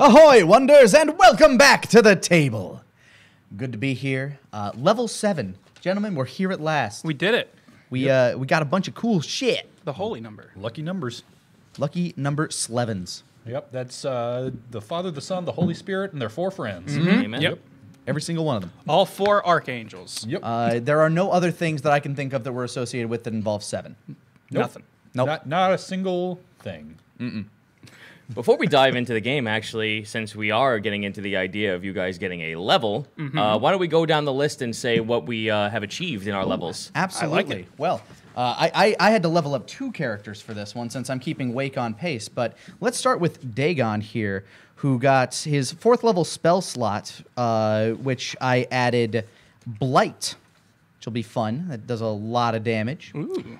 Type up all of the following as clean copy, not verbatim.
Ahoy, wonders, and welcome back to the table. Good to be here. Level 7. Gentlemen, we're here at last. We did it. We got a bunch of cool shit. The holy number. Lucky numbers. Lucky number 11s. Yep, that's the Father, the Son, the Holy Spirit, and their 4 friends. Amen. Yep. Every single one of them. All 4 archangels. Yep. There are no other things that I can think of that were associated with that involve 7. Nothing. Nope. Not a single thing. Before we dive into the game, actually, since we are getting into the idea of you guys getting a level, why don't we go down the list and say what we have achieved in our levels? Absolutely. I like it. Well, I had to level up 2 characters for this one since I'm keeping Wake on pace. But let's start with Dagon here, who got his 4th level spell slot, which I added Blight, which will be fun. That does a lot of damage. Ooh.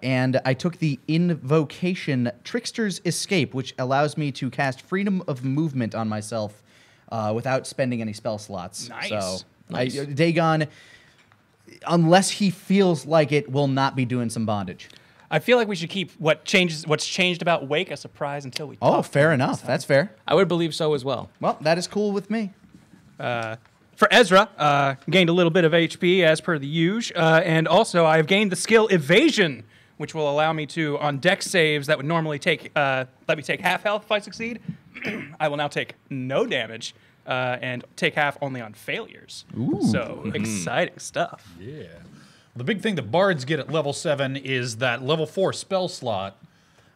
And I took the Invocation Trickster's Escape, which allows me to cast Freedom of Movement on myself without spending any spell slots. Nice. So Nice. Dagon, unless he feels like it, will not be doing some bondage. I feel like we should keep what's changed about Wake a surprise until we talk. Oh, fair enough. That's fair. I would believe so as well. Well, that is cool with me. For Ezra, gained a little bit of HP as per the usual, and also I have gained the skill Evasion, which will allow me to, on dex saves that would normally take let me take half health if I succeed, I will now take no damage and take half only on failures. Ooh. So exciting stuff. Yeah. The big thing that bards get at level 7 is that level 4 spell slot,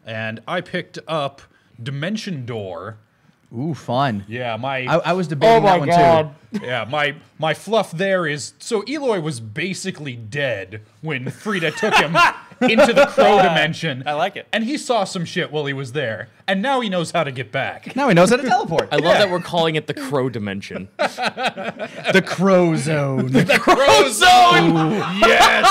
and I picked up Dimension Door. Ooh, fun. Yeah, I was debating that one too. Yeah, my fluff there is, so Eloy was basically dead when Frida took him into the crow dimension. I like it. And he saw some shit while he was there, and now he knows how to get back. Now he knows how to teleport. I love that we're calling it the crow dimension. The Crow Zone. The crow zone! Yes!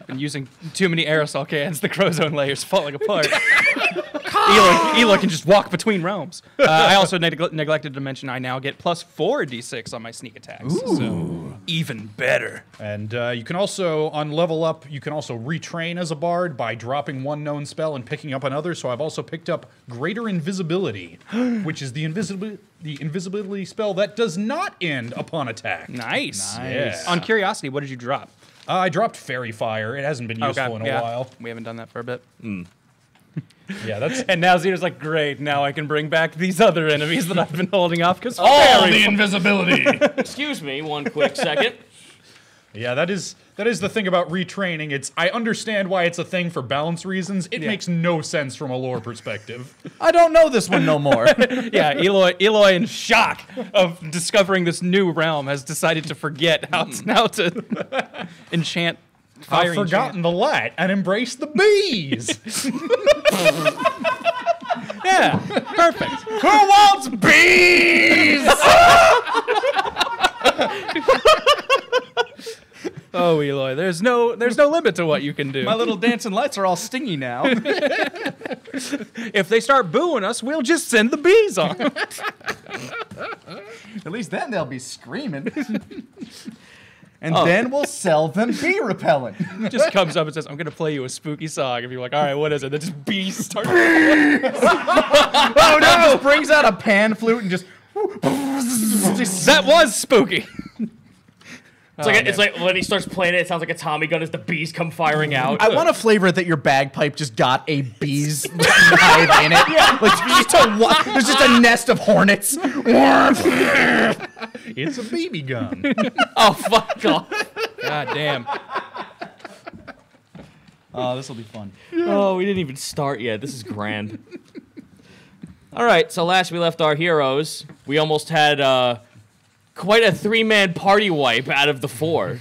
Been using too many aerosol cans, the Crozone layer's falling apart. Eloy can just walk between realms. I also neglected to mention I now get plus 4 d6 on my sneak attacks. Ooh. So even better. And you can also, on level up, you can also retrain as a bard by dropping one known spell and picking up another. So I've also picked up Greater Invisibility, which is the invisibility spell that does not end upon attack. Nice. Yeah. On curiosity, what did you drop? I dropped Fairy Fire. It hasn't been useful in a while. We haven't done that for a bit. Yeah, that's And now Xeno's like, great, now I can bring back these other enemies that I've been holding off because all the invisibility. Excuse me, one quick second. Yeah, that is the thing about retraining. I understand why it's a thing for balance reasons. It makes no sense from a lore perspective. I don't know this one no more. Yeah, Eloy in shock of discovering this new realm has decided to forget how to enchant fire. I've forgotten the light and embraced the bees. Yeah, perfect. Who wants bees? Oh, Eloy, there's no limit to what you can do. My little dancing lights are all stingy now. If they start booing us, we'll just send the bees on. At least then they'll be screaming. And then we'll sell them bee repellent. Just comes up and says, I'm going to play you a spooky song. If you're like, all right, what is it? Then just bees start. Oh no! Just brings out a pan flute and just. That was spooky. It's like when he starts playing it, it sounds like a Tommy gun as the bees come firing out. I want to flavor it that your bagpipe just got a bee's hive in it. Like there's just a nest of hornets. It's a BB gun. Oh, fuck off. God damn. Oh, this will be fun. Oh, we didn't even start yet. This is grand. All right, so last we left our heroes, we almost had quite a 3-man party wipe out of the 4.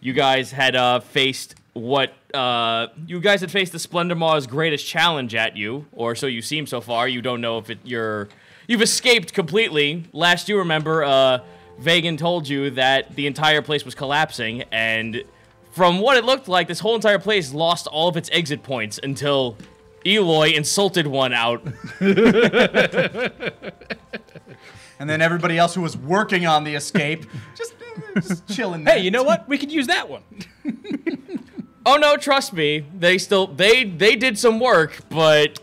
You guys had faced the Splendor Maw's greatest challenge at you, or so you seem so far. You don't know if you've escaped completely. Last you remember, Vagan told you that the entire place was collapsing, and from what it looked like, this whole entire place lost all of its exit points until Eloy insulted one out. And then everybody else who was working on the escape just chilling there. Hey, you know what? We could use that one. Oh no, trust me. They did some work, but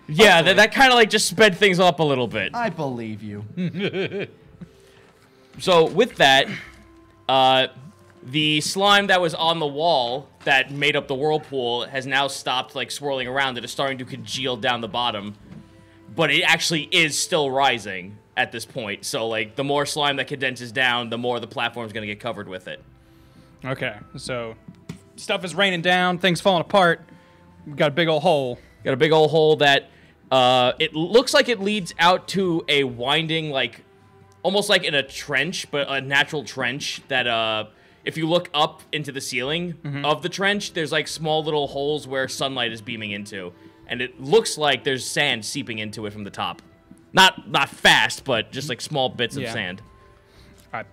Yeah, that kind of like just sped things up a little bit. I believe you. So with that, the slime that was on the wall that made up the whirlpool has now stopped like swirling around. It is starting to congeal down the bottom, but it actually is still rising at this point. So like the more slime that condenses down, the more the platform's gonna get covered with it. Okay, so stuff is raining down, things falling apart. We've got a big old hole. Got a big old hole that it looks like it leads out to a winding, like almost like in a trench, but a natural trench that if you look up into the ceiling of the trench, there's like small little holes where sunlight is beaming into, and it looks like there's sand seeping into it from the top. Not fast, but just like small bits of sand. I'm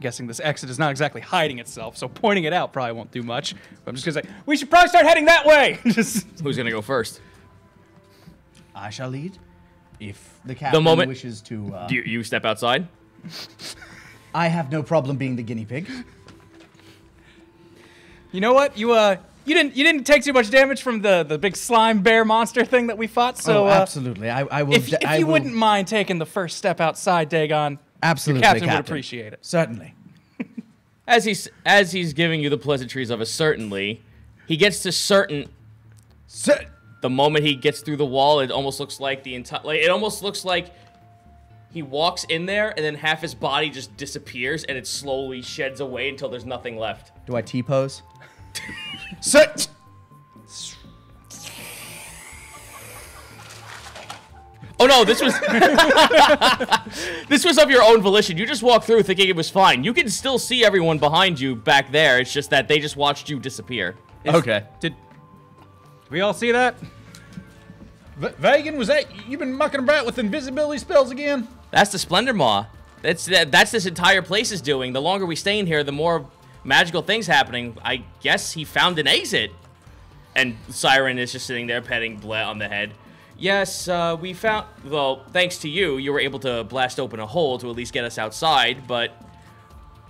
guessing this exit is not exactly hiding itself, so pointing it out probably won't do much. But I'm just gonna say, we should probably start heading that way! Just Who's gonna go first? I shall lead. If the captain moment- wishes to... Do you step outside? I have no problem being the guinea pig. You know what? You didn't take too much damage from the big slime bear monster thing that we fought, so absolutely. I will... if you wouldn't mind taking the first step outside, Dagon, Absolutely, the captain would appreciate it. Certainly. As he's giving you the pleasantries of a certainly, he gets to certain. The moment he gets through the wall, it almost looks like it almost looks like he walks in there and then half his body just disappears and it slowly sheds away until there's nothing left. Do I T-pose? Sit! Oh no, this was this was of your own volition. You just walked through thinking it was fine. You can still see everyone behind you back there. It's just that they just watched you disappear. Okay. Did we all see that? Vagan, was that you been mucking about with invisibility spells again? That's the Splendor Maw. That's this entire place is doing. The longer we stay in here, the more magical things happening. I guess he found an exit. And Siren is just sitting there petting Bleh on the head. Yes, we found, well, thanks to you, you were able to blast open a hole to at least get us outside, but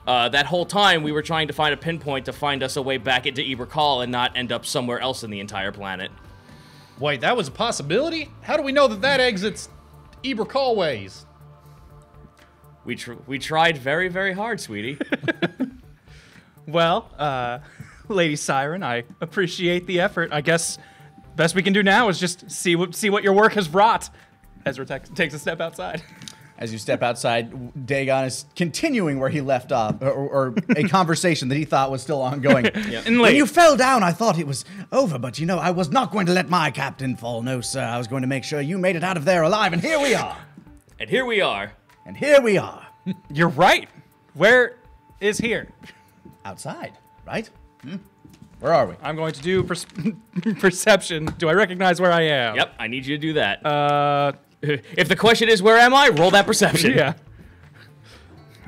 that whole time we were trying to find a pinpoint to find us a way back into Eberkal and not end up somewhere else in the entire planet. Wait, that was a possibility? How do we know that exits Eberkal ways? We tried very, very hard, sweetie. Well, Lady Siren, I appreciate the effort. I guess best we can do now is just see what your work has brought. Ezra takes a step outside. As you step outside, Dagon is continuing where he left off, or a conversation that he thought was still ongoing. When you fell down, I thought it was over, but you know, I was not going to let my captain fall. No, sir. I was going to make sure you made it out of there alive, and here we are. And here we are. And here we are. You're right. Where is here? Outside, right? Where are we? I'm going to do perception. Do I recognize where I am? Yep, I need you to do that. If the question is where am I, roll that perception. Yeah.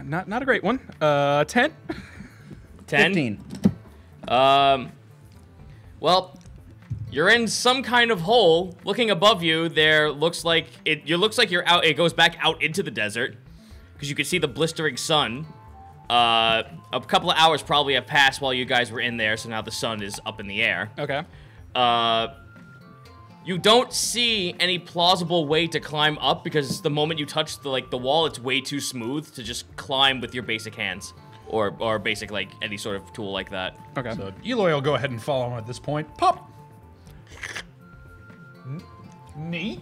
Not a great one. 10? 10? 15. Well, you're in some kind of hole. Looking above you, there looks like you're out. It goes back out into the desert because you can see the blistering sun. A couple of hours probably have passed while you guys were in there, so now the sun is up in the air. Okay. You don't see any plausible way to climb up because the moment you touch the wall, it's way too smooth to just climb with your basic hands or basic like any sort of tool like that. Okay. So Eloy will go ahead and follow him at this point. Pop. Neat.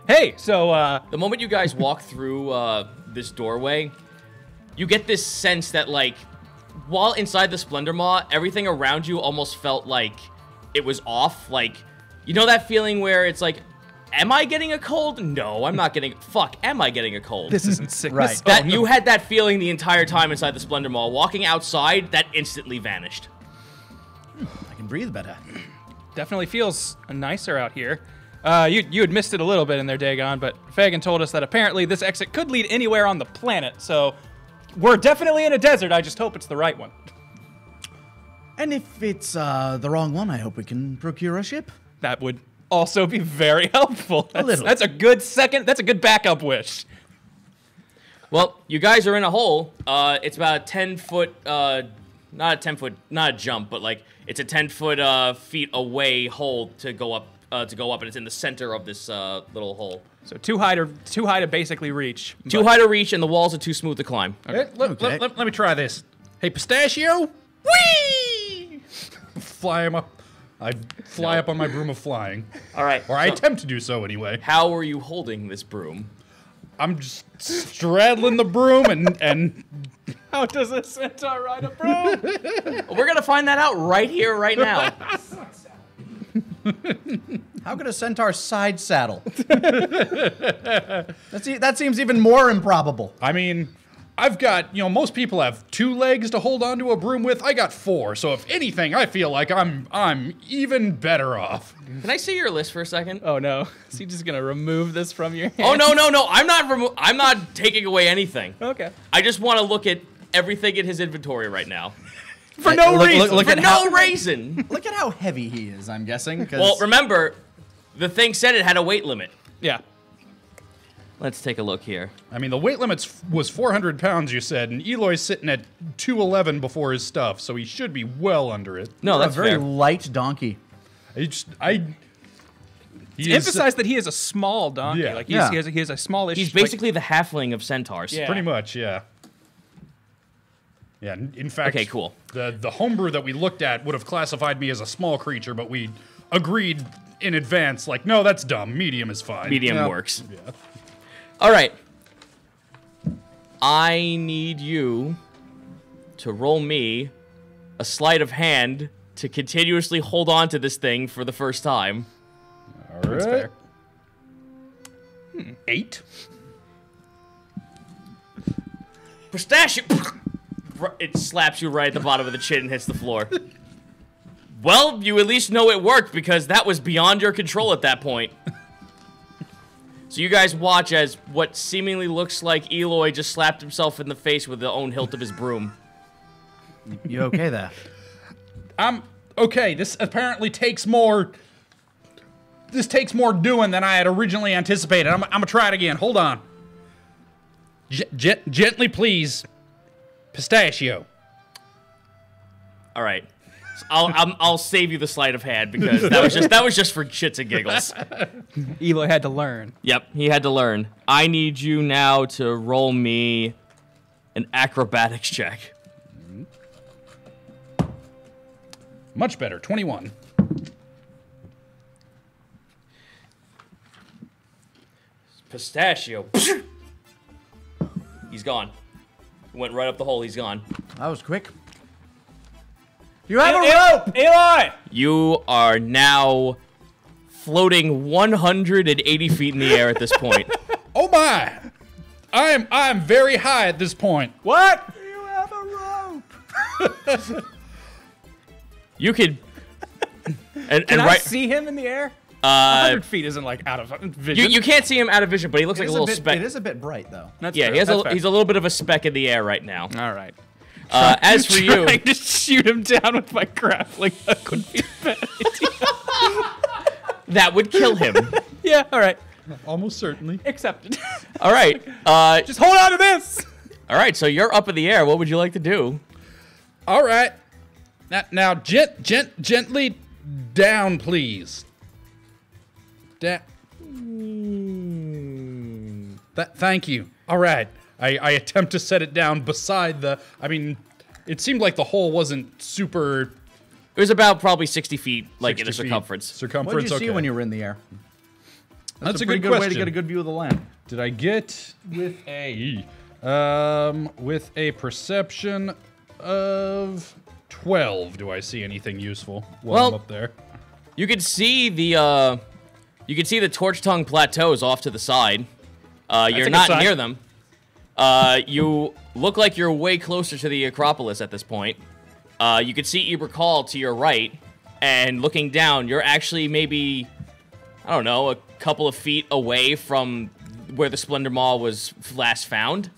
Hey, so The moment you guys walk through this doorway, you get this sense that like while inside the Splendor Maw, everything around you almost felt like it was off. Like, you know that feeling where it's like, am I getting a cold? No, I'm not getting. Fuck, am I getting a cold? this isn't sickness. Right. Oh, That no. you had that feeling the entire time inside the Splendor Mall. Walking outside, that instantly vanished. I can breathe better. Definitely feels nicer out here. You had missed it a little bit in there, Dagon, but Fagin told us that apparently this exit could lead anywhere on the planet, so we're definitely in a desert. I just hope it's the right one. And if it's the wrong one, I hope we can procure a ship. That would also be very helpful. little. That's a good that's a good backup wish. Well, you guys are in a hole. It's about a 10-foot, not a 10-foot, not a jump, but like it's a 10-foot feet away hole to go up to go up, and it's in the center of this little hole. So too high to basically reach. Too high to reach, and the walls are too smooth to climb. Hey, let me try this. Hey, Pistachio. Whee! Fly him up. I fly up on my broom of flying. All right. Or I attempt to do so anyway. How are you holding this broom? I'm just straddling the broom and How does a centaur ride a broom? We're gonna find that out right here, right now. How could a centaur side saddle? That seems even more improbable. I mean, I've got, most people have 2 legs to hold onto a broom with. I got 4, so if anything, I feel like I'm even better off. Can I see your list for a second? Oh no, is he just gonna remove this from your hand? Oh no! I'm not taking away anything. Okay. I just want to look at everything in his inventory right now. For no reason. Look For at no reason. Look at how heavy he is, I'm guessing. 'Cause Well, remember, the thing said it had a weight limit. Yeah. Let's take a look here. I mean, the weight limit was 400 pounds, you said, and Eloy's sitting at 211 before his stuff, so he should be well under it. No, a that's very fair. light donkey. He is- Emphasize that he is a small donkey. Yeah. Like Yeah. he has a smallish. He's basically the halfling of centaurs. Yeah. Pretty much, yeah. Yeah, in fact, Okay, cool. The homebrew that we looked at would have classified me as a small creature, but we agreed in advance, like, no, that's dumb. Medium is fine. Medium Yeah. works. Yeah. All right. I need you to roll me a sleight of hand to continuously hold on to this thing for the first time. All right. fair. 8. Pistachio! It slaps you right at the bottom of the chin and hits the floor. Well, you at least know it worked because that was beyond your control at that point. So you guys watch as what seemingly looks like Eloy just slapped himself in the face with the own hilt of his broom. You okay there? Okay, this apparently takes more. This takes more doing than I had originally anticipated. I'm gonna try it again. Hold on. Gently, please. Pistachio. All right. I'll save you the sleight of hand because that was just for shits and giggles. Eloy had to learn. Yep, he had to learn. I need you now to roll me an acrobatics check. Much better. 21. Pistachio. He's gone. Went right up the hole. He's gone. That was quick. You have a rope! Eloy! You are now floating 180 feet in the air at this point. Oh my! I'm very high at this point. What? You have a rope! You could. And Can I right. see him in the air? 100 feet isn't like out of vision. You can't see him out of vision, but he looks like a little speck. It is a bit bright, though. That's Yeah, fair. he has That's fair. he's a little bit of a speck in the air right now. All right. As for you, Trying to shoot him down with my grappling hook would be a bad idea. that would kill him. Yeah, all right. Almost certainly. Accepted. All right. Just hold on to this. All right. So you're up in the air. What would you like to do? All right. Now gently down, please. Thank you. All right. I attempt to set it down beside the. I mean, it seemed like the hole wasn't super. It was about probably 60 feet, like in 60 the feet. circumference. Circumference. What did you see okay. when you were in the air? That's a pretty good way to question. get a good view of the land. Did I get with a perception of 12? Do I see anything useful while I'm Well- up there? You could see the Torch Tongue plateaus off to the side. You're a good not sign. near them. You look like you're way closer to the Acropolis at this point. You could see Ebercall to your right, and looking down, you're actually maybe, I don't know, a couple of feet away from where the Splendor Maw was last found,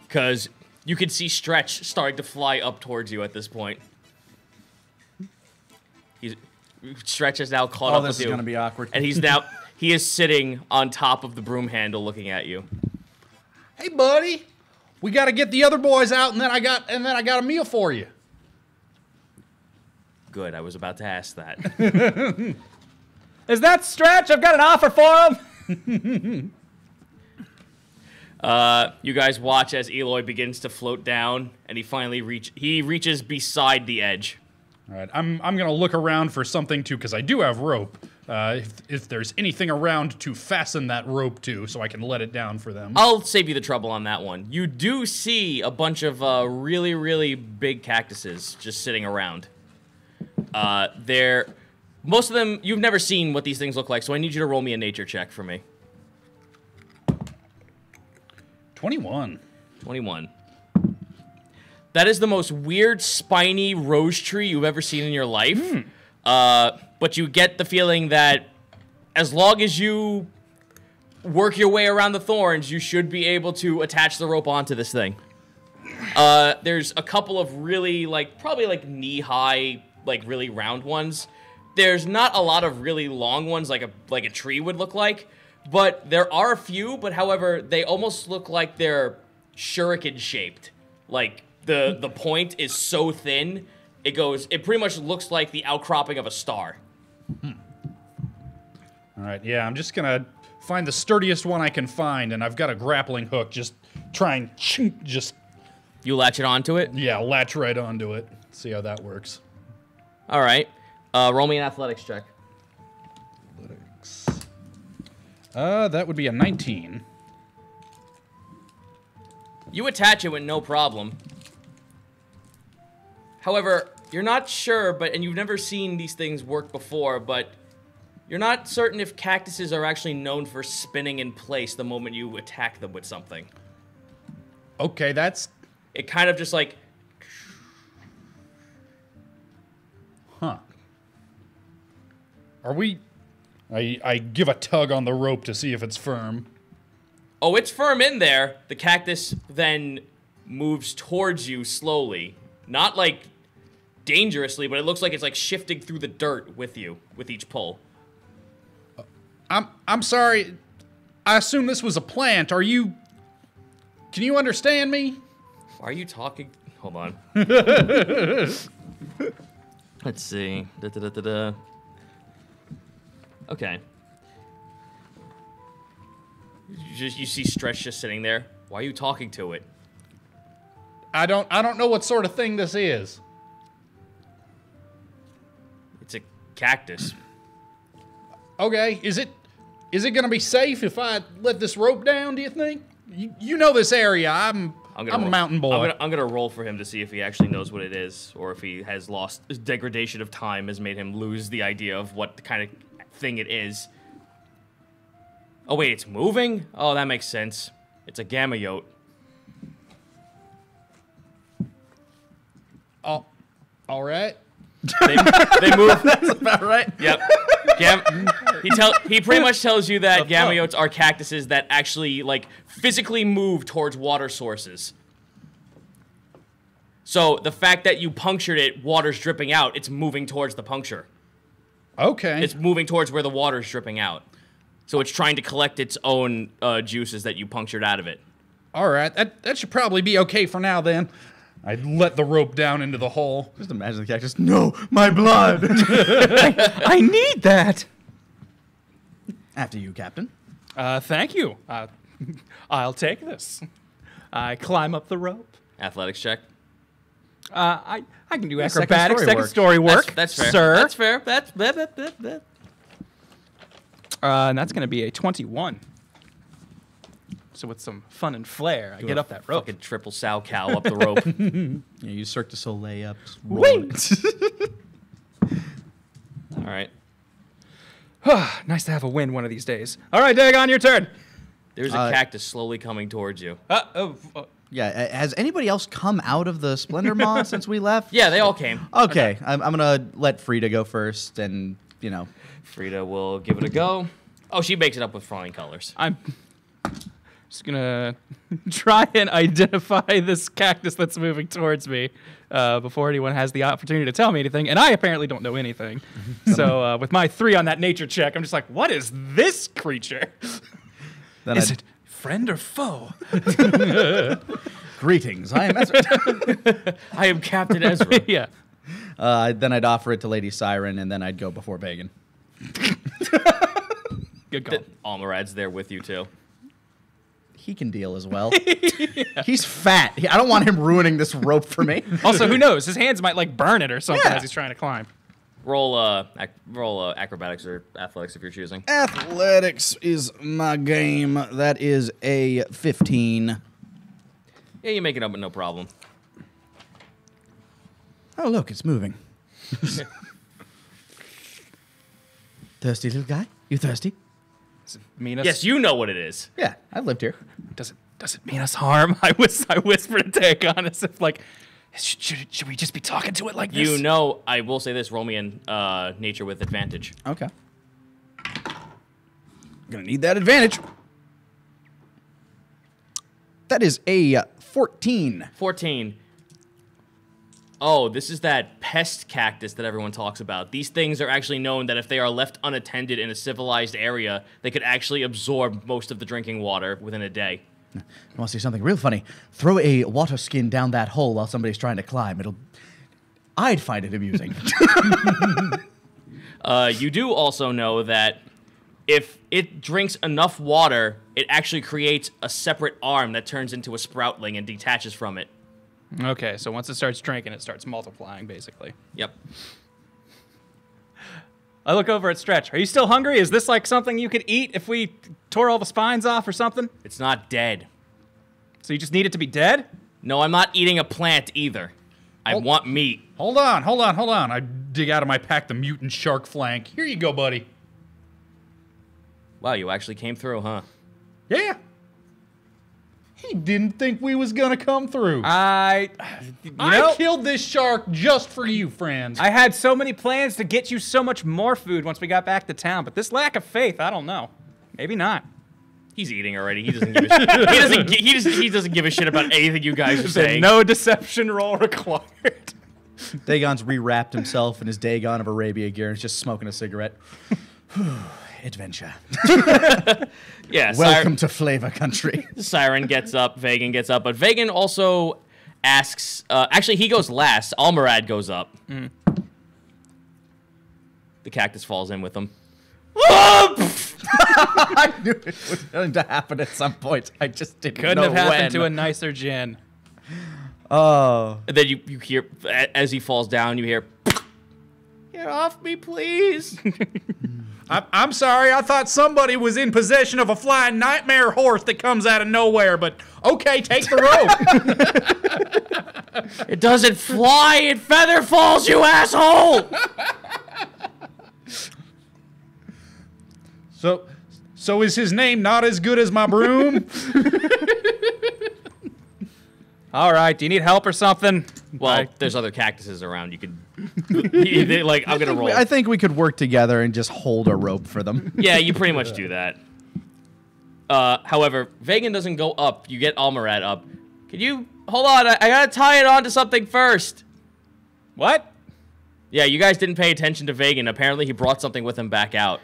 because you could see Stretch starting to fly up towards you at this point. Stretch is now caught Oh, up this with is you. going to be awkward. And he is sitting on top of the broom handle looking at you. Hey, buddy, we got to get the other boys out, and then I got a meal for you. Good, I was about to ask that. Is that Stretch? I've got an offer for him. You guys watch as Eloy begins to float down, and he finally reaches beside the edge. All right, I'm gonna look around for something too, because I do have rope. If there's anything around to fasten that rope to, so I can let it down for them. I'll save you the trouble on that one. You do see a bunch of really, really big cactuses just sitting around. Most of them, you've never seen what these things look like, so I need you to roll me a nature check for me. 21. 21. That is the most weird, spiny rose tree you've ever seen in your life. But you get the feeling that as long as you work your way around the thorns, you should be able to attach the rope onto this thing. There's a couple of really, probably knee-high, really round ones. There's not a lot of really long ones like a tree would look like, but there are a few, but however, they almost look like they're shuriken-shaped. Like, the point is so thin, it pretty much looks like the outcropping of a star. All right, yeah, I'm just gonna find the sturdiest one I can find, and I've got a grappling hook. Just try and You latch it onto it? yeah, latch right onto it. See how that works. All right. Roll me an athletics check. That would be a 19. You attach it with no problem. However, you're not sure, and you've never seen these things work before, but you're not certain if cactuses are actually known for spinning in place the moment you attack them with something. Okay, that's... It kind of just like... Huh. Are we... I give a tug on the rope to see if it's firm. Oh, it's firm in there. The cactus then moves towards you slowly. Not dangerously, but it looks like it's shifting through the dirt with you with each pull. I'm sorry. I assume this was a plant. Are you... Can you understand me? Why are you talking? Hold on. Let's see. Okay. You see Stretch just sitting there. Why are you talking to it? I don't know what sort of thing this is. It's a cactus. Okay, is it gonna be safe if I let this rope down, do you think? You know this area. I'm a mountain boy. I'm gonna roll for him to see if he actually knows what it is, or if he has lost his degradation of time has made him lose the idea of what kind of thing it is. Oh wait, it's moving? Oh, that makes sense. It's a Gamayote. Oh, all right. They move. That's about right. Yep. He pretty much tells you that Gamayotes are cactuses that actually physically move towards water sources. So the fact that you punctured it, water's dripping out, it's moving towards the puncture. Okay. It's moving towards where the water's dripping out. So it's trying to collect its own juices that you punctured out of it. All right. That should probably be okay for now then. I let the rope down into the hole. Just imagine the cactus. No, my blood. I need that. After you, Captain. Thank you. I'll take this. I climb up the rope. Athletics check. I can do second acrobatics, story second work. story work. That's fair. Sir. That's fair. And that's going to be a 21. So with some fun and flair, I get up that rope. Fucking triple sow cow up the rope. Yeah, you Cirque du Soleil up. Just rolling it. All right. Nice to have a win one of these days. All right, Dagon, your turn. There's a cactus slowly coming towards you. Yeah, has anybody else come out of the Splendor Maw since we left? Yeah, they all came. Okay, I'm gonna let Frida go first, and Frida will give it a go. Oh, she makes it up with flying colors. I'm just going to try and identify this cactus that's moving towards me before anyone has the opportunity to tell me anything. And I apparently don't know anything. So with my 3 on that nature check, I'm just like, what is this creature? then Is it friend or foe? Greetings, I am Ezra. I am Captain Ezra. Yeah. Then I'd offer it to Lady Siren, and then I'd go before Bagan. Good call. Almarad's there with you too. He can deal as well. He's fat. I don't want him ruining this rope for me. Also, who knows? His hands might like burn it or something Yeah. as he's trying to climb. Roll acrobatics or athletics if you're choosing. Athletics is my game. That is a 15. Yeah, you make it up with no problem. Oh, look, it's moving. Thirsty little guy? You thirsty? Does it mean us? Yes, you know what it is. Yeah, I've lived here. Does it mean us harm? I whispered to Dagon as if like, should we just be talking to it like this? You know, I will say this: roll me in nature with advantage. Okay. Gonna need that advantage. That is a 14. 14. Oh, this is that pest cactus that everyone talks about. These things are actually known that if they are left unattended in a civilized area, they could actually absorb most of the drinking water within a day. I want to see something real funny. Throw a water skin down that hole while somebody's trying to climb. I'd find it amusing. You do also know that if it drinks enough water, it actually creates a separate arm that turns into a sproutling and detaches from it. Okay, so once it starts drinking, it starts multiplying, basically. Yep. I look over at Stretch. Are you still hungry? Is this like something you could eat if we tore all the spines off or something? It's not dead. So you just need it to be dead? No, I'm not eating a plant either. I want meat. Hold on. I dig out of my pack the mutant shark flank. Here you go, buddy. Wow, you actually came through, huh? Yeah. He didn't think we was gonna come through. I killed this shark just for you, friend. I had so many plans to get you so much more food once we got back to town, but this lack of faith, I don't know. Maybe not. He's eating already. He doesn't give a shit. He doesn't give a shit about anything you guys are saying. No deception roll required. Dagon's rewrapped himself in his Dagon of Arabia gear and is just smoking a cigarette. Adventure. Yeah. Welcome to Flavor Country. Siren gets up. Vagan gets up, but Vagan also asks. Actually, he goes last. Almarad goes up. Mm. The cactus falls in with him. I knew it was going to happen at some point. I just didn't Couldn't know have happened when. to a nicer gin. Oh. And then you hear, as he falls down, you hear, "Get off me, please." I'm sorry. I thought somebody was in possession of a flying nightmare horse that comes out of nowhere, but okay, take the rope. It doesn't fly, it feather falls, you asshole! So is his name not as good as my broom? All right, do you need help or something? Well, there's other cactuses around. You could, like, I'm gonna roll. I think we could work together and just hold a rope for them. Yeah, you pretty much do that. However, Vagan doesn't go up. You get Almarad up. Can you hold on? I gotta tie it onto something first. What? Yeah, you guys didn't pay attention to Vagan. Apparently, he brought something with him back out.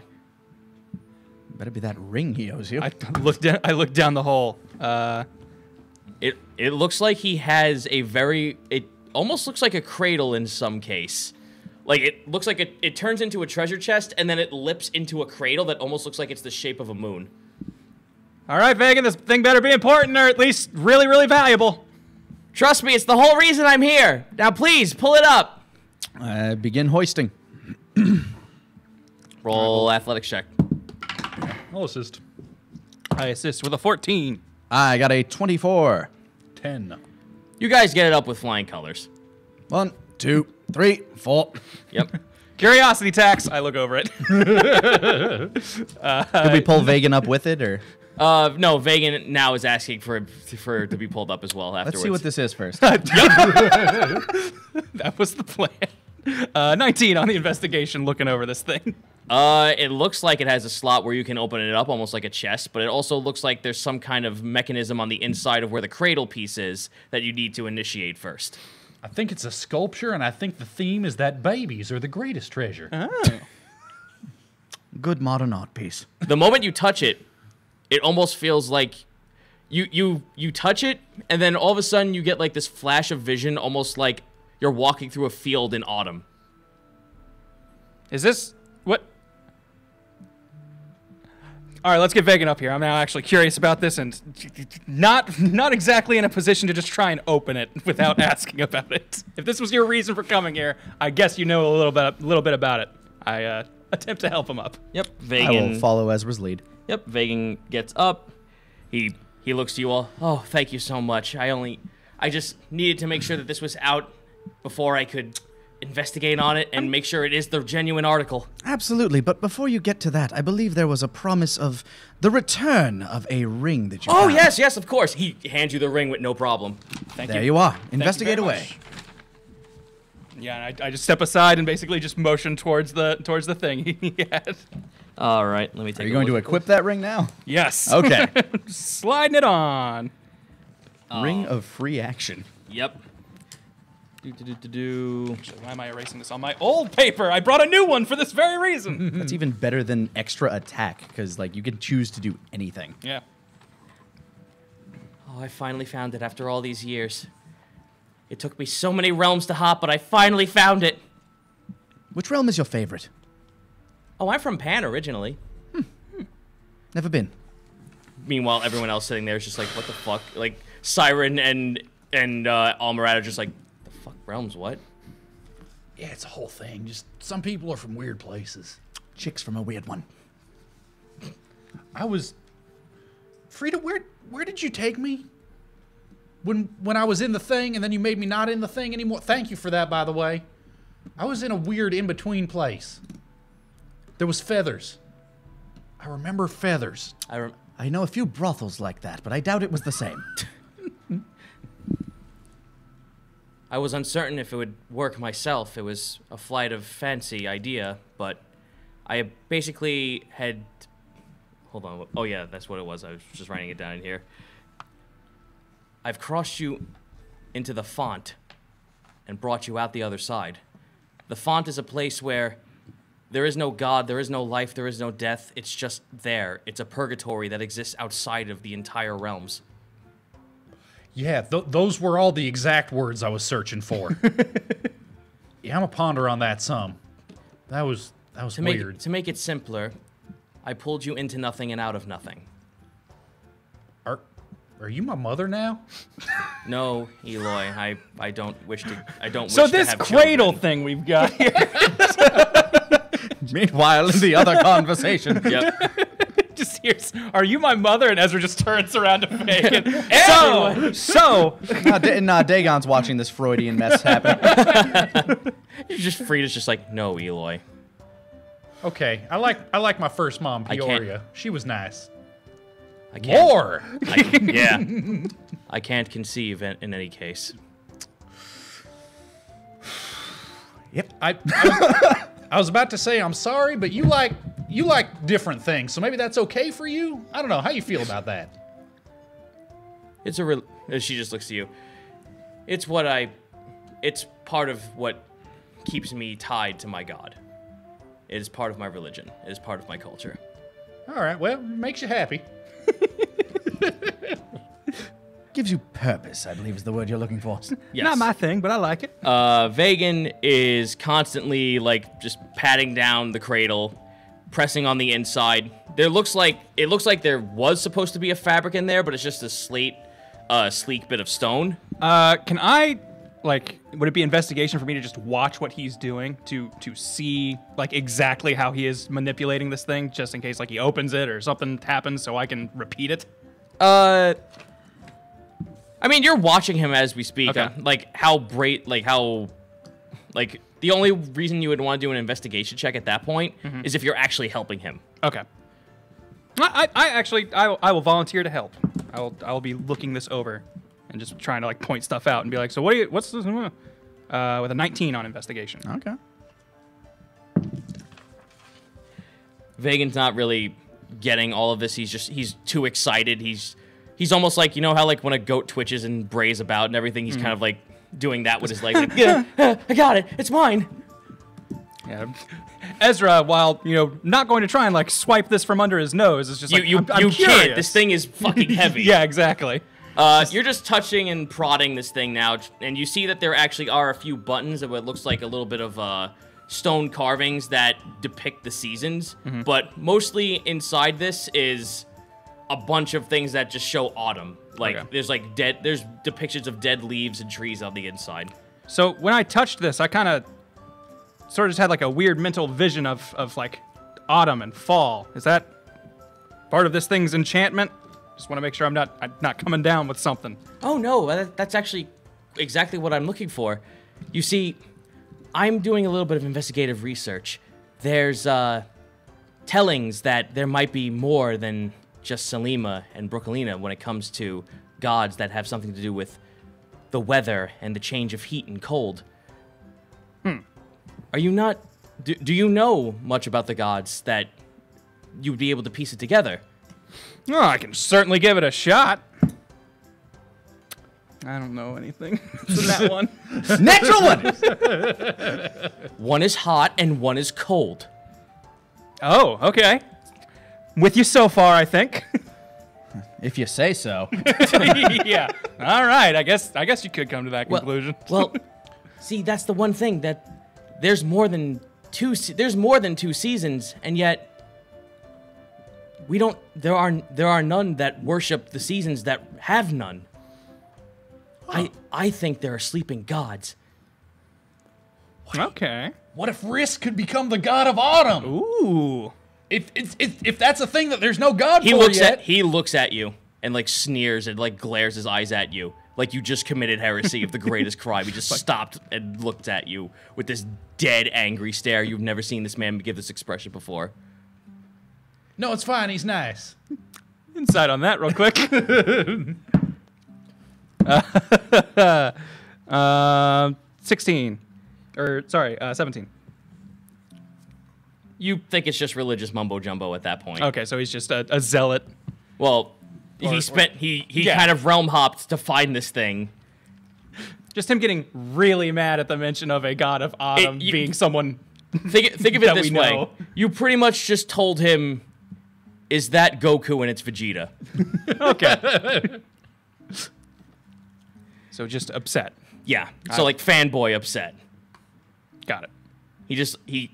Better be that ring he owes you. I looked down the hole. It looks like he has a very. It almost looks like a cradle in some case. Like, it looks like it turns into a treasure chest, and then it lips into a cradle that almost looks like it's the shape of a moon. All right, Vagan, this thing better be important or at least really, really valuable. Trust me, it's the whole reason I'm here. Now, please, pull it up. Begin hoisting. Roll athletics check. I'll assist. I assist with a 14. I got a 24. 10. You guys get it up with flying colors. 1, 2, 3, 4. Yep. Curiosity tax. I look over it. Did we pull Vagan up with it, or? No, Vagan now is asking for it to be pulled up as well afterwards. Let's see what this is first. That was the plan. 19 on the investigation looking over this thing. It looks like it has a slot where you can open it up, almost like a chest, but it also looks like there's some kind of mechanism on the inside of where the cradle piece is that you need to initiate first. I think it's a sculpture, and I think the theme is that babies are the greatest treasure. Good modern art piece. The moment you touch it, it almost feels like you touch it, and then all of a sudden you get like this flash of vision, almost like you're walking through a field in autumn. Is this what? All right, let's get Vegan up here. I'm now actually curious about this and not exactly in a position to just try and open it without asking about it. If this was your reason for coming here, I guess you know a little bit about it. I attempt to help him up. Yep, I Vegan. will follow Ezra's lead. Yep, Vegan gets up. He looks to you all. Oh, thank you so much. I just needed to make sure that this was out before I could investigate on it and make sure it is the genuine article. Absolutely, but before you get to that, I believe there was a promise of the return of a ring that you Oh, found. yes, of course. He hands you the ring with no problem. There you are. Thank Investigate you very away. much. Yeah, and I just step aside and basically just motion towards the thing he had. All right, let me take Are a you going to look. equip that ring now? Yes. Okay. Sliding it on. Ring of free action. Yep. Actually, why am I erasing this on my old paper? I brought a new one for this very reason. That's even better than extra attack, because like you can choose to do anything. Yeah. Oh, I finally found it after all these years. It took me so many realms to hop, but I finally found it. Which realm is your favorite? Oh, I'm from Pan originally. Never been. Meanwhile, everyone else sitting there is just like, what the fuck? Like, Siren and Almarat are just like, the fuck, realms, what? Yeah, it's a whole thing. Just some people are from weird places. Chicks from a weird one. I was Frida, where did you take me? When I was in the thing and then you made me not in the thing anymore. Thank you for that, by the way. I was in a weird in-between place. There was feathers. I remember feathers. I know a few brothels like that, but I doubt it was the same. I was uncertain if it would work myself. It was a flight of fancy idea, but I basically had... Hold on. Oh, yeah, that's what it was. I was just writing it down in here. I've crossed you into the font and brought you out the other side. The font is a place where there is no God, there is no life, there is no death. It's just there. It's a purgatory that exists outside of the entire realms. Yeah, those were all the exact words I was searching for. Yeah, I'm a ponder on that some. That was weird. To make it simpler, I pulled you into nothing and out of nothing. Are you my mother now? No, Eloy, I don't wish to. I don't. So wish to this have cradle children. thing we've got here. Meanwhile, in the other conversation. Yep. Just hears, "Are you my mother?" And Ezra just turns around to Fagin. so Dagon's watching this Freudian mess happen. Frida's just like, no, Eloy. Okay, I like my first mom, I can't- Peoria. She was nice. I can't. More. Yeah. I can't conceive in any case. Yep. I was about to say I'm sorry, but you like different things, so maybe that's okay for you. I don't know how you feel about that. It's a real. She just looks to you. It's part of what keeps me tied to my God. It is part of my religion. It is part of my culture. All right, well, it makes you happy. Gives you purpose, I believe is the word you're looking for. Yes. not my thing, but I like it. Vegan is constantly like just patting down the cradle, pressing on the inside. It looks like there was supposed to be a fabric in there, but it's just a sleek bit of stone. Can I, like, would it be investigation for me to just watch what he's doing to see, like, exactly how he is manipulating this thing, just in case, like, he opens it or something happens so I can repeat it? I mean, you're watching him as we speak. Okay. The only reason you would want to do an investigation check at that point is if you're actually helping him. Okay. I will volunteer to help. I'll be looking this over and just trying to, like, point stuff out and be like, so what's this? With a 19 on investigation. Okay. Vegan's not really getting all of this. He's too excited. He's almost like, you know how like when a goat twitches and brays about and everything, he's kind of like doing that with his legs. Like, yeah, I got it. It's mine. Yeah. Ezra, while, not going to try and, like, swipe this from under his nose, is just like, You I'm can't. curious. This thing is fucking heavy. Yeah, exactly. You're just touching and prodding this thing now, and you see that there actually are a few buttons of what looks like a little bit of stone carvings that depict the seasons, but mostly inside this is a bunch of things that just show autumn. Like there's depictions of dead leaves and trees on the inside. So when I touched this, I kind of sort of just had like a weird mental vision of like autumn and fall. Is that part of this thing's enchantment? Just want to make sure I'm not coming down with something. Oh no, that's actually exactly what I'm looking for. You see, I'm doing a little bit of investigative research. There's tellings that there might be more than just Selima and Brooklina when it comes to gods that have something to do with the weather and the change of heat and cold. Are you not... Do you know much about the gods that you would be able to piece it together? Oh, I can certainly give it a shot. I don't know anything from that one. Natural one! One is hot and one is cold. Oh, okay. With you so far, I think. If you say so. Yeah. All right. I guess you could come to that conclusion. Well, see, that's the one thing that there's more than two seasons, and yet there are none that worship the seasons that have none. I think there are sleeping gods. Okay. What if Risk could become the god of autumn? Ooh. If that's a thing that there's no god He for looks yet. he looks at you and like sneers and like glares his eyes at you. Like you just committed heresy of the greatest crime. He just stopped and looked at you with this dead, angry stare. You've never seen this man give this expression before. No, it's fine. He's nice. Insight on that real quick. 16. Or, sorry, 17. You think it's just religious mumbo jumbo at that point. Okay, so he's just a zealot. Well, he kind of realm hopped to find this thing. Just him getting really mad at the mention of a god of autumn being someone. Think of it that this we way. know. You pretty much just told him, is that Goku and it's Vegeta? Okay. So just upset. Yeah. So like fanboy upset. Got it.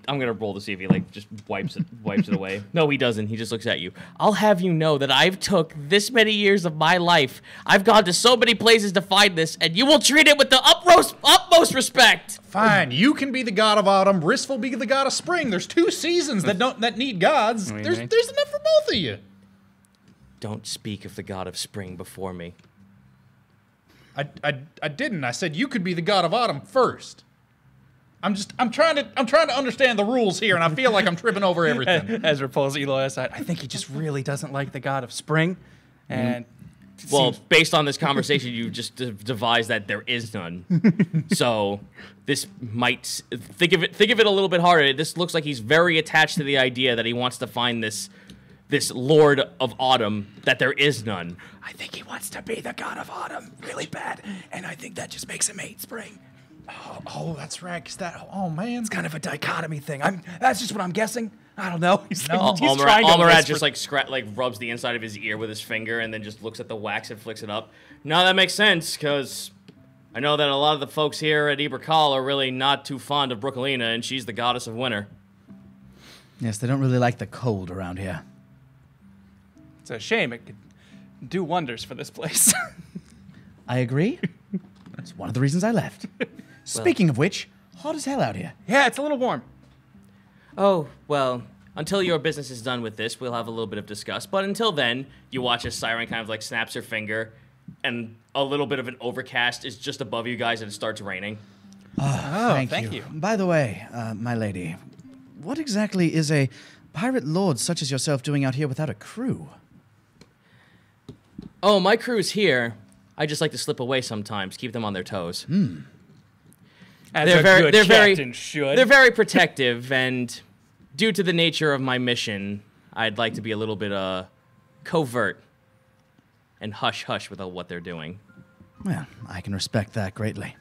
I'm gonna roll to see if he like just wipes it away. No, he doesn't. He just looks at you. I'll have you know that I've took this many years of my life. I've gone to so many places to find this, and you will treat it with the utmost respect. Fine, you can be the god of autumn. Risk will be the god of spring. There's two seasons that need gods. There's enough for both of you. Don't speak of the god of spring before me. I didn't. I said you could be the god of autumn first. I'm trying to understand the rules here, and I feel like I'm tripping over everything. Ezra pulls Eloy aside. I think he just really doesn't like the god of spring, and Well, based on this conversation, you just devised that there is none. So this might think of it a little bit harder. This looks like he's very attached to the idea that he wants to find this Lord of Autumn, that there is none. I think he wants to be the god of autumn really bad, and I think that just makes him hate spring. Oh, that's right. Oh man, It's kind of a dichotomy thing. That's just what I'm guessing. I don't know. he's Almurad whisper. just like rubs the inside of his ear with his finger and then just looks at the wax and flicks it up. No, that makes sense, because I know that a lot of the folks here at Iberkal are really not too fond of Brooklina, and she's the goddess of winter. Yes, they don't really like the cold around here. It's a shame. It could do wonders for this place. I agree. That's one of the reasons I left. Speaking of which, hot as hell out here. Yeah, it's a little warm. Oh, well, until your business is done with this, we'll have a little bit of discuss. But until then, you watch as Siren kind of like snaps her finger, and a little bit of an overcast is just above you guys, and it starts raining. Thank you. By the way, my lady, what exactly is a pirate lord such as yourself doing out here without a crew? Oh, my crew's here. I just like to slip away sometimes, keep them on their toes. As a good captain should. They're very protective, and due to the nature of my mission, I'd like to be a little bit covert and hush-hush with what they're doing. Well, I can respect that greatly.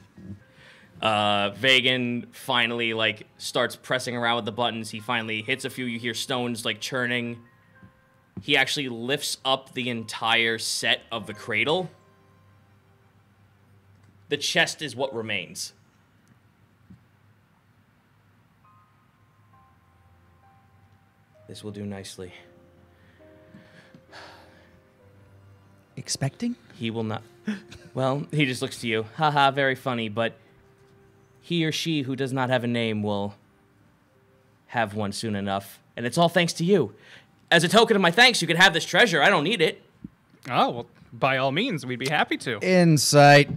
Vagan finally like starts pressing around with the buttons. He finally hits a few. You hear stones like churning. He actually lifts up the entire set of the cradle. The chest is what remains. This will do nicely. Expecting? He will not. Well, he just looks to you. Haha, very funny, but he or she who does not have a name will have one soon enough. And it's all thanks to you. As a token of my thanks, you could have this treasure. I don't need it. Oh, well, by all means, we'd be happy to. Insight.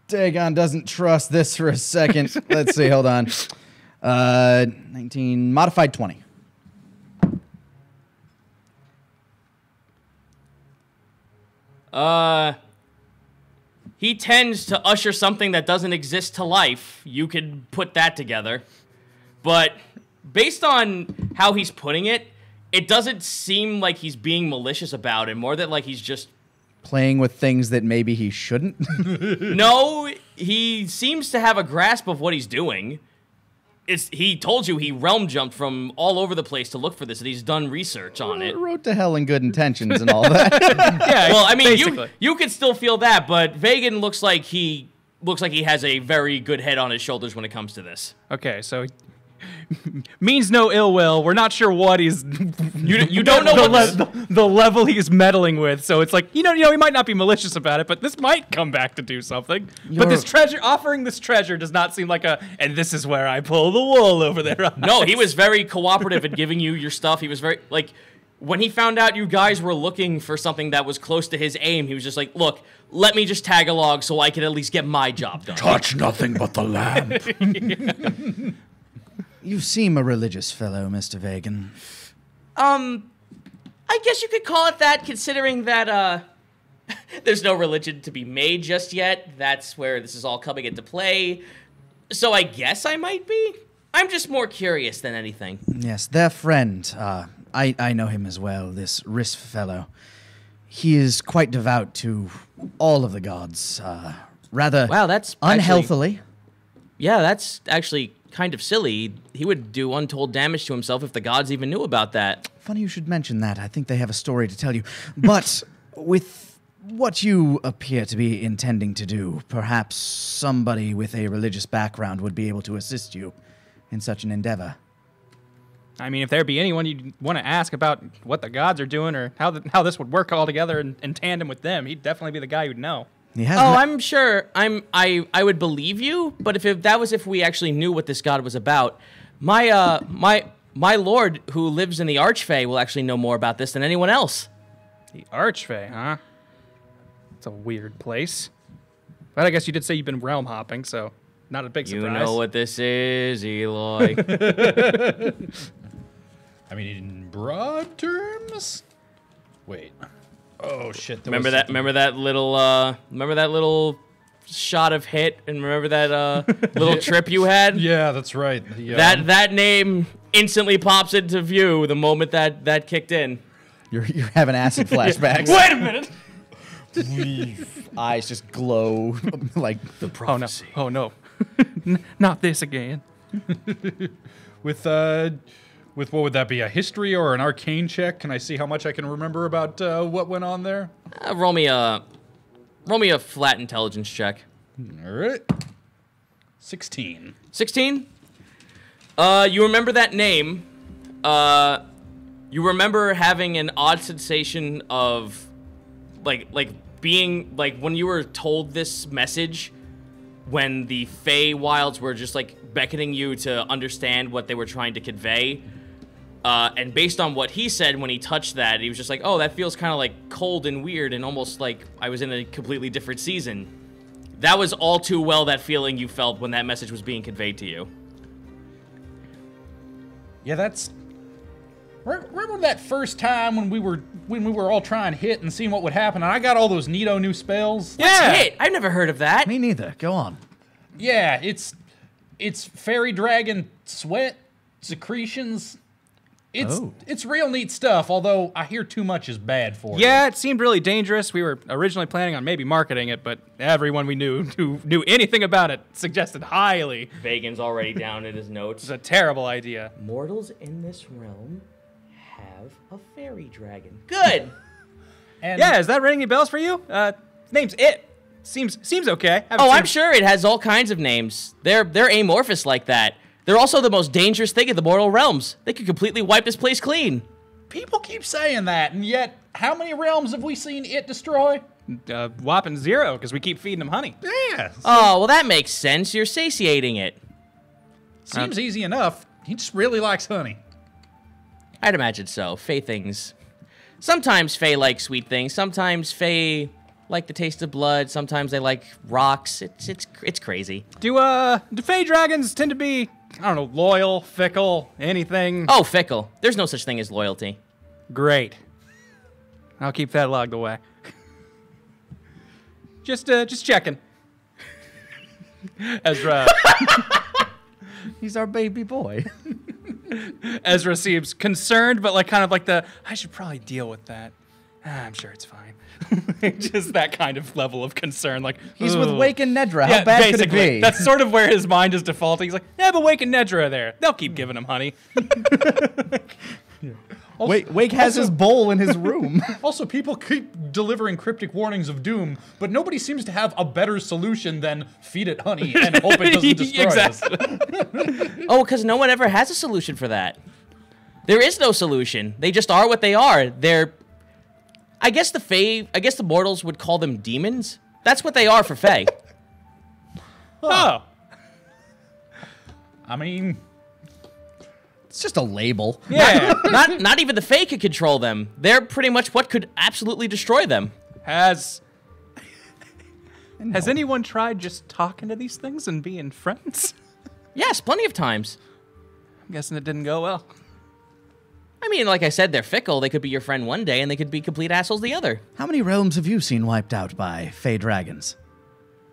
Dagon doesn't trust this for a second. Let's see, hold on. 19, modified 20. He tends to usher something that doesn't exist to life. You could put that together. But based on how he's putting it, it doesn't seem like he's being malicious about it. More that like he's just... Playing with things that maybe he shouldn't. No, he seems to have a grasp of what he's doing. He told you he realm jumped from all over the place to look for this, and he's done research on it. Wrote to hell in good intentions and all that. Yeah, Well, I mean, basically. you could still feel that, but Vagan looks like he has a very good head on his shoulders when it comes to this. Okay, so means no ill will. We're not sure what he's. You don't know the level he's meddling with. So it's like he might not be malicious about it, but this might come back to do something. But this offering this treasure does not seem like and this is where I pull the wool over there. No, he was very cooperative in giving you your stuff. He was very when he found out you guys were looking for something that was close to his aim, he was just like, look, let me just tag along so I can at least get my job done. Touch nothing but the lamp. You seem a religious fellow, Mr. Vagan. I guess you could call it that, considering that, there's no religion to be made just yet. That's where this is all coming into play. So I guess I might be. I'm just more curious than anything. Yes, their friend. I know him as well, this Risf fellow. He is quite devout to all of the gods. Rather Wow, that's unhealthily. Yeah, that's actually kind of silly. He would do untold damage to himself if the gods even knew about that. Funny you should mention that. I think they have a story to tell you. But with what you appear to be intending to do, perhaps somebody with a religious background would be able to assist you in such an endeavor. I mean, if there be anyone you'd want to ask about what the gods are doing or how this would work all together in tandem with them, he'd definitely be the guy who'd know. He has Oh, I'm sure. I would believe you, but if we actually knew what this god was about, my lord who lives in the Archfey will actually know more about this than anyone else. The Archfey, huh? It's a weird place. But I guess you did say you've been realm hopping, so not a big surprise. You know what this is, Eloy. I mean, in broad terms. Wait. Oh shit! Remember that little shot of hit, and remember that little trip you had? Yeah, that's right. The, That name instantly pops into view the moment that kicked in. You're having acid flashbacks. Wait a minute! Eyes just glow like the prophecy. Oh no. Not this again. with what would that be? A history or an arcane check? Can I see how much I can remember about what went on there? Roll me a flat intelligence check. All right. 16. 16? You remember that name. You remember having an odd sensation of like being like when you were told this message, when the Feywilds were just like beckoning you to understand what they were trying to convey. And based on what he said when he touched that, he was just like, oh, that feels kind of like cold and weird and almost like I was in a completely different season. That was all too well that feeling you felt when that message was being conveyed to you. Yeah, that's. Remember that first time when we were all trying hit and seeing what would happen, and I got all those neato new spells? What's hit? I've never heard of that. Me neither. Go on. Yeah, it's fairy dragon sweat secretions. It's real neat stuff, although I hear too much is bad for it. Yeah, it seemed really dangerous. We were originally planning on maybe marketing it, but everyone we knew who knew anything about it suggested highly. Vagan's already down in his notes. It's a terrible idea. Mortals in this realm have a fairy dragon. Good. And Yeah, is that ringing any bells for you? Name's It. Seems okay. I'm sure it has all kinds of names. They're amorphous like that. They're also the most dangerous thing in the mortal realms. They could completely wipe this place clean. People keep saying that, and yet, how many realms have we seen it destroy? Whopping 0, because we keep feeding them honey. Yeah. Oh, well, that makes sense. You're satiating it. Seems easy enough. He just really likes honey. I'd imagine so. Fae things. Sometimes Fae like sweet things. Sometimes Fae like the taste of blood. Sometimes they like rocks. It's crazy. Do Fae dragons tend to be, I don't know, loyal, fickle, anything? Oh, fickle. There's no such thing as loyalty. Great. I'll keep that logged away. Just checking. Ezra. He's our baby boy. Ezra seems concerned, but like kind of like I should probably deal with that. I'm sure it's fine. Just that kind of level of concern. Like He's with "Ugh." Wake and Nedra. How Yeah, bad could it basically. be? That's sort of where his mind is defaulting. He's like, yeah, but Wake and Nedra are there. They'll keep giving him honey. Wake has his bowl in his room. Also, people keep delivering cryptic warnings of doom, but nobody seems to have a better solution than feed it honey and hope it doesn't destroy us. Oh, because no one ever has a solution for that. There is no solution. They just are what they are. I guess the mortals would call them demons. That's what they are for Fae. Oh. I mean, It's just a label. Yeah. Not even the Fae could control them. They're pretty much what could absolutely destroy them. Has anyone tried just talking to these things and being friends? Yes, plenty of times. I'm guessing it didn't go well. I mean, like I said, they're fickle. They could be your friend one day, and they could be complete assholes the other. How many realms have you seen wiped out by Fey dragons?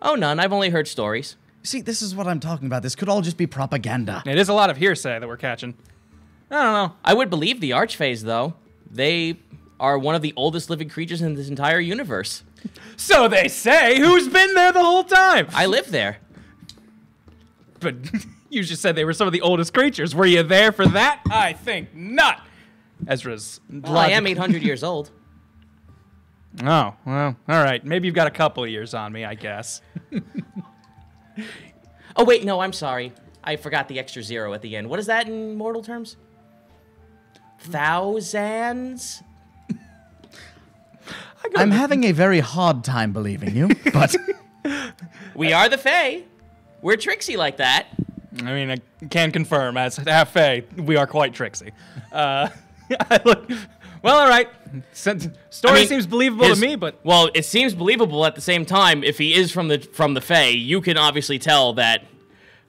Oh, none. I've only heard stories. See, this is what I'm talking about. This could all just be propaganda. It is a lot of hearsay that we're catching. I don't know. I would believe the Archfays, though. They are one of the oldest living creatures in this entire universe. So they say. Who's been there the whole time? I live there. But you just said they were some of the oldest creatures. Were you there for that? I think not. Ezra's. Well, I am 800 years old. Oh, well, all right. Maybe you've got a couple of years on me, I guess. Oh, wait, no, I'm sorry. I forgot the extra 0 at the end. What is that in mortal terms? Thousands? I'm having a very hard time believing you, but We are the Fae. We're tricksy like that. I mean, I can confirm, as half Fae, we are quite tricksy. Well, all right. Story seems believable to me, but Well, it seems believable at the same time. If he is from the Fae, you can obviously tell that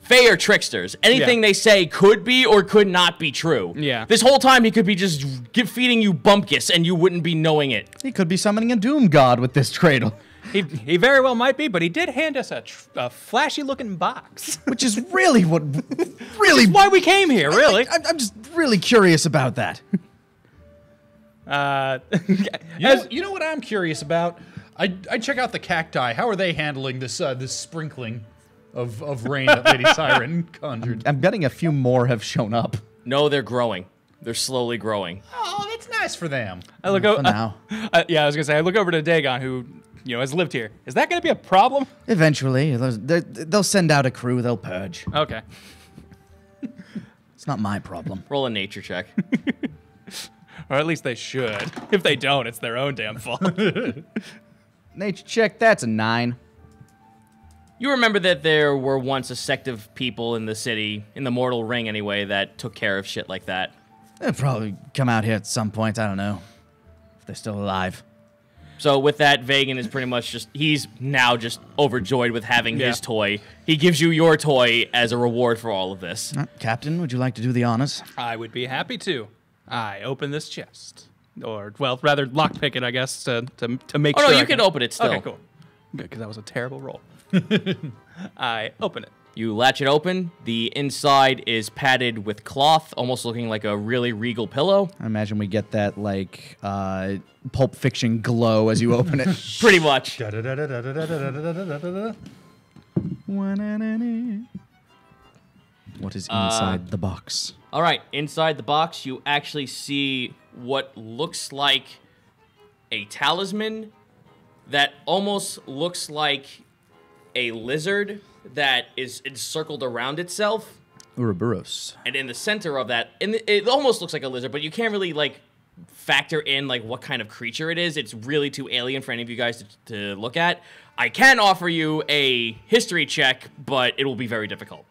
Fae are tricksters. Anything Yeah. they say could be or could not be true. Yeah. This whole time he could be just feeding you bumpkus and you wouldn't be knowing it. he could be summoning a doom god with this cradle, he very well might be. But he did hand us a flashy-looking box. which is really what really. Why we came here, really? I'm just really curious about that. you know what I'm curious about? I check out the cacti. How are they handling this this sprinkling of rain that Lady Siren conjured? I'm betting a few more have shown up. No, they're growing. They're slowly growing. Oh, that's nice for them. I look For over. now. Yeah, I was gonna say. I look over to Dagon, who has lived here. Is that gonna be a problem? Eventually, they'll send out a crew. They'll purge. Okay. It's not my problem. Roll a nature check. Or at least they should. If they don't, it's their own damn fault. Nature check. That's a 9. You remember that there were once a sect of people in the city, in the mortal ring anyway, that took care of shit like that. They'll probably come out here at some point. I don't know if they're still alive. So with that, Vagan is pretty much he's now just overjoyed with having Yeah. his toy. He gives you your toy as a reward for all of this. Captain, would you like to do the honors? I would be happy to. I open this chest. Or, well, rather lockpick it, I guess, to make Oh, sure. no, I you can open it still. Okay, cool. Good, because that was a terrible roll. I open it. You latch it open. The inside is padded with cloth, almost looking like a really regal pillow. I imagine we get that like Pulp Fiction glow as you open it. Pretty much. Da-da-da-da-da-da-da-da-da-da-da. What is inside the box? All right, inside the box, you actually see what looks like a talisman that almost looks like a lizard that is encircled around itself. Ouroboros. And in the center of that, it almost looks like a lizard, but you can't really like factor in like what kind of creature it is. It's really too alien for any of you guys to look at. I can offer you a history check, but it will be very difficult.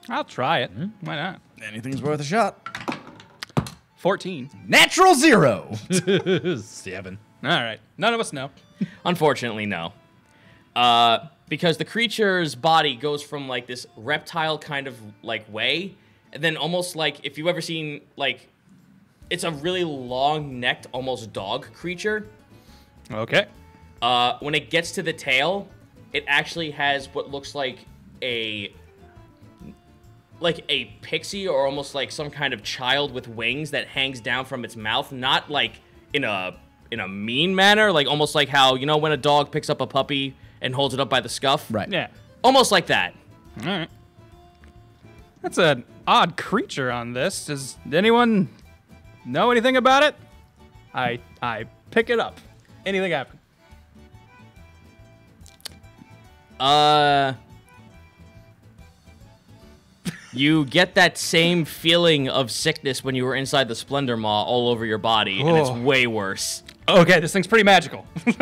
I'll try it. Why not? Anything's worth a shot. 14. Natural 0. 7. All right. None of us know. Unfortunately, no. Because the creature's body goes from like this reptile kind of like way, and then almost like if you've ever seen like, it's a really long-necked, almost dog creature. Okay. When it gets to the tail, it actually has what looks like a pixie or almost like some kind of child with wings that hangs down from its mouth, not like in a mean manner, like almost like how, you know, when a dog picks up a puppy and holds it up by the scuff? Right. Yeah. Almost like that. All right. That's an odd creature on this. Does anyone know anything about it? I pick it up. Anything happen? You get that same feeling of sickness when you were inside the Splendor Maw all over your body, and it's Oh. way worse. Okay, this thing's pretty magical. Hey,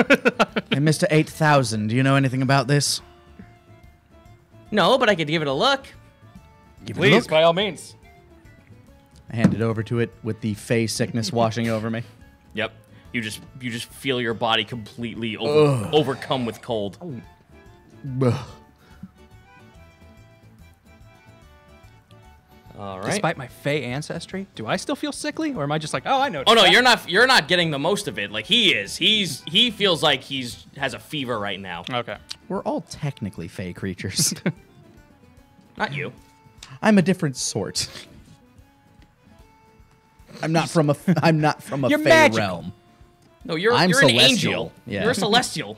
Mr. 8000, do you know anything about this? No, but I could give it a look. Give it a Please, look. by all means. I hand it over to it with the Fey sickness washing over me. Yep. You just feel your body completely overcome with cold. Ugh. All right. Despite my Fey ancestry, do I still feel sickly, or am I just like, oh, I know? Oh no, you're not getting the most of it. Like he is. He feels like has a fever right now. Okay. We're all technically Fey creatures. Not you. I'm a different sort. I'm not from a You're Fey magical. realm. No, you're I'm an celestial. angel. Yeah. You're a celestial.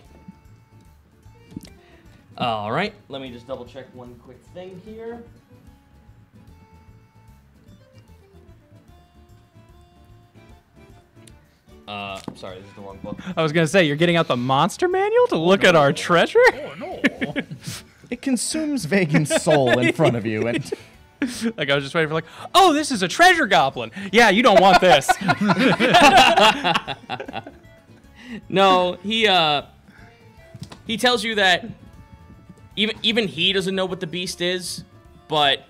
All right. Let me just double check one quick thing here. Sorry, this is the wrong book. I was gonna say you're getting out the monster manual to look at our treasure. Oh, no. It consumes Vagan's soul in front of you, and Like I was just waiting for like, oh, this is a treasure goblin. Yeah, you don't want this. No, he tells you that even he doesn't know what the beast is, but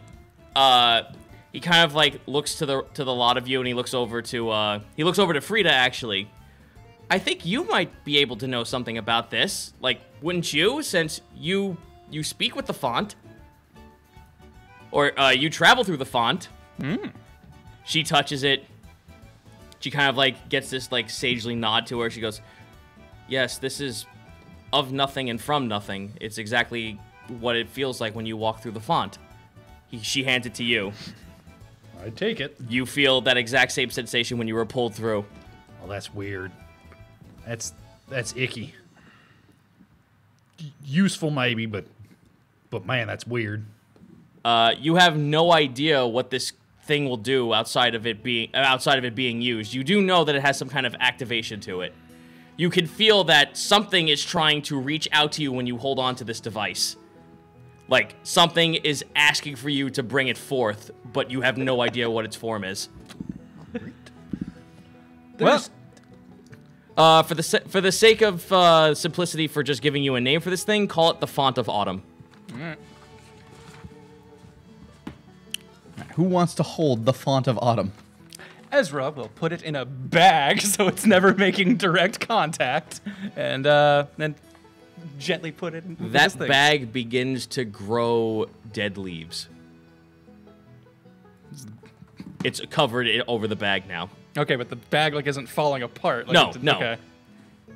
he kind of like looks to the lot of you, and he looks over to Frida actually. I think you might be able to know something about this. Like, wouldn't you, since you speak with the font? Or you travel through the font. She touches it. She kind of like gets this like sagely nod to her. She goes, yes, this is of nothing and from nothing. It's exactly what it feels like when you walk through the font. She hands it to you. I take it. You feel that exact same sensation when you were pulled through. Well, that's weird. That's icky. Useful maybe, but man, that's weird. You have no idea what this thing will do outside of it being used. You do know that it has some kind of activation to it. You can feel that something is trying to reach out to you when you hold on to this device. Like, something is asking for you to bring it forth, but you have no idea what its form is. Well, For the sake of simplicity, for just giving you a name for this thing, call it the Font of Autumn. who wants to hold the Font of Autumn? Ezra will put it in a bag so it's never making direct contact, and then gently put it in That this thing. bag begins to grow dead leaves. It's covered over the bag now. Okay, but the bag like isn't falling apart. Like, No, it's- no. Okay.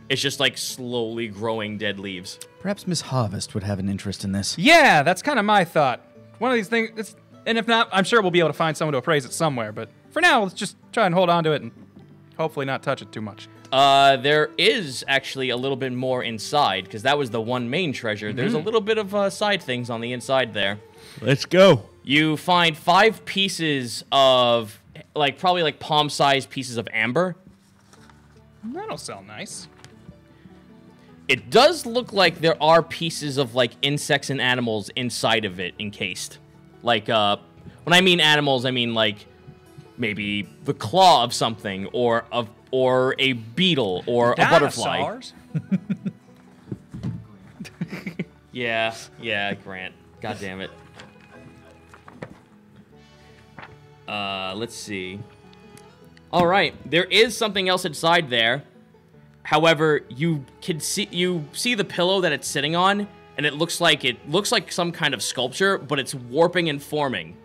It's just like slowly growing dead leaves. Perhaps Miss Harvest would have an interest in this. Yeah, that's kind of my thought. One of these things, and if not, I'm sure we'll be able to find someone to appraise it somewhere. But for now, let's just try and hold on to it and hopefully not touch it too much. There is actually a little bit more inside, because that was the one main treasure. There's a little bit of side things on the inside there. Let's go. You find 5 pieces of, probably like palm-sized pieces of amber. That'll sell nice. It does look like there are pieces of, insects and animals inside of it encased. When I mean animals, I mean like maybe the claw of something, or a beetle, or a butterfly. Dinosaurs? Yeah, Grant. God damn it. Let's see. All right, there is something else inside there. However, you see the pillow that it's sitting on, and it looks like some kind of sculpture, but it's warping and forming.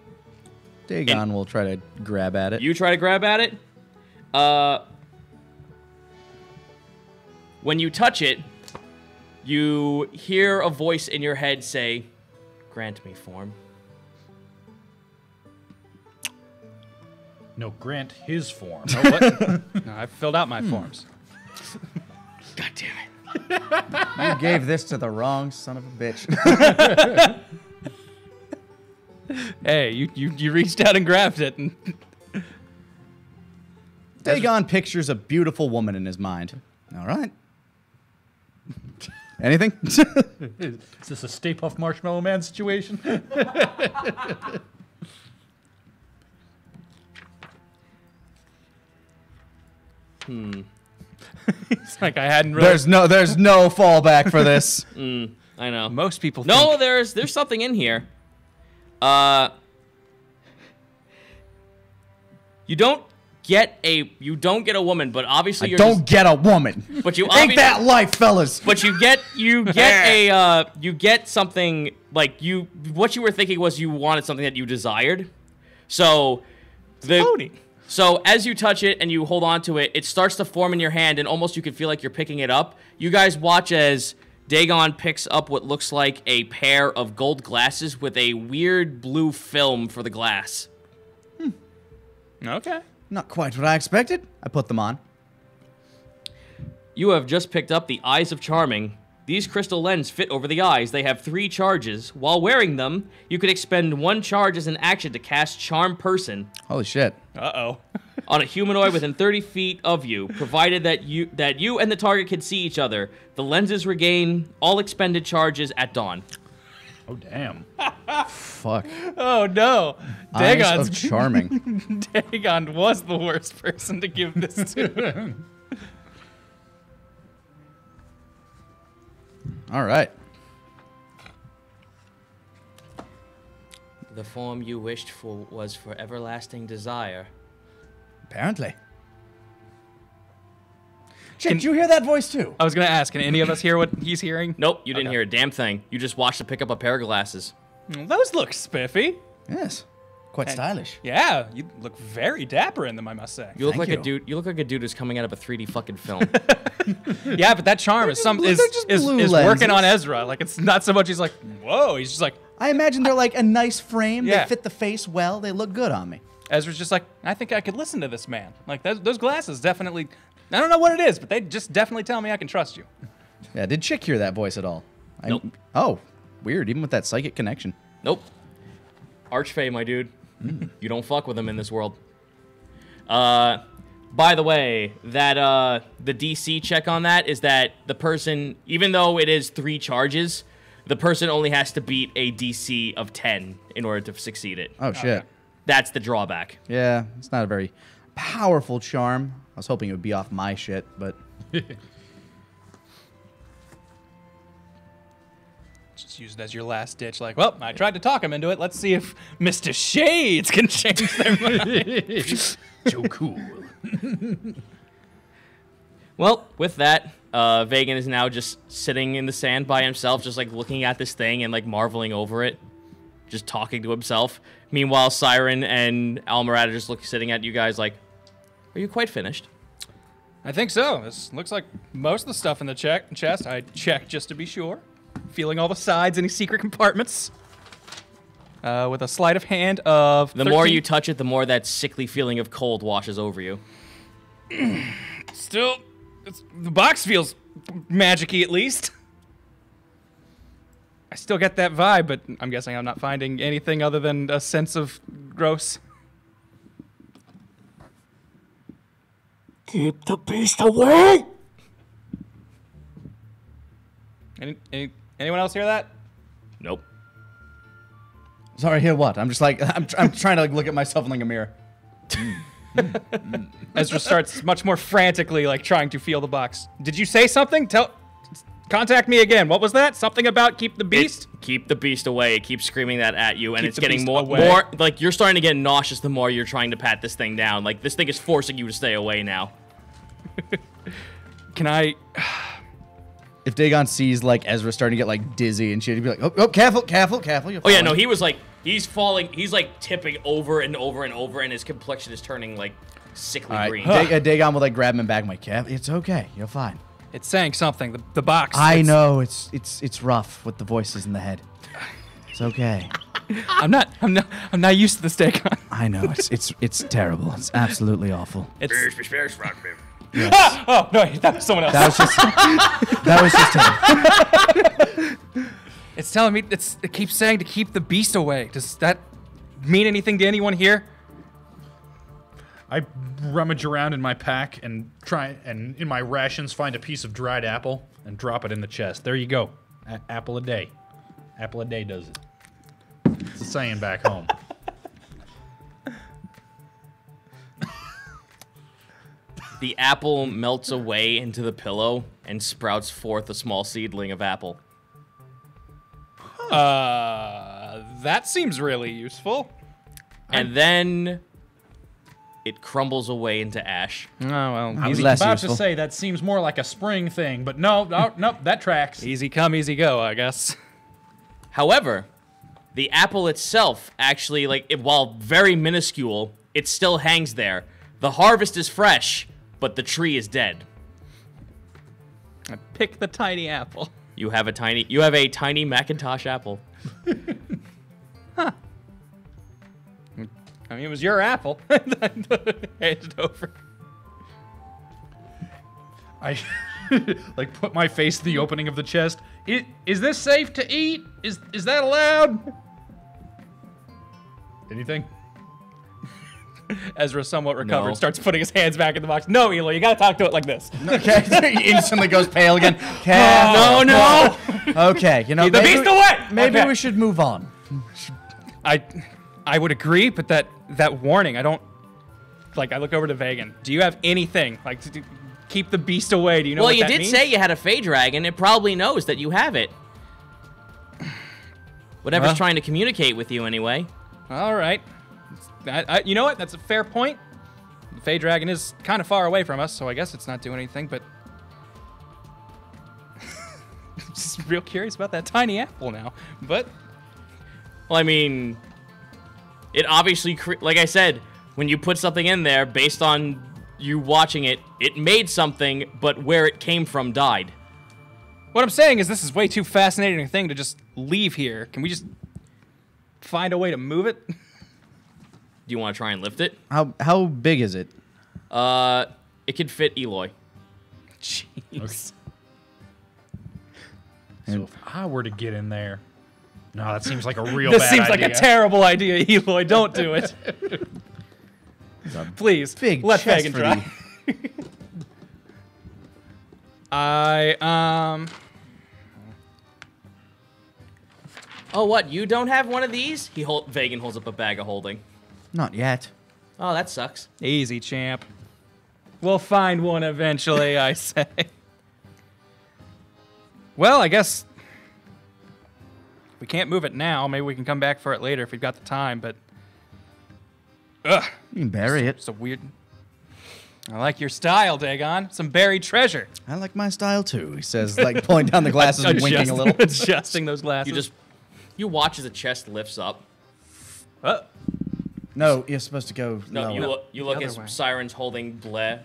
Dagon will try to grab at it. You try to grab at it. When you touch it, you hear a voice in your head say, "Grant me form." No, grant his form. Oh, what? No, I've filled out my forms. God damn it. You gave this to the wrong son of a bitch. Hey, you reached out and grabbed it. And Dagon pictures a beautiful woman in his mind. All right. Anything? Is this a Stay Puft Marshmallow Man situation? it's like I hadn't really. There's no fallback for this. I know. Most people No, think, there's something in here. You don't get a woman, but obviously I you're don't get a woman. But you Ain't that life, fellas? But you get something like what you were thinking was you wanted something that you desired. So So as you touch it and you hold on to it, it starts to form in your hand, and almost you can feel like you're picking it up. You guys watch as Dagon picks up what looks like a pair of gold glasses with a weird blue film for the glass. Okay. Not quite what I expected. I put them on. You have just picked up the Eyes of Charming. These crystal lenses fit over the eyes. They have 3 charges. While wearing them, you could expend 1 charge as an action to cast Charm Person Holy shit. Uh-oh. on a humanoid within 30 feet of you, provided that you and the target can see each other. The lenses regain all expended charges at dawn. Oh, damn. Fuck. Oh, no. Eyes Dagon's of charming. Dagon was the worst person to give this to. All right. The form you wished for was for everlasting desire. Apparently. Shit, did you hear that voice too? I was going to ask, can any of us hear what he's hearing? Nope, you didn't Okay. hear a damn thing. You just watched him pick up a pair of glasses. Those look spiffy. Yes. Quite stylish. Yeah, you look very dapper in them, I must say. You look Thank like you. a dude. You look like a dude who's coming out of a 3D fucking film. Yeah, but that charm is they're just blue is working on lenses. Ezra. Like, it's not so much he's like, whoa. He's just like, I imagine they're like a nice frame. Yeah. They fit the face well. They look good on me. Ezra's just like, I think I could listen to this man. Like, those glasses definitely, I don't know what it is, but they just definitely tell me I can trust you. Yeah, did Chick hear that voice at all? Nope. Oh, weird. Even with that psychic connection. Nope. Archfey, my dude. You don't fuck with him in this world. By the way, that the DC check on that is that the person, even though it is 3 charges, the person only has to beat a DC of 10 in order to succeed it. Oh, shit. That's the drawback. Yeah, it's not a very powerful charm. I was hoping it would be off my shit, but Just use it as your last ditch. Like, well, I tried to talk him into it. Let's see if Mr. Shades can change their mind. So cool. Well, with that, Vagan is now just sitting in the sand by himself, just like looking at this thing and like marveling over it, just talking to himself. Meanwhile, Siren and Almarad are just sitting at you guys like, are you quite finished? I think so. This looks like most of the stuff in the chest. I checked just to be sure. Feeling all the sides, any secret compartments. With a sleight of hand of The 13. more you touch it, the more that sickly feeling of cold washes over you. Still, the box feels magic-y at least. I still get that vibe, but I'm guessing I'm not finding anything other than a sense of gross. Keep the beast away! Anyone else hear that? Nope. Sorry, hear what? I'm just like, I'm trying to like look at myself in like a mirror. Ezra starts much more frantically, like trying to feel the box. Did you say something? Contact me again. What was that? Something about keep the beast? Keep the beast away. It keeps screaming that at you, and Keep it's the getting beast more, away. like you're starting to get nauseous the more you're trying to pat this thing down. Like this thing is forcing you to stay away now. Can I? If Dagon sees like Ezra starting to get like dizzy and shit, he'd be like, "Oh, careful, careful, careful!" You're Oh yeah, falling." no, he was like, he's falling, he's like tipping over and over and over, and his complexion is turning like sickly All right, green. Dagon will like grab him back. I'm like, "Careful, it's okay, you're fine." It's saying something. The box. I know it's rough with the voices in the head. It's okay. I'm not used to this, Dagon. I know it's terrible. It's absolutely awful. It's. Ah! Oh no, that was someone else. That was just him. It's telling me it keeps saying to keep the beast away. Does that mean anything to anyone here? I rummage around in my pack and try and in my rations find a piece of dried apple and drop it in the chest. There you go. Apple a day. Apple a day does it. It's a saying back home. The apple melts away into the pillow and sprouts forth a small seedling of apple. That seems really useful. And then it crumbles away into ash. Oh well, I was less about useful. to say that seems more like a spring thing, but no, that tracks. easy come, easy go, I guess. However, the apple itself actually, while very minuscule, it still hangs there. The harvest is fresh, but the tree is dead. I pick the tiny apple. You have a tiny Macintosh apple. I mean, it was your apple. Hand it over. I like put my face to the opening of the chest. Is this safe to eat? Is that allowed? Anything? Ezra, somewhat recovered, No. starts putting his hands back in the box. No, Eloy, you gotta talk to it like this. Okay, he instantly goes pale again. No, no! Okay, you know, Keep the beast away! Maybe Okay. we should move on. I would agree, but that warning, I don't. Like, I look over to Vagan. Do you have anything like to keep the beast away? Do you know? Well, what you that did means? say you had a Fey Dragon. It probably knows that you have it. Whatever's Well. trying to communicate with you, anyway. All right. You know what? That's a fair point. The Fey Dragon is kind of far away from us, so I guess it's not doing anything, but... I'm just real curious about that tiny apple now. But, Well, I mean, it obviously, like I said, when you put something in there based on you watching it, it made something, but where it came from died. what I'm saying is this is way too fascinating a thing to just leave here. Can we just find a way to move it? Do you want to try and lift it? How big is it? It could fit Eloy. Jeez. So if I were to get in there, no, that seems like a real This bad seems like idea. a terrible idea, Eloy. Don't do it. Please, Big let chest Vagan for try. Oh, what? You don't have one of these? Vagan holds up a bag of holding. Not yet. Oh, that sucks. Easy, champ. We'll find one eventually, I say. Well, I guess we can't move it now. Maybe we can come back for it later if we've got the time, but... Ugh, You can bury it. it's a weird... I like your style, Dagon. Some buried treasure. I like my style too. He says, like pulling down the glasses and winking a little. Adjusting those glasses. You watch as the chest lifts up. No, you're supposed to go. No, lower. you look other as way. Siren's holding Bleh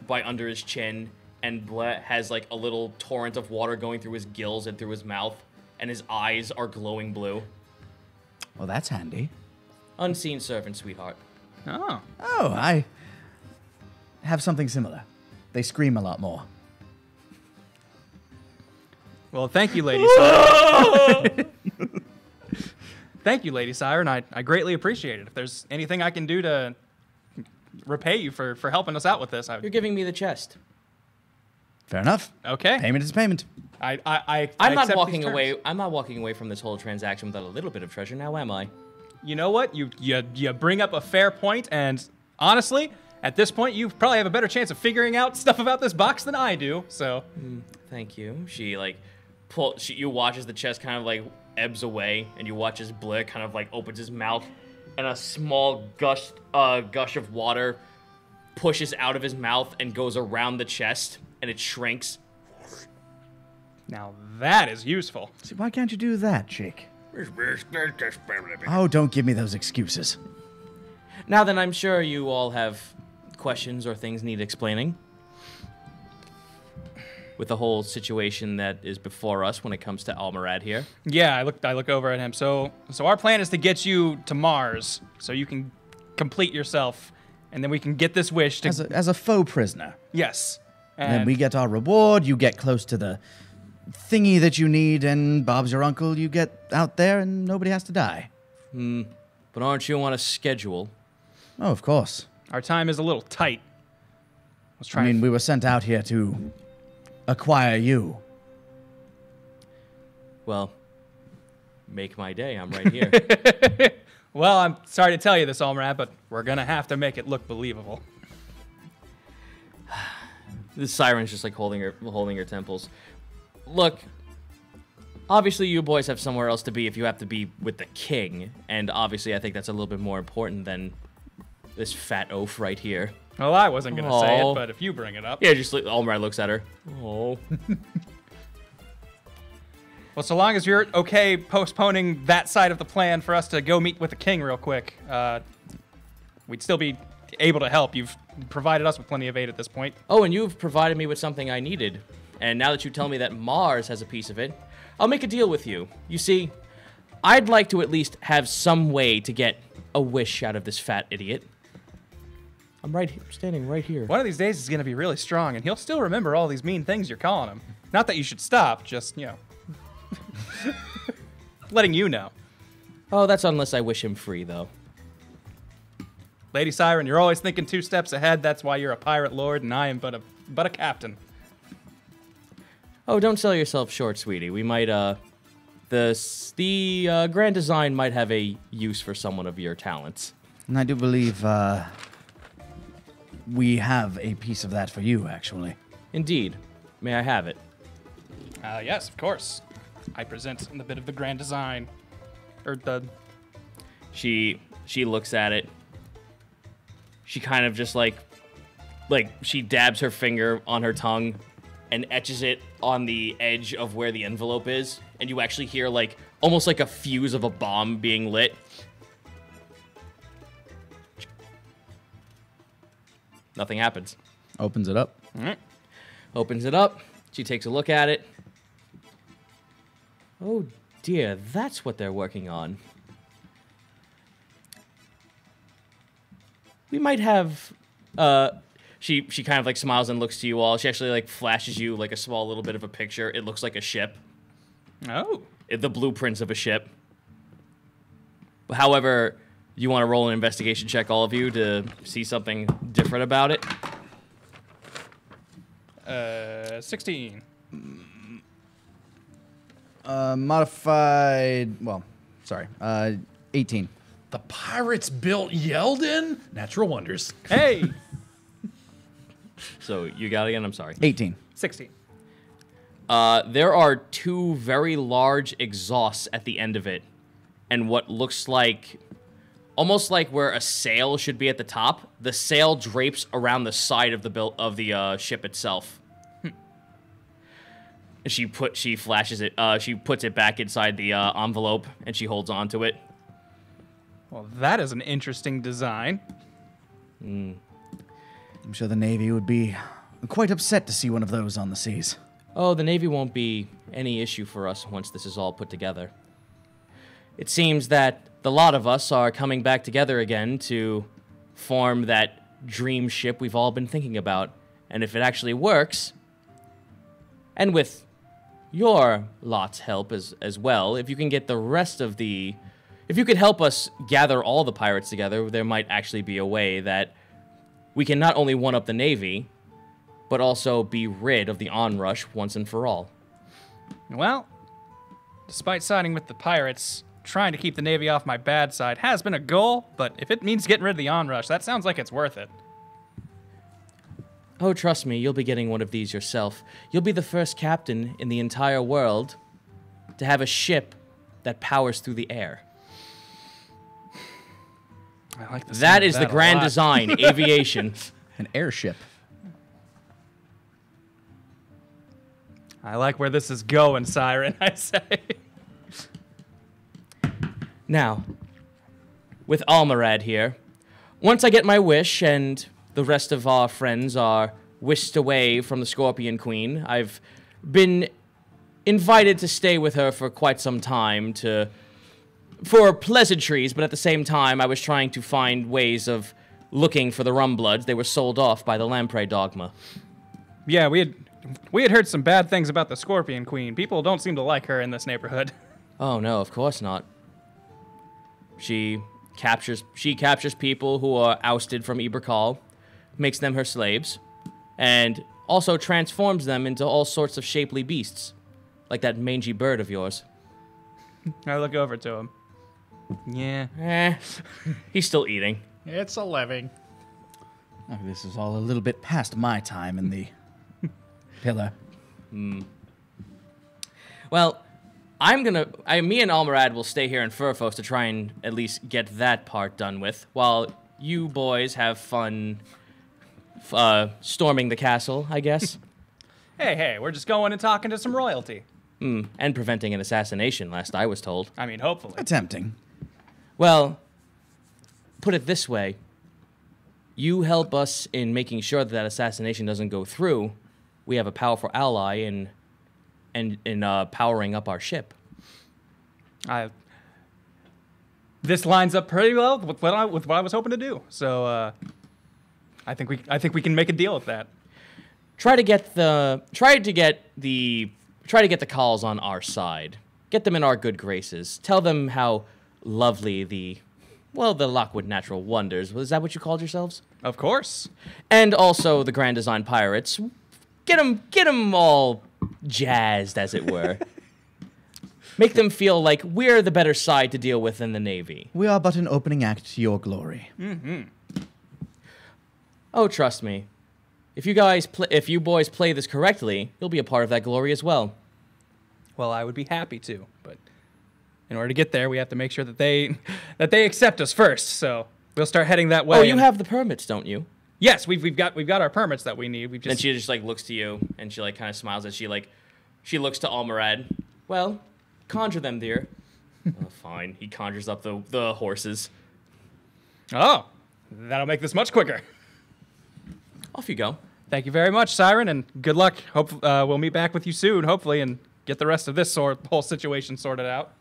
by under his chin, and Bleh has like a little torrent of water going through his gills and through his mouth, and his eyes are glowing blue. Well, that's handy. Unseen servant, sweetheart. Oh. Oh, I have something similar. They scream a lot more. Well, thank you, Lady Siren. Thank you, Lady Siren. I greatly appreciate it. If there's anything I can do to repay you for helping us out with this, You're giving me the chest. Fair enough. okay. Payment is payment. I I'm not accept walking these terms. away. I'm not walking away from this whole transaction without a little bit of treasure. Now, am I? you know what? You bring up a fair point, and honestly, at this point, you probably have a better chance of figuring out stuff about this box than I do. So, Thank you. She like you watch as the chest kind of like ebbs away, and you watch as Blair kind of like opens his mouth, and a small gush of water pushes out of his mouth and goes around the chest, and it shrinks. now that is useful. See, why can't you do that, Jake? Oh, don't give me those excuses. Now then, I'm sure you all have questions or things need explaining with the whole situation that is before us when it comes to Almorad here. Yeah, I look over at him. So our plan is to get you to Mars, so you can complete yourself, and then we can get this wish to. As a faux prisoner. Yes. And then we get our reward, you get close to the thingy that you need, and Bob's your uncle, you get out there and nobody has to die. But aren't you on a schedule? Oh, of course. Our time is a little tight. Let's try. I mean, we were sent out here to acquire you. Well, make my day. I'm right here. Well, I'm sorry to tell you this, Almorad, but we're gonna have to make it look believable. The siren's just like holding her temples. Look, obviously you boys have somewhere else to be if you have to be with the king, and obviously I think that's a little bit more important than this fat oaf right here. Well, I wasn't gonna say Aw. it, but if you bring it up. Yeah, just Almorad looks at her. Oh. Well, so long as you're okay postponing that side of the plan for us to go meet with the king real quick, we'd still be able to help. You've provided us with plenty of aid at this point. Oh, and you've provided me with something I needed. And now that you tell me that Mars has a piece of it, I'll make a deal with you. You see, I'd like to at least have some way to get a wish out of this fat idiot. I'm right here, standing right here. One of these days he's gonna be really strong, and he'll still remember all these mean things you're calling him. Not that you should stop, just, letting you know. Oh, that's unless I wish him free, though. Lady Siren, you're always thinking 2 steps ahead. That's why you're a pirate lord, and I am but a captain. Oh, don't sell yourself short, sweetie. We might, the Grand Design might have a use for someone of your talents. And I do believe we have a piece of that for you, actually. Indeed. May I have it? Yes, of course. I present the bit of the Grand Design. Or the... She looks at it. She kind of just like she dabs her finger on her tongue and etches it on the edge of where the envelope is, and you actually hear like almost like a fuse of a bomb being lit. Nothing happens. Opens it up. Opens it up. She takes a look at it. Oh dear, that's what they're working on. We might have, she kind of like smiles and looks to you all. She actually like flashes you like a small little bit of a picture. It looks like a ship. Oh. The blueprints of a ship. However, you want to roll an investigation check, all of you, to see something different about it? 16. Modified, well, sorry, 18. The pirates built Yeldon? Natural wonders. Hey! So you got it again? I'm sorry. 18. 16. There are 2 very large exhausts at the end of it, and what looks like, almost like where a sail should be at the top, the sail drapes around the side of the ship itself. She flashes it. She puts it back inside the envelope, and she holds on to it. Well, that is an interesting design. I'm sure the Navy would be quite upset to see one of those on the seas. Oh, the Navy won't be any issue for us once this is all put together. It seems that the lot of us are coming back together again to form that dream ship we've all been thinking about. And if it actually works, and with your lot's help as well, if you can get the rest of the... If you could help us gather all the pirates together, there might actually be a way that we can not only one-up the Navy, but also be rid of the onrush once and for all. Well, despite siding with the pirates, trying to keep the Navy off my bad side has been a goal, but if it means getting rid of the onrush, that sounds like it's worth it. Oh, trust me, you'll be getting one of these yourself. You'll be the first captain in the entire world to have a ship that powers through the air. I like the sound That of is the a grand lot. design, aviation. An airship. I like where this is going, Siren, I say. Now, with Almarad here, once I get my wish and the rest of our friends are whisked away from the Scorpion Queen, I've been invited to stay with her for quite some time for pleasantries, but at the same time I was trying to find ways of looking for the Rumbloods. They were sold off by the Lamprey Dogma. Yeah, we had heard some bad things about the Scorpion Queen. People don't seem to like her in this neighborhood. Oh no, of course not. She captures people who are ousted from Iberkal, makes them her slaves, and also transforms them into all sorts of shapely beasts, like that mangy bird of yours. I look over to him. Yeah. He's still eating. It's a living. Oh, this is all a little bit past my time in the pillar. Well, me and Almarad will stay here in Furfos to try and at least get that part done with, while you boys have fun storming the castle, I guess. Hey, we're just going and talking to some royalty. And preventing an assassination, last I was told. I mean, hopefully. Attempting. Well, put it this way. You help us in making sure that assassination doesn't go through. We have a powerful ally in powering up our ship. This lines up pretty well with what I was hoping to do. So I think we can make a deal with that. Try to get the calls on our side. Get them in our good graces. Tell them how lovely the Lockwood Natural Wonders. Was that what you called yourselves? Of course. And also the Grand Design Pirates. Get them all jazzed, as it were. Make them feel like we're the better side to deal with than the Navy. We are but an opening act to your glory. Oh, trust me. If you boys play this correctly, you'll be a part of that glory as well. Well, I would be happy to, but in order to get there, we have to make sure that they accept us first. So we'll start heading that way. Oh, you have the permits, don't you? Yes, we've got our permits that we need. We've just And she just like looks to you and she like kind of smiles as she looks to Almarad. Well, conjure them, dear. Oh, fine. He conjures up the horses. Oh, that'll make this much quicker. Off you go. Thank you very much, Siren, and good luck. Hope we'll meet back with you soon, hopefully, and get the rest of this whole situation sorted out.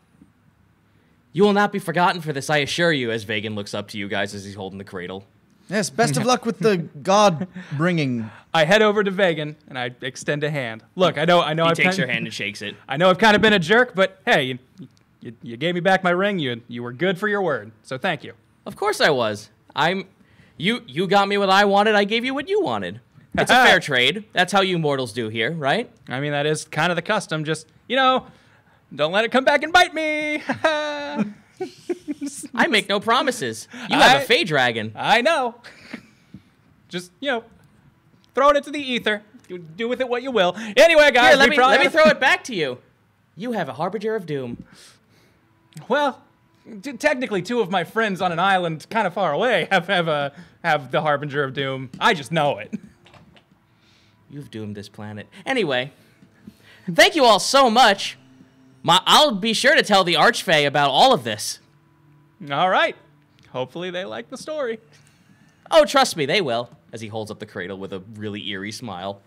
You will not be forgotten for this, I assure you, as Vagan looks up to you guys as he's holding the cradle. Yes, best of luck with the god-bringing. I head over to Vagan and I extend a hand. Look, I know. He takes your hand and shakes it. I know I've kind of been a jerk, but hey, you gave me back my ring. You were good for your word, so thank you. Of course I was. You got me what I wanted. I gave you what you wanted. It's a fair trade. That's how you mortals do here, right? I mean, that is kind of the custom. Just don't let it come back and bite me. I make no promises. You have a Fey Dragon. I know. Just, throw it into the ether. Do with it what you will. Anyway, guys, Here, let me throw it back to you. You have a Harbinger of Doom. Well, technically, two of my friends on an island kind of far away have the Harbinger of Doom. I just know it. You've doomed this planet. Anyway, thank you all so much. I'll be sure to tell the Archfey about all of this. All right. Hopefully they like the story. Oh, trust me, they will. As he holds up the cradle with a really eerie smile.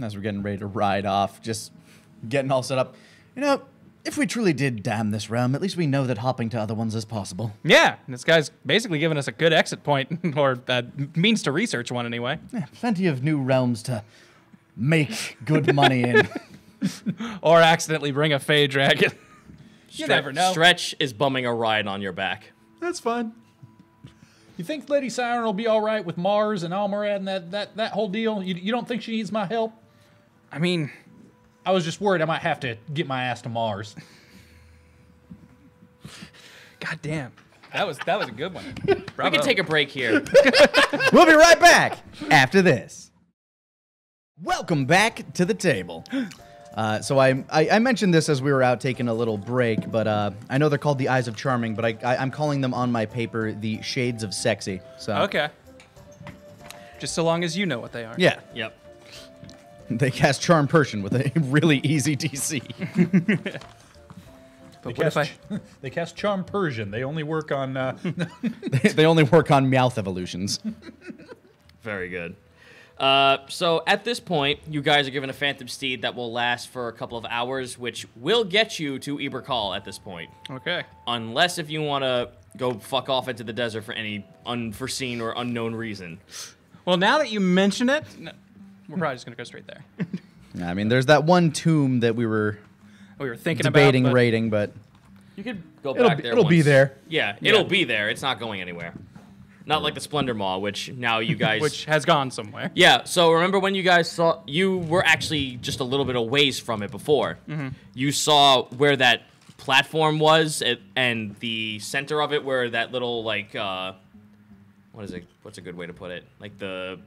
As we're getting ready to ride off, just getting all set up. If we truly did damn this realm, at least we know that hopping to other ones is possible. Yeah, and this guy's basically giving us a good exit point, or means to research one anyway. Yeah, plenty of new realms to make good money in. Or accidentally bring a Fey Dragon. You never know. Stretch is bumming a ride on your back. That's fun. You think Lady Siren will be all right with Mars and Almarad and that whole deal? You don't think she needs my help? I mean, I was just worried I might have to get my ass to Mars. God damn. That was a good one. We Bravo. can take a break here. We'll be right back after this. Welcome back to the table. So I mentioned this as we were out taking a little break, but I know they're called the Eyes of Charming, but I'm calling them on my paper the Shades of Sexy. So Okay. Just so long as you know what they are. yeah, Yep. they cast Charm Person with a really easy DC. But what if I... They cast Charm Persian. They only work on. They only work on mouth evolutions. Very good. So at this point, you guys are given a Phantom Steed that will last for a couple of hours, which will get you to Eberkal at this point. Okay. Unless if you want to go fuck off into the desert for any unforeseen or unknown reason. Well, now that you mention it, we're probably just going to go straight there. I mean, there's that one tomb that we were We were thinking debating about, but raiding, but You could go it'll back be, there it'll be once. there. Yeah, it'll be there. It's not going anywhere. Not like the Splendor Maw, which now you guys... which has gone somewhere. Yeah, so remember when you guys saw... You were actually just a little bit of ways from it before. You saw where that platform was and the center of it where that little, like... what is it? What's a good way to put it? Like the...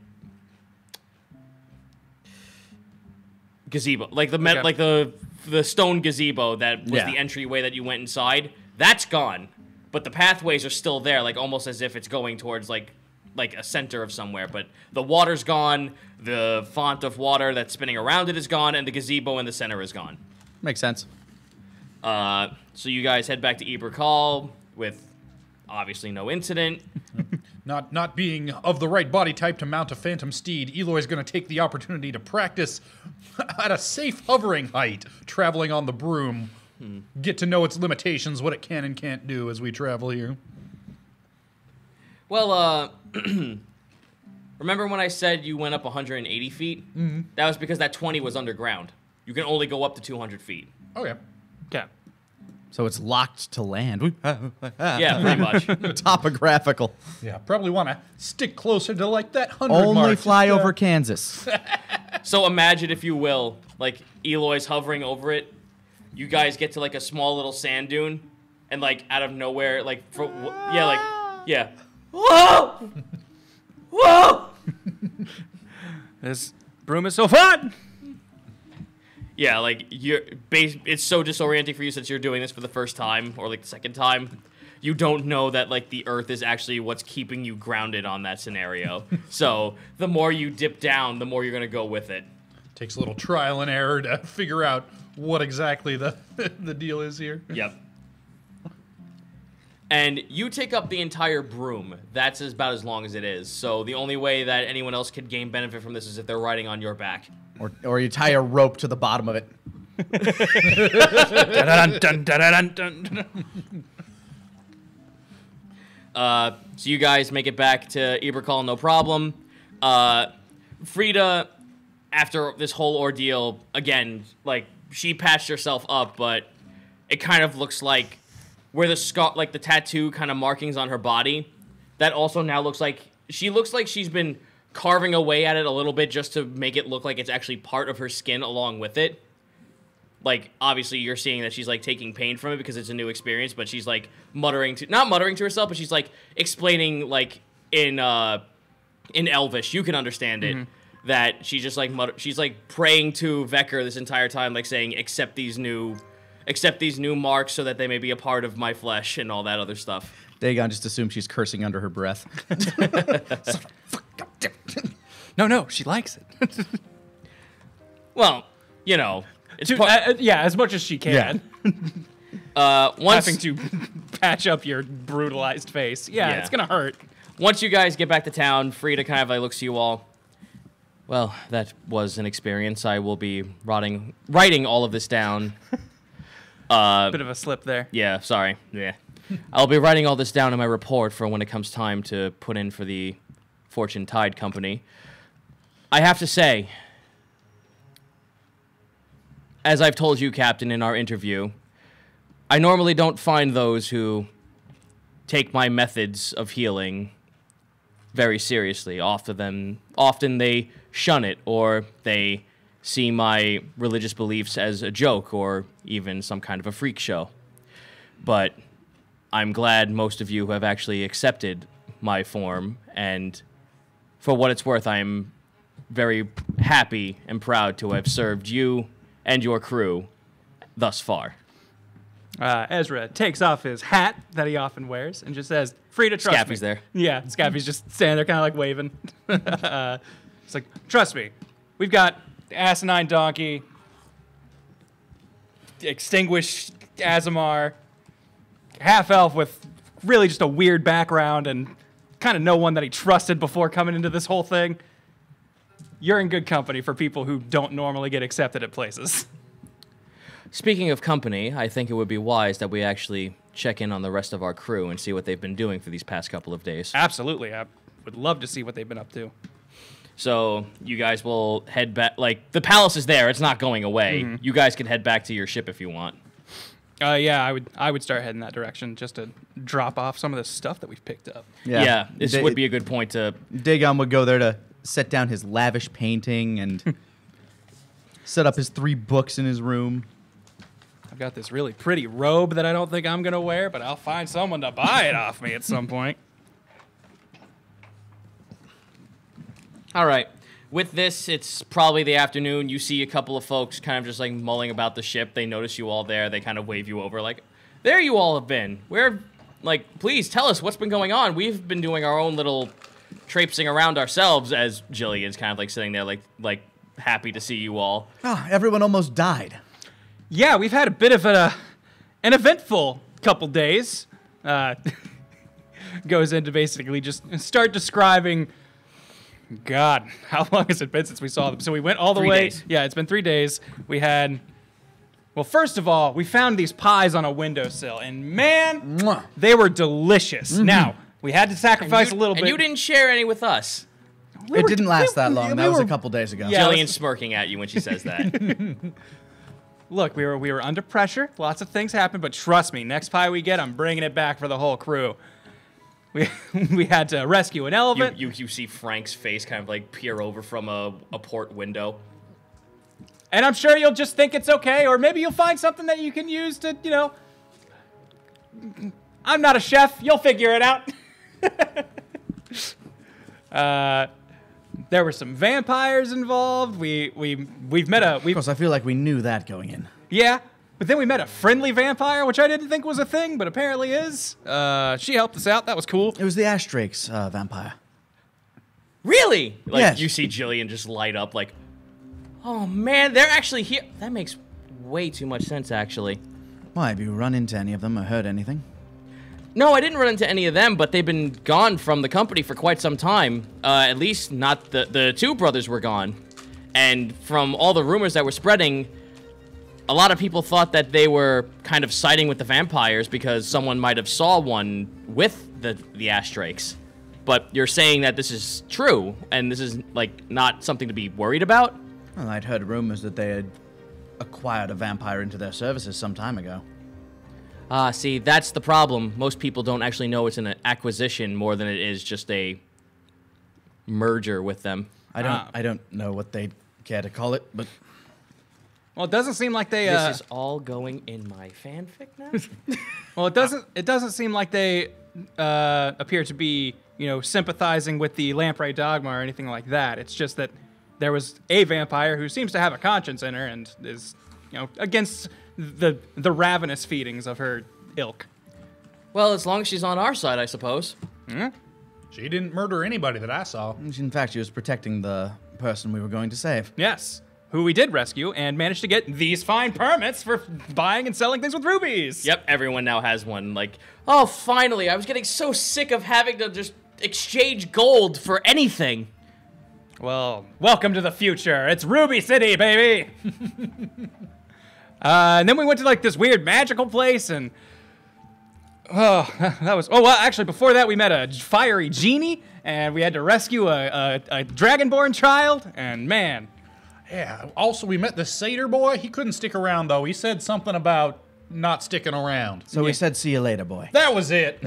Gazebo. Like the Okay. like the stone gazebo that was Yeah. the entryway that you went inside. That's gone. But the pathways are still there, like almost as if it's going towards like a center of somewhere. But the water's gone, the font of water that's spinning around it is gone, and the gazebo in the center is gone. Makes sense. So you guys head back to Eberkal with obviously no incident. Not being of the right body type to mount a Phantom Steed, Eloy's going to take the opportunity to practice at a safe hovering height, traveling on the broom. Get to know its limitations, what it can and can't do as we travel here. Well, remember when I said you went up 180 feet? That was because that 20 was underground. You can only go up to 200 feet. Okay. Okay. So it's locked to land. Yeah, pretty much. Topographical. Yeah, probably want to stick closer to like that 100 Only mark. fly Just, over Kansas. So imagine, if you will, like Eloy's hovering over it. You guys get to like a small little sand dune, and like out of nowhere, yeah. Whoa! Whoa! This broom is so fun! Yeah, like it's so disorienting for you since you're doing this for the first time or like the second time. You don't know that like the earth is actually what's keeping you grounded on that scenario. So the more you dip down, the more you're gonna go with it. Takes a little trial and error to figure out what exactly the the deal is here. Yep. And you take up the entire broom. That's about as long as it is. So the only way that anyone else could gain benefit from this is if they're riding on your back. Or you tie a rope to the bottom of it. So you guys make it back to Eberkal, no problem. Frida, after this whole ordeal, again, like, she patched herself up, but it kind of looks like where the scar, like the tattoo kind of markings on her body, that also now looks like, she looks like she's been carving away at it a little bit just to make it look like it's actually part of her skin along with it. Like, obviously, you're seeing that she's, like, taking pain from it because it's a new experience, but she's, like, not muttering to herself, but she's, like, explaining, like, in Elvish, you can understand it, that she's just, like, she's, like, praying to Vekker this entire time, like, saying, accept these new marks so that they may be a part of my flesh and all that other stuff. Dagon just assumes she's cursing under her breath. No, she likes it. Well, you know... It's yeah, as much as she can. once Having to patch up your brutalized face. Yeah, Yeah. it's gonna hurt. Once you guys get back to town, Frida kind of like looks to you all. Well, that was an experience. I will be writing all of this down. Bit of a slip there. Yeah, sorry. Yeah. I'll be writing all this down in my report for when it comes time to put in for the Fortune Tide Company. I have to say, as I've told you, Captain, in our interview, I normally don't find those who take my methods of healing very seriously. Often they shun it, or they see my religious beliefs as a joke, or even some kind of a freak show. But I'm glad most of you have actually accepted my form, and for what it's worth, I'm very happy and proud to have served you and your crew thus far. Ezra takes off his hat that he often wears and just says, "Free to trust me." Scaffy's there. Yeah, Scaffy's just standing there kind of like waving. It's like, "Trust me, we've got the asinine donkey, extinguished Azamar, half-elf with really just a weird background and kind of no one that he trusted before coming into this whole thing. You're in good company for people who don't normally get accepted at places." Speaking of company, I think it would be wise that we actually check in on the rest of our crew and see what they've been doing for these past couple of days. Absolutely. I would love to see what they've been up to. So you guys will head back. Like, the palace is there. It's not going away. You guys can head back to your ship if you want. Yeah, I would start heading that direction just to drop off some of the stuff that we've picked up. Yeah, this would be a good point to... Dagon would go there to set down his lavish painting and set up his 3 books in his room. I've got this really pretty robe that I don't think I'm going to wear, but I'll find someone to buy it off me at some point. All right. With this, it's probably the afternoon. You see a couple of folks kind of just like mulling about the ship. They notice you all there. They kind of wave you over like, there you all have been. Where, like, please tell us what's been going on. We've been doing our own little traipsing around ourselves, as Jillian's kind of like sitting there like happy to see you all. Ah, everyone almost died. Yeah, we've had a bit of an eventful couple days. Goes into basically just start describing... God, how long has it been since we saw them? So we went all the 3 way. days. Yeah, it's been 3 days. We had... Well, first of all, we found these pies on a windowsill, and man, Mwah. they were delicious. Now, we had to sacrifice a little bit. And you didn't share any with us. It didn't last that long. we That was a were- couple days ago. Yeah. Jillian's smirking at you when she says that. Look, we were under pressure. Lots of things happened, but trust me, next pie we get, I'm bringing it back for the whole crew. We had to rescue an elephant. You see Frank's face kind of like peer over from a port window. And I'm sure you'll just think it's okay, or maybe you'll find something that you can use to, you know... I'm not a chef. You'll figure it out. There were some vampires involved. We've met a... Of course, I feel like we knew that going in. Yeah, but then we met a friendly vampire, which I didn't think was a thing, but apparently is. She helped us out. That was cool. It was the Ashdrake's vampire. Really? Like, Yes. you see Jillian just light up like, oh man, they're actually here. That makes way too much sense, actually. Why, have you run into any of them or heard anything? No, I didn't run into any of them, but they've been gone from the company for quite some time. At least not the 2 brothers were gone. And from all the rumors that were spreading, a lot of people thought that they were kind of siding with the vampires because someone might have saw one with the Ashdrakes. But you're saying that this is true, and this is, like, not something to be worried about? Well, I'd heard rumors that they had acquired a vampire into their services some time ago. See, that's the problem. Most people don't actually know it's an acquisition more than it is just a merger with them. I don't know what they'd care to call it, but Well, it doesn't seem like they... This is all going in my fanfic now? Well, it doesn't seem like they appear to be, you know, sympathizing with the Lamprey Dogma or anything like that. It's just that there was a vampire who seems to have a conscience in her and is, you know, against the ravenous feedings of her ilk. Well, as long as she's on our side, I suppose. She didn't murder anybody that I saw. in fact, she was protecting the person we were going to save. Yes, who we did rescue and managed to get these fine permits for buying and selling things with rubies. Yep, everyone now has one. Like, oh, finally, I was getting so sick of having to just exchange gold for anything. Well, welcome to the future. It's Ruby City, baby. And then we went to like this weird magical place, and oh, that was. Oh, well, actually, before that, we met a fiery genie, and we had to rescue a dragonborn child. And man, Yeah. Also, we met the satyr boy. He couldn't stick around, though. He said something about not sticking around. So we said, see you later, boy. That was it.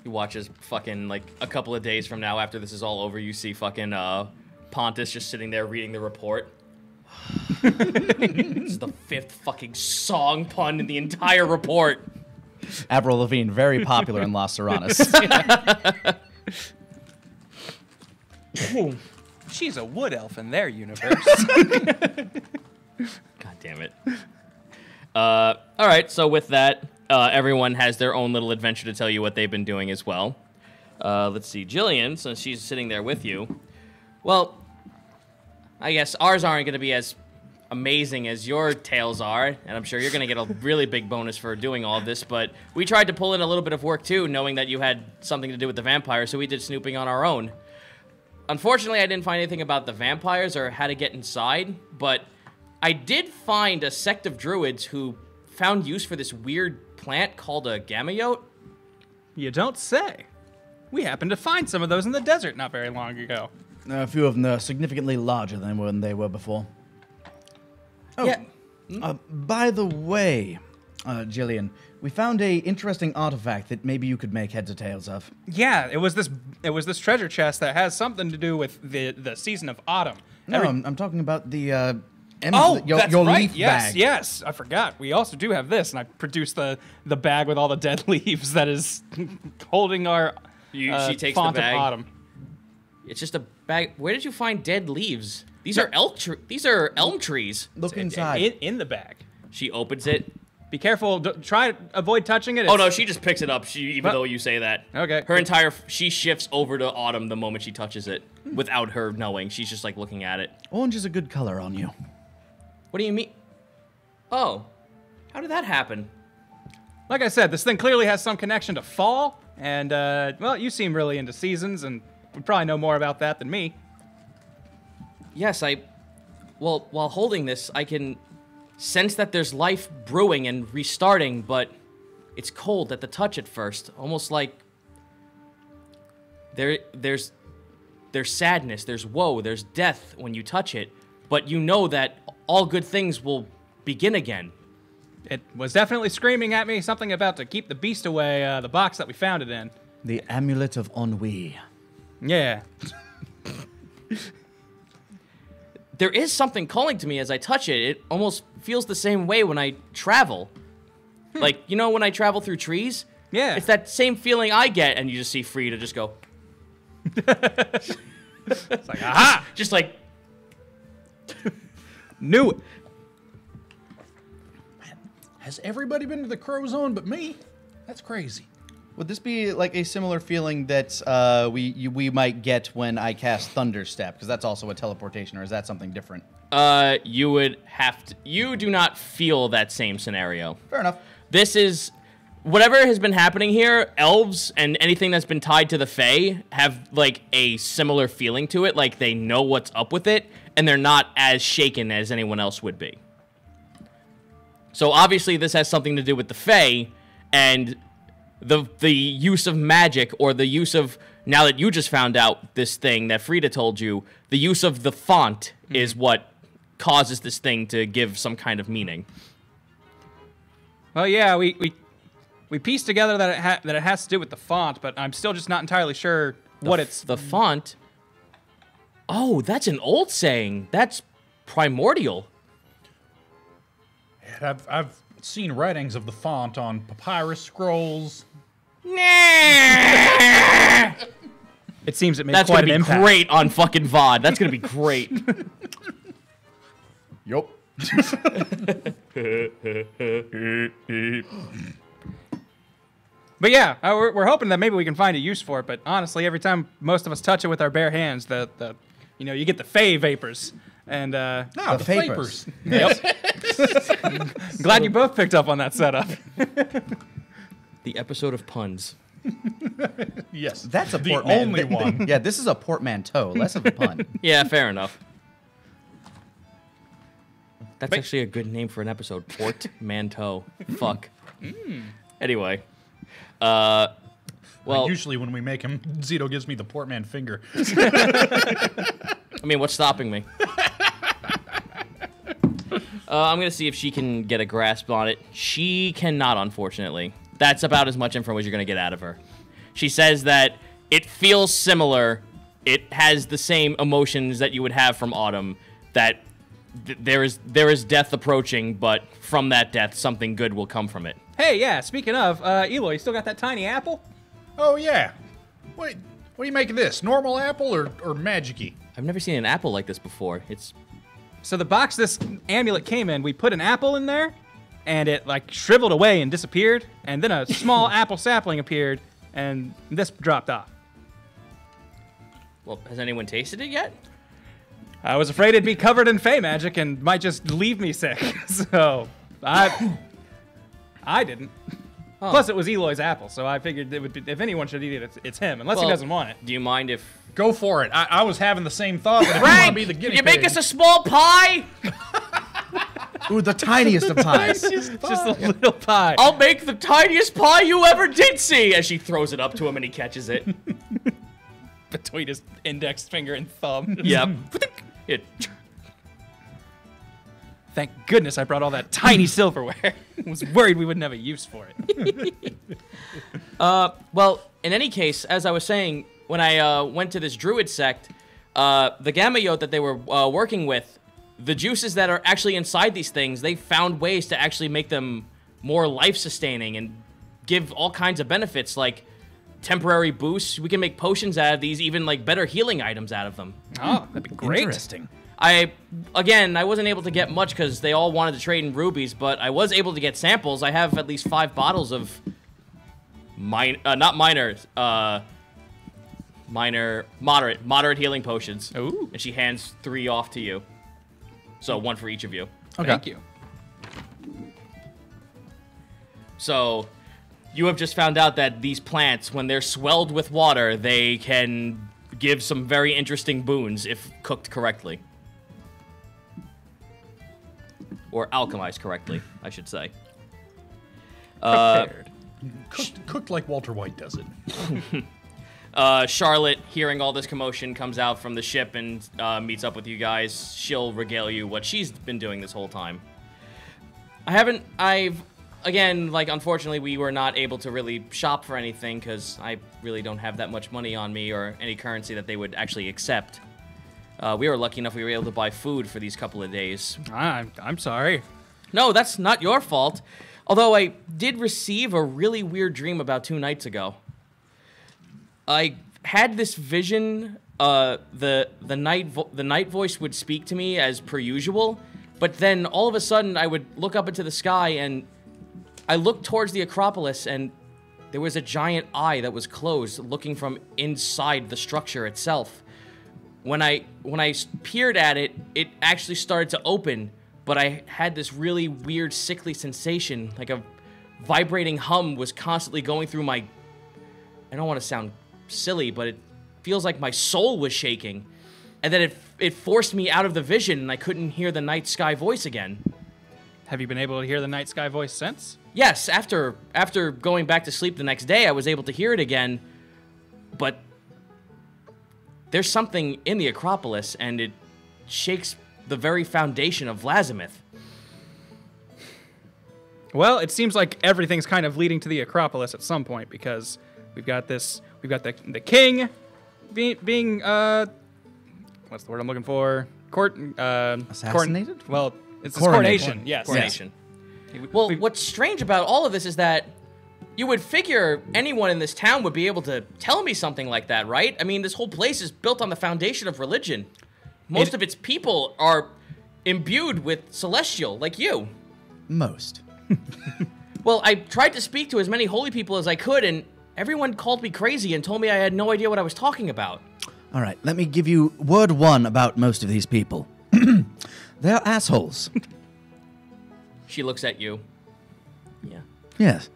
You watch as fucking, like, a couple of days from now, after this is all over, you see fucking Pontus just sitting there reading the report. It's the 5th fucking song pun in the entire report. Avril Lavigne, very popular in Las Serranas. She's a wood elf in their universe. God damn it. All right, so with that, everyone has their own little adventure to tell you what they've been doing as well. Let's see, Jillian, since she's sitting there with you. Well, I guess ours aren't going to be as amazing as your tales are, and I'm sure you're going to get a really big bonus for doing all of this, but we tried to pull in a little bit of work too, knowing that you had something to do with the vampires, so we did snooping on our own. Unfortunately, I didn't find anything about the vampires or how to get inside, but I did find a sect of druids who found use for this weird plant called a gamayote. You don't say. We happened to find some of those in the desert not very long ago. A few of them are significantly larger than when they were before. Oh, Yeah. By the way, Jillian, we found a interesting artifact that maybe you could make heads or tails of. Yeah, it was this treasure chest that has something to do with the season of autumn. No, I'm talking about the That's your right. leaf Yes, bag. yes. I forgot. We also do have this, and I produced the bag with all the dead leaves that is holding our She takes the font bag. of autumn. It's just a bag. Where did you find dead leaves? These are elm trees. Look inside. In the bag. She opens it. Be careful. Try avoid touching it. Oh no, she just picks it up. Even though you say that. Okay. She shifts over to Autumn the moment she touches it, without her knowing. She's just like looking at it. Orange is a good color on you. What do you mean? Oh, how did that happen? Like I said, this thing clearly has some connection to fall, and well, you seem really into seasons, and would probably know more about that than me. Yes, well, while holding this, I can sense that there's life brewing and restarting, but it's cold at the touch at first, almost like there's sadness, there's woe, there's death when you touch it, but you know that all good things will begin again. It was definitely screaming at me something about to keep the beast away, the box that we found it in. The amulet of ennui. Yeah. There is something calling to me as I touch it. It almost feels the same way when I travel. Like, you know when I travel through trees? Yeah. It's that same feeling I get, and you just see Frida just go, It's like, aha! just like, Knew it. Has everybody been to the Crow Zone but me? That's crazy. Would this be like a similar feeling that we might get when I cast Thunderstep? Because that's also a teleportation, or is that something different? you would have to, you do not feel that same scenario. Fair enough. This is, whatever has been happening here, elves and anything that's been tied to the Fae have, like, a similar feeling to it. Like, they know what's up with it, and they're not as shaken as anyone else would be. So, obviously, this has something to do with the Fae, and the use of magic, or the use of, now that you just found out this thing that Frida told you, the use of the font is what causes this thing to give some kind of meaning. Well, yeah, we pieced together that it has to do with the font, but I'm still just not entirely sure what it's. The font. Oh, that's an old saying. That's primordial. And I've seen writings of the font on papyrus scrolls. It seems it made That's quite gonna an be impact. great on fucking VOD. That's gonna be great. Yup. But yeah, we're hoping that maybe we can find a use for it. But honestly, every time most of us touch it with our bare hands, the you get the Fae vapors. And No, The the vapors. vapors. glad you both picked up on that setup. The episode of puns. Yes. That's a the portman- only one. Yeah, this is a portmanteau, less of a pun. Yeah, fair enough. That's But- actually a good name for an episode. Portmanteau. Fuck. Anyway. Well, Usually when we make him, Zito gives me the portman finger. I mean, what's stopping me? I'm going to see if she can get a grasp on it. She cannot, unfortunately. That's about as much info as you're going to get out of her. She says that it feels similar. It has the same emotions that you would have from Autumn, that there is death approaching, but from that death, something good will come from it. Hey, yeah, speaking of, Eloy, you still got that tiny apple? Oh, yeah. Wait, what do you make of this? Normal apple or magic-y? I've never seen an apple like this before. It's So the box this amulet came in, we put an apple in there, and it like shriveled away and disappeared, and then a small apple sapling appeared, and this dropped off. well, has anyone tasted it yet? I was afraid it'd be covered in fey magic and might just leave me sick, so I didn't. Plus, it was Eloy's apple, so I figured it would be, if anyone should eat it, it's him, unless he Well, doesn't want it. Do you mind if Go for it. I was having the same thought. That if you want to Frank? be the Can guinea you make pig- us a small pie? Ooh, the tiniest of pies. Just a little pie. I'll make the tiniest pie you ever did see. As she throws it up to him and he catches it. Between his index finger and thumb. Yep. It, Thank goodness I brought all that tiny silverware. I was worried we wouldn't have a use for it. well, in any case, as I was saying, when I went to this druid sect, the gamma yod that they were working with, the juices that are actually inside these things, they found ways to actually make them more life-sustaining and give all kinds of benefits, like temporary boosts. We can make potions out of these, even like better healing items out of them. Oh, that'd be great. Interesting. I wasn't able to get much because they all wanted to trade in rubies, but I was able to get samples. I have at least 5 bottles of moderate healing potions. Ooh. And she hands 3 off to you. So 1 for each of you. Thank you. So you have just found out that these plants, when they're swelled with water, they can give some very interesting boons if cooked correctly. Or alchemized correctly, I should say. Prepared. cooked like Walter White does it. Charlotte, hearing all this commotion, comes out from the ship and meets up with you guys. She'll regale you what she's been doing this whole time. Unfortunately, we were not able to really shop for anything because I really don't have that much money on me or any currency that they would actually accept. We were lucky enough we were able to buy food for these couple of days. I'm sorry. No, that's not your fault. Although I did receive a really weird dream about 2 nights ago. I had this vision. The night voice would speak to me as per usual, but then all of a sudden I would look up into the sky and I looked towards the Acropolis and there was a giant eye that was closed, looking from inside the structure itself. When I peered at it, it actually started to open, but I had this really weird, sickly sensation, like a vibrating hum was constantly going through my... I don't want to sound silly, but it feels like my soul was shaking. And then it forced me out of the vision, and I couldn't hear the night sky voice again. Have you been able to hear the night sky voice since? Yes, after going back to sleep the next day, I was able to hear it again, but there's something in the Acropolis, and it shakes the very foundation of Lazimith. Well, it seems like everything's kind of leading to the Acropolis at some point because we've got the king being what's the word I'm looking for? Assassinated? Well, it's his Coronation. coronation. Yes. Coronation. Well, what's strange about all of this is that you would figure anyone in this town would be able to tell me something like that, right? I mean, this whole place is built on the foundation of religion. Most of its people are imbued with celestial, like you. Most. Well, I tried to speak to as many holy people as I could, and everyone called me crazy and told me I had no idea what I was talking about. All right, let me give you word 1 about most of these people. They're assholes. She looks at you. Yeah. Yes.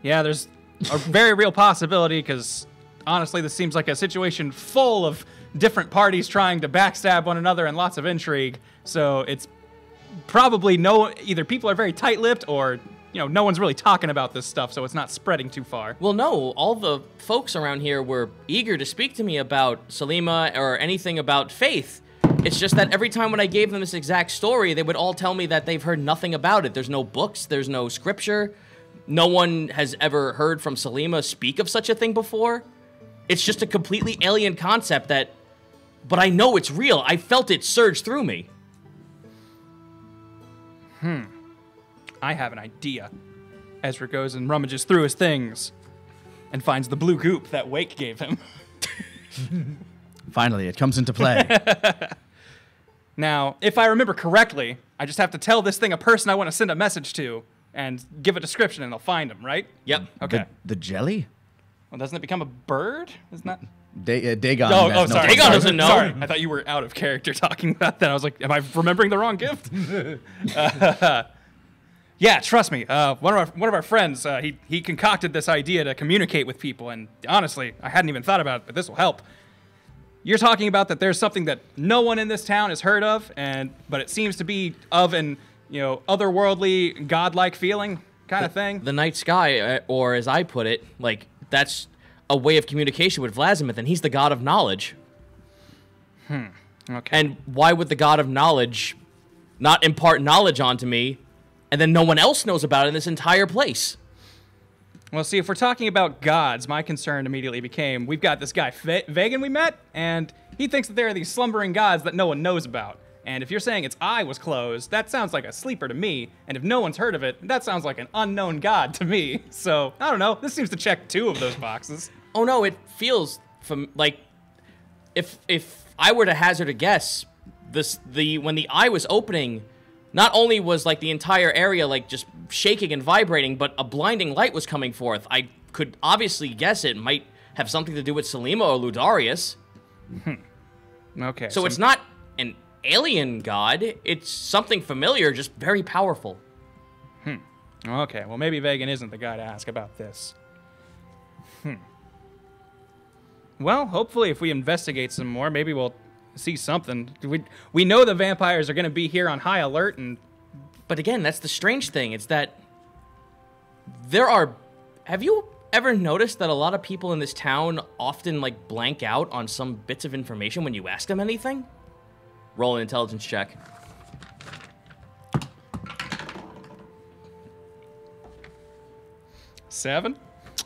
Yeah, there's a very real possibility because honestly, this seems like a situation full of different parties trying to backstab one another and lots of intrigue. So it's probably either people are very tight-lipped or no one's really talking about this stuff, so it's not spreading too far. Well, no, all the folks around here were eager to speak to me about Selima or anything about faith. It's just that every time when I gave them this exact story, they would all tell me that they've heard nothing about it. There's no books, there's no scripture. No one has ever heard from Selima speak of such a thing before. It's just a completely alien concept that but I know it's real. I felt it surge through me. I have an idea. Ezra goes and rummages through his things and finds the blue goop that Wake gave him. Finally, it comes into play. Now, if I remember correctly, I just have to tell this thing a person I want to send a message to and give a description and they'll find him, right? Yep. Okay. The jelly? Well, doesn't it become a bird? Isn't that? Dagon. Oh, has no sorry. Dagon Sorry. doesn't know. Sorry. I thought you were out of character talking about that. I was like, am I remembering the wrong gift? Yeah, trust me. One of our friends, he concocted this idea to communicate with people, and honestly, I hadn't even thought about it, but this will help. You're talking about that there's something that no one in this town has heard of, but it seems to be of an otherworldly, godlike feeling kind of thing. The night sky, or as I put it, like that's a way of communication with Vlazimuth, and he's the god of knowledge. Okay. And why would the god of knowledge not impart knowledge onto me, and then no one else knows about it in this entire place? Well, see, if we're talking about gods, my concern immediately became, we've got this guy, Vagan, we met, and he thinks that there are these slumbering gods that no one knows about. And if you're saying its eye was closed, that sounds like a sleeper to me. And if no one's heard of it, that sounds like an unknown god to me. So, I don't know, this seems to check 2 of those boxes. Oh no, it feels like if I were to hazard a guess, when the eye was opening, not only was like the entire area like just shaking and vibrating, but a blinding light was coming forth. I could obviously guess it might have something to do with Selima or Ludarius. Okay. So it's not an alien god, it's something familiar, just very powerful. Okay, well, maybe Vagan isn't the guy to ask about this. Well, hopefully if we investigate some more, maybe we'll see something. We know the vampires are going to be here on high alert, and But again, that's the strange thing. It's that have you ever noticed that a lot of people in this town often like blank out on some bits of information when you ask them anything? Roll an intelligence check. Seven?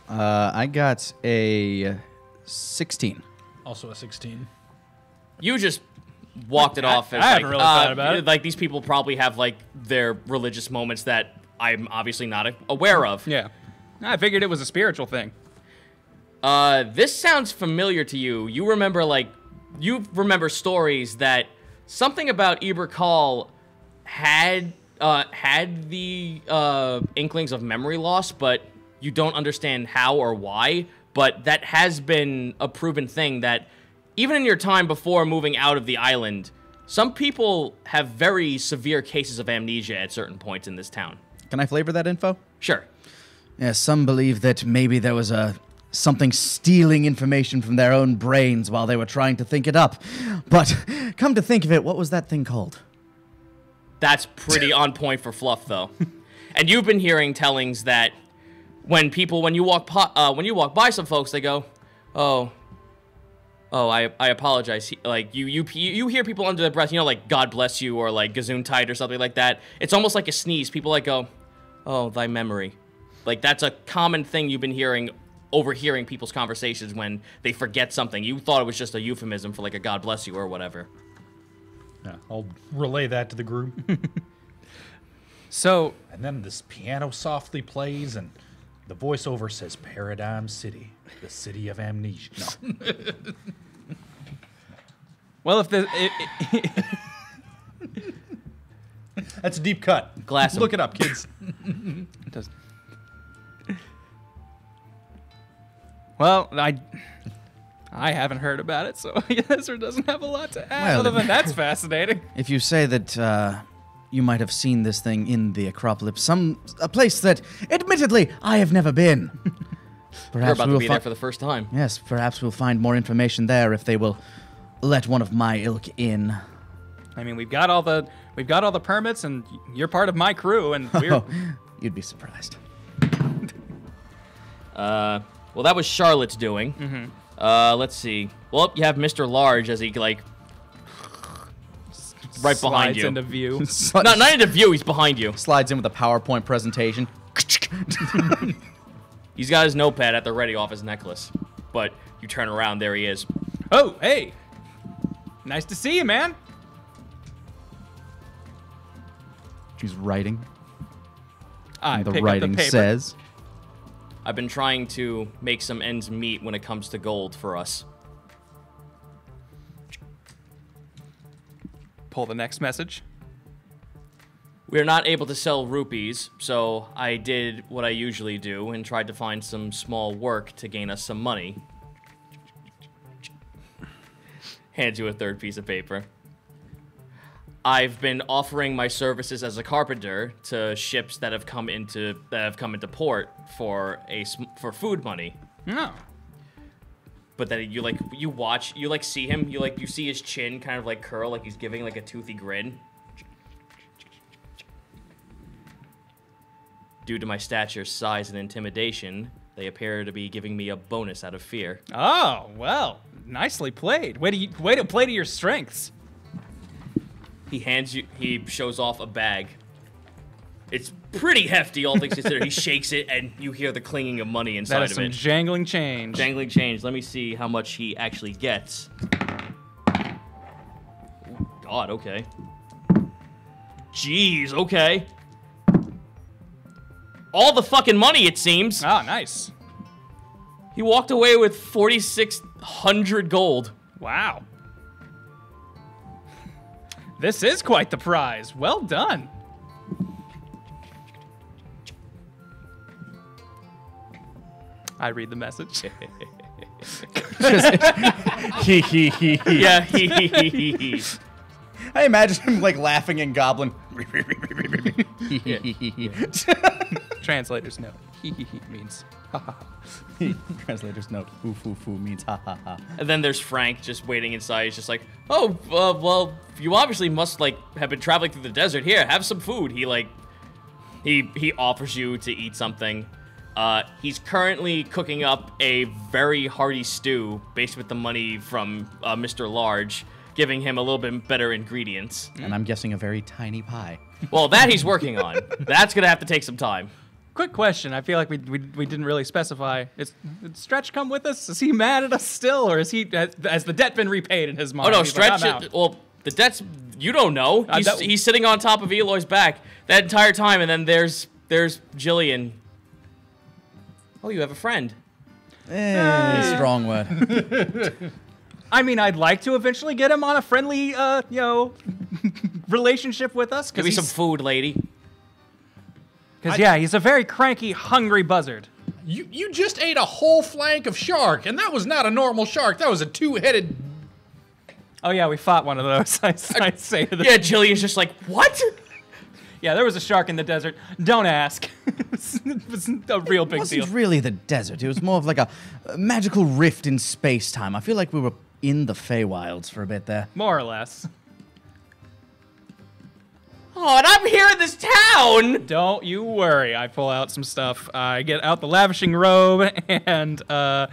I got a 16. Also a 16. You just walked it off as I haven't really thought about it. Like these people probably have like their religious moments that I'm obviously not aware of. Yeah. I figured it was a spiritual thing. This sounds familiar to you. You remember stories that something about Eberkal had the inklings of memory loss, but you don't understand how or why. But that has been a proven thing that even in your time before moving out of the island, some people have very severe cases of amnesia at certain points in this town. Can I flavor that info? Sure. Yeah, some believe that maybe there was something stealing information from their own brains while they were trying to think it up. But come to think of it, what was that thing called? That's pretty on point for Fluff, though. And you've been hearing tellings that when you walk by some folks, they go, "Oh, I apologize." Like you hear people under their breath, like "God bless you" or like "Gesundheit" or something like that. It's almost like a sneeze. People like go, "Oh, thy memory." Like that's a common thing you've been overhearing people's conversations when they forget something. You thought it was just a euphemism for like a "God bless you" or whatever. Yeah, I'll relay that to the group. So, And then this piano softly plays, and the voiceover says, "Paradigm City, the city of amnesia." No. well, if the... That's a deep cut. Glass 'em. Look it up, kids. It doesn't. Well, I haven't heard about it, so Ezra doesn't have a lot to add, Well, other than that's fascinating. If you say that you might have seen this thing in the Acropolis, a place that, admittedly, I have never been. You're Perhaps about we to will be there for the first time. Yes, perhaps we'll find more information there if they will let one of my ilk in. I mean, we've got all the permits, and you're part of my crew, and we're... Oh, you'd be surprised. Well, that was Charlotte's doing. Mm-hmm. Let's see. Well, you have Mr. Large as he like right behind slides you. into view. Not into view. He's behind you. Slides in with a PowerPoint presentation. He's got his notepad at the ready off his necklace. But you turn around, there he is. Oh, hey! Nice to see you, man. She's writing. I The pick writing up the paper. says. I've been trying to make some ends meet when it comes to gold for us. Pull the next message. We're not able to sell rupees, so I did what I usually do and tried to find some small work to gain us some money. Hands you a third piece of paper. I've been offering my services as a carpenter to ships that have come into port for food money. No. But then you see him, you see his chin kind of like curl, like he's giving like a toothy grin. Due to my stature, size, and intimidation, they appear to be giving me a bonus out of fear. Oh, well, nicely played. Way to play to your strengths. He shows off a bag. It's pretty hefty, all things considered. He shakes it, and you hear the clinging of money That inside is of some it. jangling change. Jangling change. Let me see how much he actually gets. Oh, God, okay. Jeez, okay. All the fucking money, it seems. Ah, nice. He walked away with 4,600 gold. Wow. This is quite the prize. Well done. I read the message. He, he. Yeah, I imagine him like laughing in Goblin. Translator's note. Means. Translator's note. Foo foo foo means ha ha ha. And then there's Frank just waiting inside. He's just like, oh, well, you obviously must like have been traveling through the desert. Here, have some food. He offers you to eat something. He's currently cooking up a very hearty stew based with the money from Mr. Large, giving him a little bit better ingredients. And I'm guessing a very tiny pie. Well, that he's working on. That's gonna have to take some time. Quick question. I feel like we didn't really specify. Did Stretch come with us? Is he mad at us still, or is he has the debt been repaid in his mind? Oh no, He's like, Stretch. "I'm out." Well, the debt's you don't know. that- He's sitting on top of Eloy's back that entire time, and then there's Jillian. Oh, you have a friend. Strong word. I mean, I'd like to eventually get him on a friendly, relationship with us. Give me some food, lady. Because yeah, he's a very cranky, hungry buzzard. You just ate a whole flank of shark, and that was not a normal shark. That was a two-headed. Oh yeah, we fought one of those. I say to the Yeah, Jillian's just like, what? Yeah, there was a shark in the desert. Don't ask. It was a real big It wasn't deal. really the desert. It was more of like a magical rift in space-time. I feel like we were in the Feywilds for a bit there. More or less. Oh, and I'm here in this town. Don't you worry. I pull out some stuff. I get out the lavishing robe and a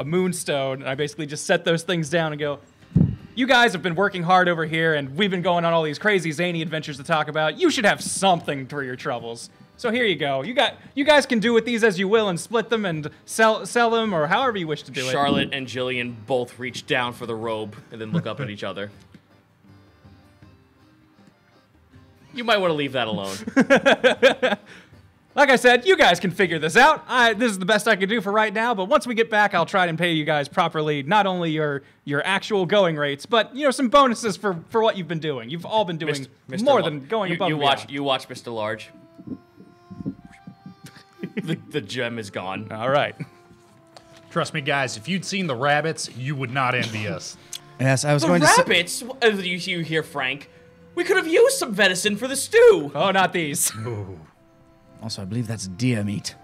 moonstone. And I basically just set those things down and go, you guys have been working hard over here, and we've been going on all these crazy, zany adventures to talk about. You should have something for your troubles. So here you go. You guys can do with these as you will and split them and sell them or however you wish to do it. Charlotte and Jillian both reach down for the robe and then look up at each other. You might want to leave that alone. Like I said, you guys can figure this out. This is the best I can do for right now, but once we get back, I'll try and pay you guys properly, not only your actual going rates, but, some bonuses for what you've been doing. You've all been doing Mr. more La- than going you, above you and watch beyond. You watch Mr. Large. the gem is gone. All right. Trust me, guys, if you'd seen the rabbits, you would not envy us. Yes, I was The going to say. rabbits? You hear Frank. We could have used some venison for the stew. Oh, not these. Also, I believe that's deer meat.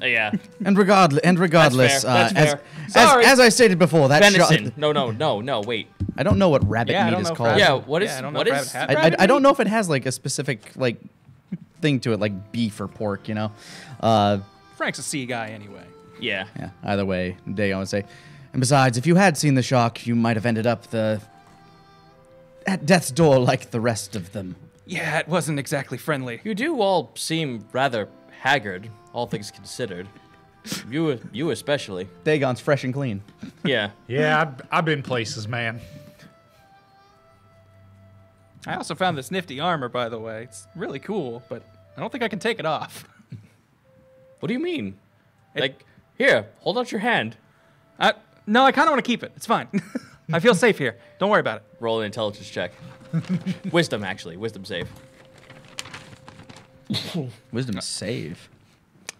Yeah. And regardless, That's fair. Sorry. as I stated before, that Venison. No, wait. I don't know what rabbit Yeah, I meat don't is know if called. rabbit- Yeah, what is I don't know what if is rabbit had- I don't know if it has like a specific like thing to it, like beef or pork. Frank's a sea guy anyway. Yeah. Yeah. Either way, Dagon would say. And besides, if you had seen the shark, you might have ended up at death's door like the rest of them. Yeah, it wasn't exactly friendly. You do all seem rather haggard, all things considered. You especially. Dagon's fresh and clean. Yeah. Yeah, I've been places, man. I also found this nifty armor, by the way. It's really cool, but I don't think I can take it off. What do you mean? Like, here, hold out your hand. No, I kind of want to keep it. It's fine. I feel safe here. Don't worry about it. Roll an intelligence check. Wisdom, actually. Wisdom save. Wisdom save.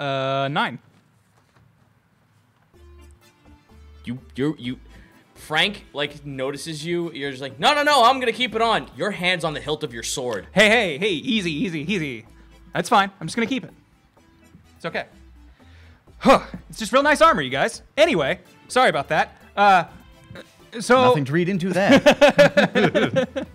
9. You Frank, like, notices you. You're just like, no, I'm going to keep it on. Your hand's on the hilt of your sword. Hey, easy. That's fine. I'm just going to keep it. It's okay. Huh. It's just real nice armor, you guys. Anyway, sorry about that. So Nothing to read into that.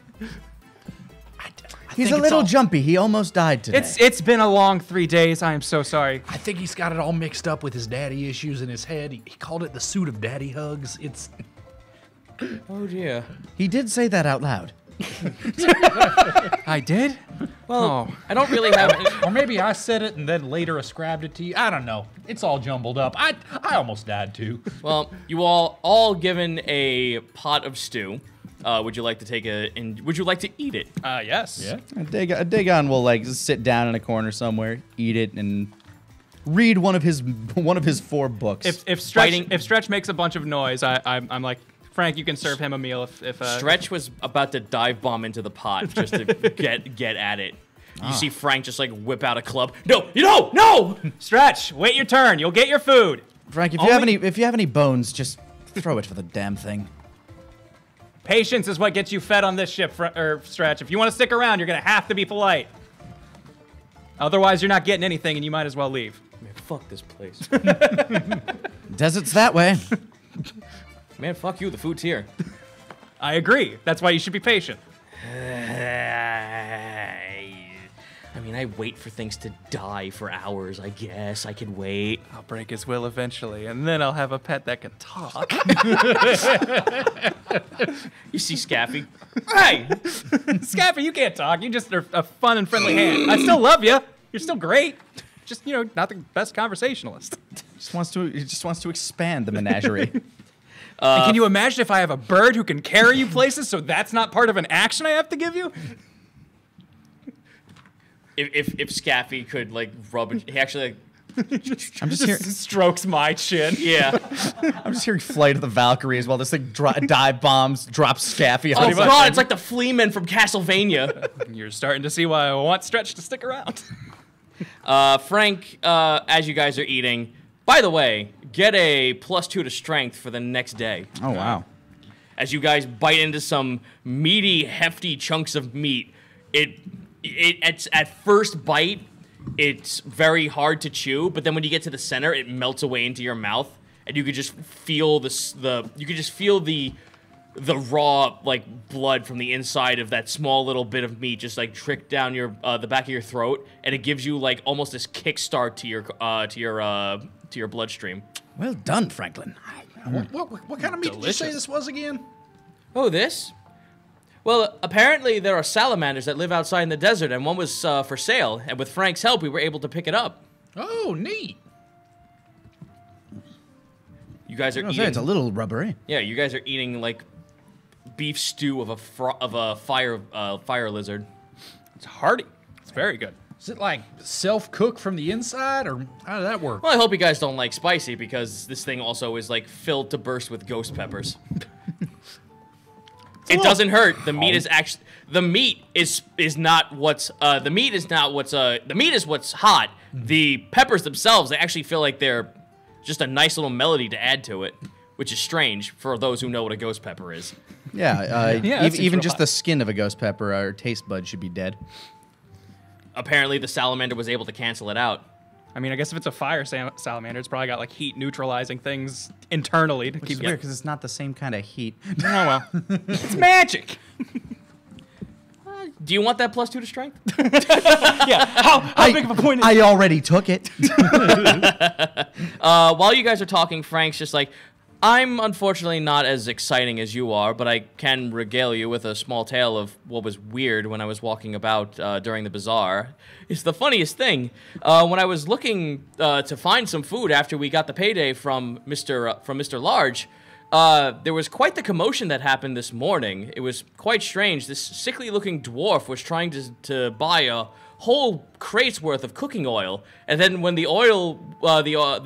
He's a little jumpy. He almost died today. it's been a long 3 days. I am so sorry. I think he's got it all mixed up with his daddy issues in his head. He called it the suit of daddy hugs. It's... Oh, dear. He did say that out loud. I did? Well, I don't really have... Or maybe I said it and then later ascribed it to you. I don't know. It's all jumbled up. I almost died too. Well, you all given a pot of stew. Would you like to take would you like to eat it? Yes. Yeah. Dagon will like sit down in a corner somewhere, eat it, and read one of his 4 books. If Stretch makes a bunch of noise, I'm like, Frank, you can serve him a meal if Stretch was about to dive bomb into the pot just to get at it. You see Frank just like whip out a club. No! Stretch, wait your turn. You'll get your food. Frank, if you have any bones, just throw it for the damn thing. Patience is what gets you fed on this ship, Stretch. If you want to stick around, you're gonna have to be polite. Otherwise, you're not getting anything, and you might as well leave. Man, fuck this place. Desert's that way. Man, fuck you. The food's here. I agree. That's why you should be patient. I mean, I wait for things to die for hours, I guess. I can wait. I'll break his will eventually, and then I'll have a pet that can talk. You see Scaffy? Hey! Scaffy, you can't talk. You just are a fun and friendly hand. I still love you. You're still great. Just, not the best conversationalist. He just wants to expand the menagerie. And can you imagine if I have a bird who can carry you places, so that's not part of an action I have to give you? If Scaffy could like rub it, he actually I'm just hearing, strokes my chin. yeah. I'm just hearing Flight of the Valkyries while this thing dive bombs, drops Scaffy. Oh god, it's like the Fleaman from Castlevania. You're starting to see why I want Stretch to stick around. Frank, as you guys are eating, by the way, get a +2 to strength for the next day. Oh wow. As you guys bite into some meaty, hefty chunks of meat, it's at first bite, it's very hard to chew, but then when you get to the center, it melts away into your mouth, and you could just feel the raw like blood from the inside of that small little bit of meat just like trick down your the back of your throat, and it gives you like almost this kickstart to your bloodstream. Well done, Franklin. What kind of meat did you say this was again? Oh, this? Well, apparently there are salamanders that live outside in the desert, and one was for sale, and with Frank's help, we were able to pick it up. Oh, neat. You guys are eating... It's a little rubbery. Yeah, you guys are eating, like, beef stew of a fire lizard. It's hearty. It's very good. Is it like self-cook from the inside, or how does that work? Well, I hope you guys don't like spicy, because this thing also is, like, filled to burst with ghost peppers. It doesn't hurt. The meat is actually... The meat is not what's... The meat is what's hot. The peppers themselves, they actually feel like they're just a nice little melody to add to it, which is strange for those who know what a ghost pepper is. Yeah, that seems even real just hot. the skin of a ghost pepper or taste bud should be dead. Apparently, the salamander was able to cancel it out. I mean, I guess if it's a fire salamander, it's probably got like heat neutralizing things internally to Which keep is weird because it's not the same kind of heat. Oh well, it's magic. Do you want that +2 to strength? Yeah. How big of a point? I already took it. While you guys are talking, Frank's just like, I'm unfortunately not as exciting as you are, but I can regale you with a small tale of what was weird when I was walking about during the bazaar. It's the funniest thing. When I was looking to find some food after we got the payday from Mr. Large, there was quite the commotion that happened this morning. It was quite strange. This sickly-looking dwarf was trying to buy a whole crate's worth of cooking oil, and then when the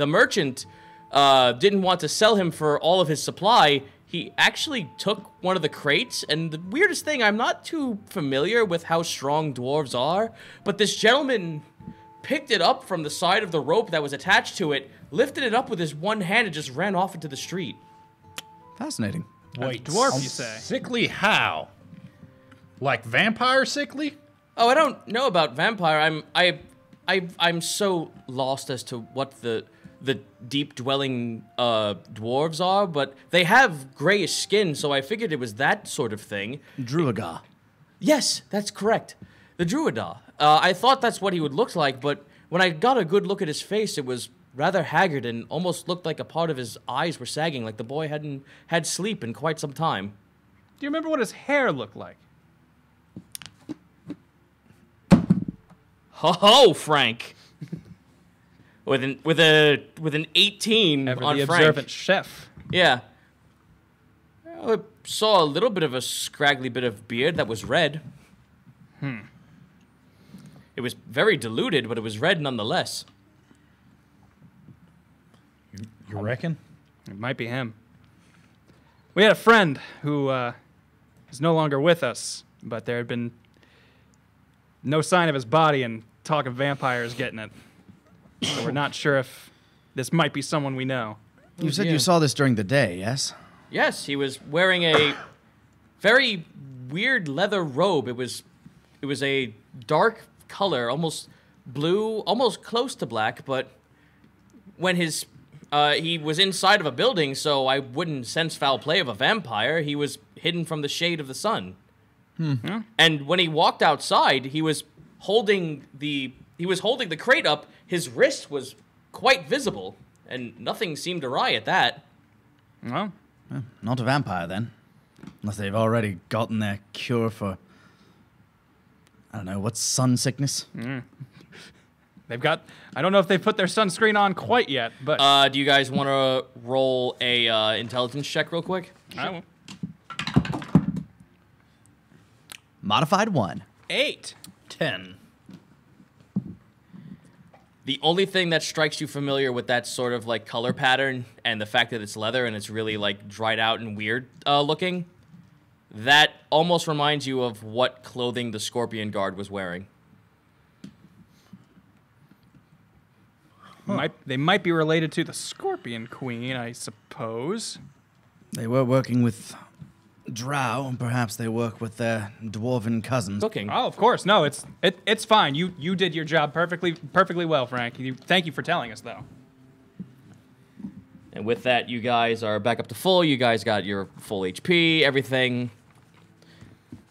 merchant didn't want to sell him for all of his supply, he actually took one of the crates. And the weirdest thing, I'm not too familiar with how strong dwarves are, but this gentleman picked it up from the side of the rope that was attached to it, lifted it up with his one hand, and just ran off into the street. Fascinating. Wait, dwarf, you say? Sickly how? Like vampire sickly? Oh, I don't know about vampire. I'm so lost as to what the deep dwelling dwarves are, but they have grayish skin, so I figured it was that sort of thing. Druaga. Yes, that's correct. The Druida. I thought that's what he would look like, but when I got a good look at his face, it was rather haggard and almost looked like a part of his eyes were sagging, like the boy hadn't had sleep in quite some time. Do you remember what his hair looked like? Ho ho, Frank. with an 18 Ever on the Frank. observant chef. Yeah. I saw a little bit of a scraggly bit of beard that was red. It was very diluted, but it was red nonetheless. You reckon? It might be him. We had a friend who is no longer with us, but there had been no sign of his body and talk of vampires getting it. So we're not sure if this might be someone we know. You said yeah. you saw this during the day, yes? Yes, he was wearing a very weird leather robe. It was a dark color, almost blue, almost close to black, but when he was inside of a building, so I wouldn't sense foul play of a vampire. He was hidden from the shade of the sun. And when he walked outside, he was holding the crate up. His wrist was quite visible, and nothing seemed awry at that. Well, Not a vampire, then. Unless they've already gotten their cure for... I don't know, what's sun sickness? they've got... I don't know if they've put their sunscreen on quite yet, but... Do you guys want to roll a intelligence check real quick? I will. Modified 1. 8. 10. The only thing that strikes you familiar with that sort of like color pattern and the fact that it's leather and it's really like dried out and weird looking, that almost reminds you of what clothing the Scorpion Guard was wearing. They might be related to the Scorpion Queen, I suppose. They were working with drow, and perhaps they work with their dwarven cousins. Cooking. Oh, of course. No, it's fine. You did your job perfectly well, Frank. Thank you for telling us, though. And with that, you guys are back up to full. You guys got your full HP, everything.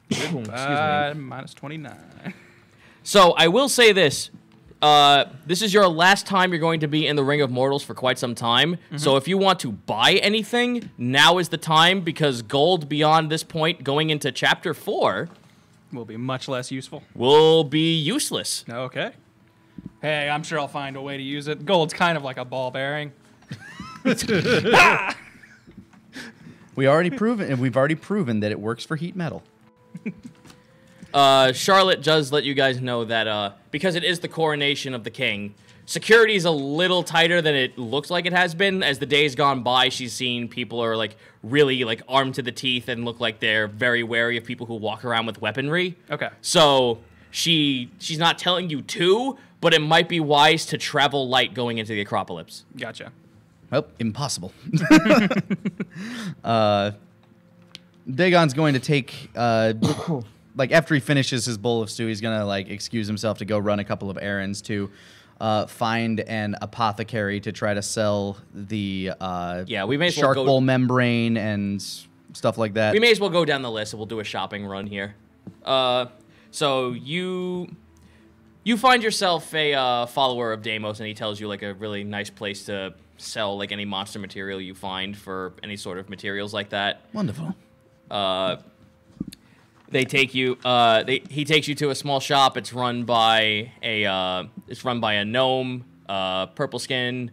Excuse me. Minus 29. So I will say this. This is your last time you're going to be in the Ring of Mortals for quite some time. So if you want to buy anything, now is the time, because gold beyond this point going into Chapter 4 Will be much less useful. will be useless. Okay. Hey, I'm sure I'll find a way to use it. Gold's kind of like a ball bearing. We've already proven that it works for heat metal. Charlotte does let you guys know that because it is the coronation of the king, security is a little tighter than it looks like it has been. As the days gone by, she's seen people are like really like armed to the teeth and look like they're very wary of people who walk around with weaponry. Okay. So she's not telling you to, but it might be wise to travel light going into the Acropolis. Gotcha. Well, impossible. Dagon's going to take, like, after he finishes his bowl of stew, he's going to, like, excuse himself to go run a couple of errands to find an apothecary to try to sell the Yeah, we may as well shark go- bowl membrane and stuff like that. We may as well go down the list and we'll do a shopping run here. So you find yourself a follower of Deimos, and he tells you like a really nice place to sell like any monster material you find for any sort of materials like that. Wonderful. They take you. He takes you to a small shop. It's run by a gnome, purple skin,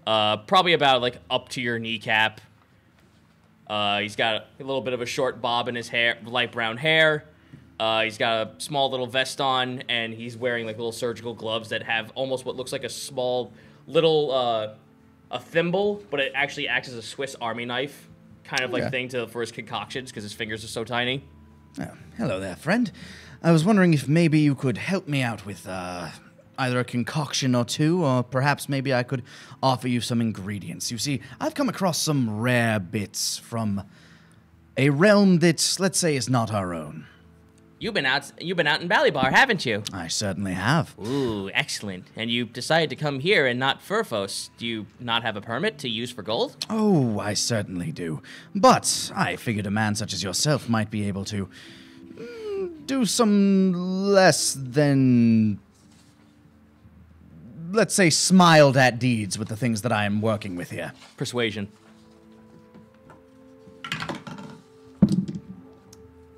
probably about like up to your kneecap. He's got a little bit of a short bob in his hair, light brown hair. He's got a small little vest on, and he's wearing like little surgical gloves that have almost what looks like a small little a thimble, but it actually acts as a Swiss Army knife kind of like thing for his concoctions because his fingers are so tiny. Oh, hello there, friend. I was wondering if maybe you could help me out with either a concoction or two, or perhaps maybe I could offer you some ingredients. You see, I've come across some rare bits from a realm that, let's say, is not our own. You've been out in Balibar, haven't you? I certainly have. Ooh, excellent. And you decided to come here and not Furfos. Do you not have a permit to use for gold? Oh, I certainly do. But I figured a man such as yourself might be able to do some less than, let's say, smiled at deeds with the things that I am working with here. Persuasion.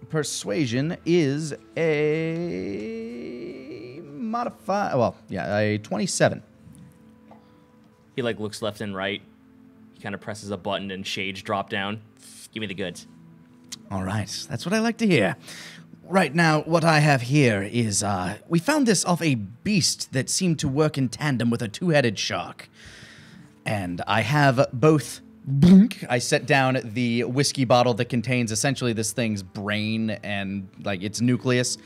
Persuasion is a a 27. He like looks left and right. He kind of presses a button and shades drop down. Give me the goods. All right, that's what I like to hear. Right now, what I have here is, we found this off a beast that seemed to work in tandem with a two-headed shark. And I have both, blink, I set down the whiskey bottle that contains essentially this thing's brain and, like, its nucleus,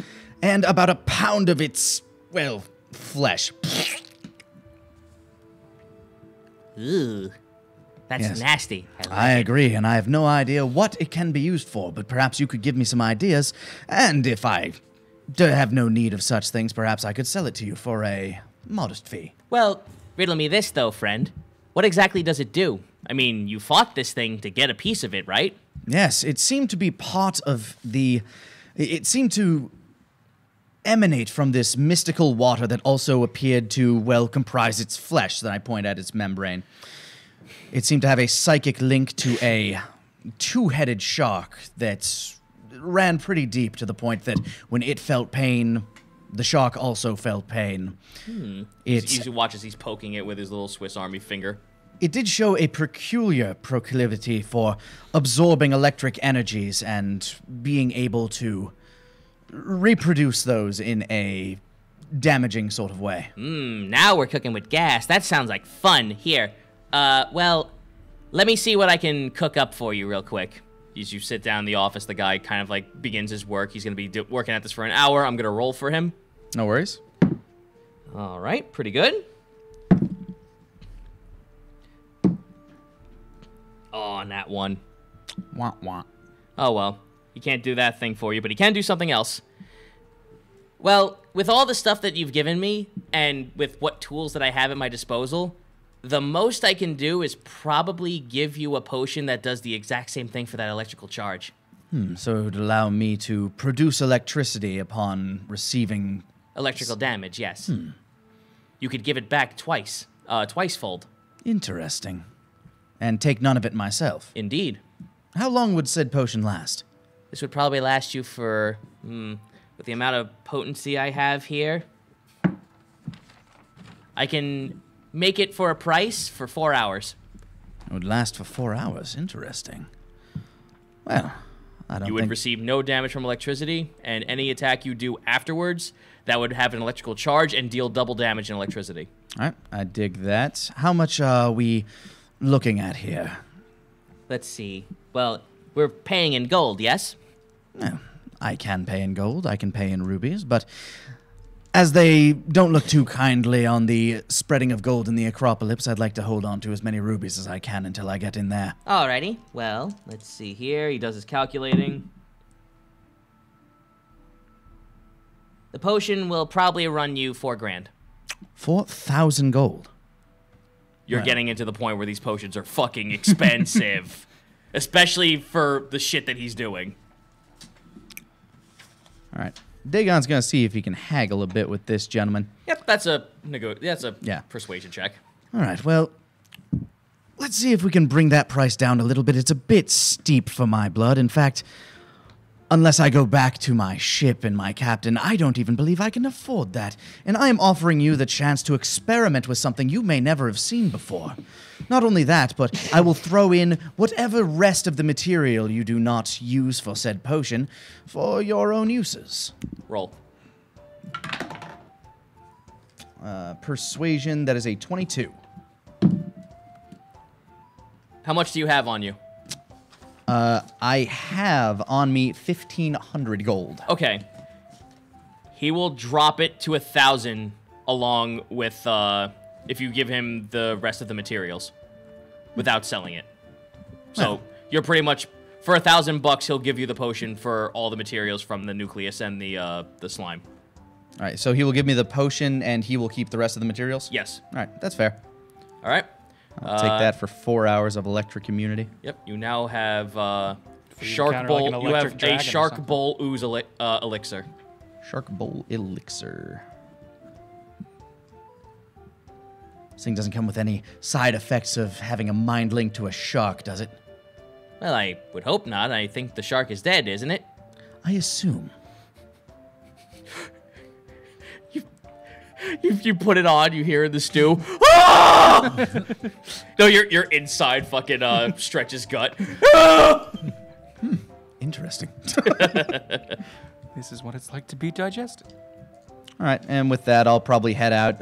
and about a pound of its, well, flesh. Ooh. That's Yes. nasty. I agree, and I have no idea what it can be used for, but perhaps you could give me some ideas, and if I have no need of such things, perhaps I could sell it to you for a modest fee. Well, riddle me this, though, friend. What exactly does it do? I mean, you fought this thing to get a piece of it, right? Yes, it seemed to be part of the... It seemed to emanate from this mystical water that also appeared to, well, comprise its flesh, that I point at its membrane. It seemed to have a psychic link to a two-headed shark that ran pretty deep to the point that when it felt pain, the shark also felt pain. You watch as he's poking it with his little Swiss Army finger. It did show a peculiar proclivity for absorbing electric energies and being able to reproduce those in a damaging sort of way. Now we're cooking with gas. That sounds like fun. Here. Well, let me see what I can cook up for you real quick. As you sit down in the office, the guy kind of like begins his work. He's going to be working at this for an hour. I'm going to roll for him. No worries. All right, pretty good. Oh, nat one. Wah, wah. Oh, well. He can't do that thing for you, but he can do something else. Well, with all the stuff that you've given me, and with what tools that I have at my disposal, the most I can do is probably give you a potion that does the exact same thing for that electrical charge. So it would allow me to produce electricity upon receiving... Electrical damage, yes. You could give it back twice. Twice-fold. Interesting. And take none of it myself. Indeed. How long would said potion last? This would probably last you for, with the amount of potency I have here, I can make it for a price for 4 hours. It would last for 4 hours. Interesting. Well, I don't You would think... receive no damage from electricity, and any attack you do afterwards, that would have an electrical charge and deal double damage in electricity. All right, I dig that. How much are we looking at here? Let's see. Well, we're paying in gold, yes? Well, I can pay in gold, I can pay in rubies, but as they don't look too kindly on the spreading of gold in the Acropolis, I'd like to hold on to as many rubies as I can until I get in there. Alrighty. Well, let's see here. He does his calculating. The potion will probably run you 4 grand. 4,000 gold. You're Right. getting into the point where these potions are fucking expensive. Especially for the shit that he's doing. All right. Dagon's going to see if he can haggle a bit with this gentleman. Yep, that's a Yeah. persuasion check. All right, well, let's see if we can bring that price down a little bit. It's a bit steep for my blood. In fact, unless I go back to my ship and my captain, I don't even believe I can afford that. And I am offering you the chance to experiment with something you may never have seen before. Not only that, but I will throw in whatever rest of the material you do not use for said potion for your own uses. Roll. Persuasion, that is a 22. How much do you have on you? I have on me 1,500 gold. Okay. He will drop it to 1,000 along with, if you give him the rest of the materials without selling it. So you're pretty much, for $1,000, he'll give you the potion for all the materials from the nucleus and the slime. All right, so he will give me the potion and he will keep the rest of the materials? Yes. All right, that's fair. All right. I'll take that for 4 hours of electric immunity. Yep. You now have you Shark encounter, Bowl. like, an You have electric a dragon or Shark something. Bowl ooze elixir. Shark Bowl Elixir. This thing doesn't come with any side effects of having a mind link to a shark, does it? Well, I would hope not. I think the shark is dead, isn't it? I assume. You put it on, you hear the stew. Ah! No, you're inside fucking Stretch's gut. Interesting. This is what it's like to be digested. All right, and with that, I'll probably head out.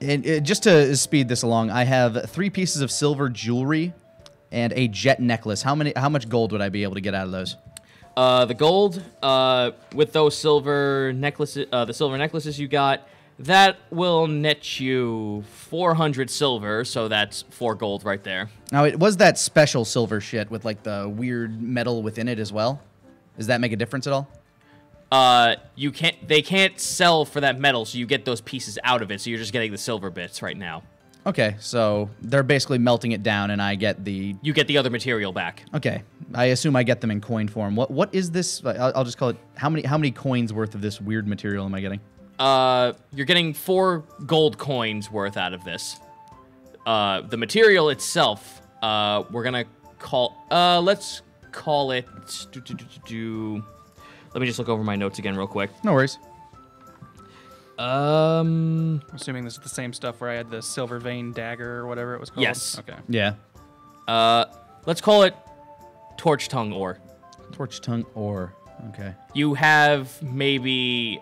Just to speed this along, I have 3 pieces of silver jewelry and a jet necklace. How much gold would I be able to get out of those? The gold, with those silver necklaces, the silver necklaces you got, that will net you 400 silver, so that's 4 gold right there. Now, it was that special silver shit with like the weird metal within it as well. Does that make a difference at all? They can't sell for that metal, so you get those pieces out of it, so you're just getting the silver bits right now. Okay, so they're basically melting it down, and I get the... You get the other material back. Okay, I assume I get them in coin form. What is this? I'll just call it... How many coins worth of this weird material am I getting? You're getting 4 gold coins worth out of this. The material itself, we're gonna call... let's call it... Let me just look over my notes again real quick. No worries. I'm assuming this is the same stuff where I had the silver vein dagger or whatever it was called. Yes. Okay. Yeah. Let's call it torch tongue ore. Torch tongue ore. Okay. You have maybe...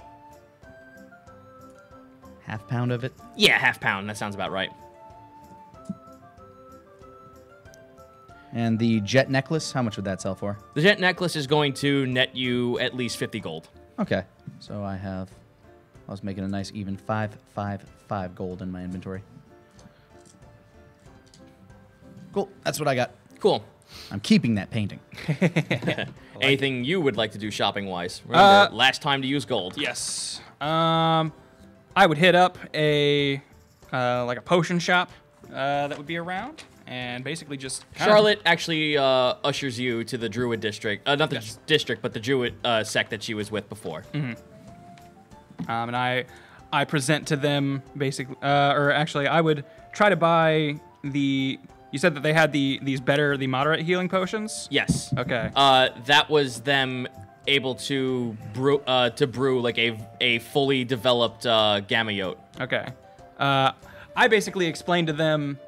Half pound of it? Yeah, half pound. That sounds about right. And the jet necklace, how much would that sell for? The jet necklace is going to net you at least 50 gold. Okay. So I was making a nice even 5 gold in my inventory. Cool. That's what I got. Cool. I'm keeping that painting. Anything you would like to do shopping-wise? Remember, last time to use gold. Yes. I would hit up a like a potion shop that would be around, and basically just Charlotte actually ushers you to the Druid district. Not the district, but the Druid sect that she was with before. And I present to them basically, or actually, I would try to buy the. You said that they had the moderate healing potions. Yes. Okay. That was them able to brew like a fully developed gamma yote. Okay. I basically explained to them,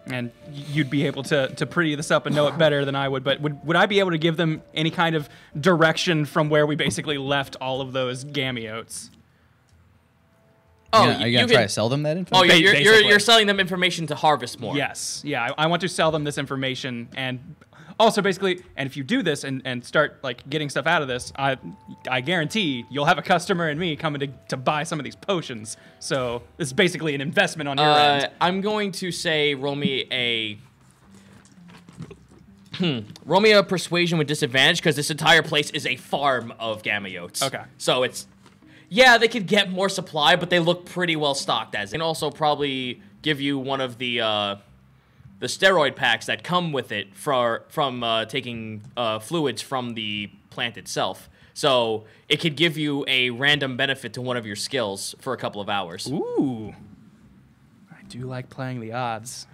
and you'd be able to pretty this up and know it better than I would, but would I be able to give them any kind of direction from where we basically left all of those gamma yotes? Oh, Are you gonna try to sell them that info? Oh, you're Basically. selling them information to harvest more. Yes. Yeah, I want to sell them this information, and also basically, and if you do this and start like getting stuff out of this, I guarantee you'll have a customer and me coming to buy some of these potions. So this is basically an investment on your end. I'm going to say roll me a persuasion with disadvantage because this entire place is a farm of gamma yotes. Okay. So it's they could get more supply, but they look pretty well stocked as. And also probably give you one of the steroid packs that come with it from taking fluids from the plant itself. So it could give you a random benefit to one of your skills for a couple of hours. Ooh. I do like playing the odds.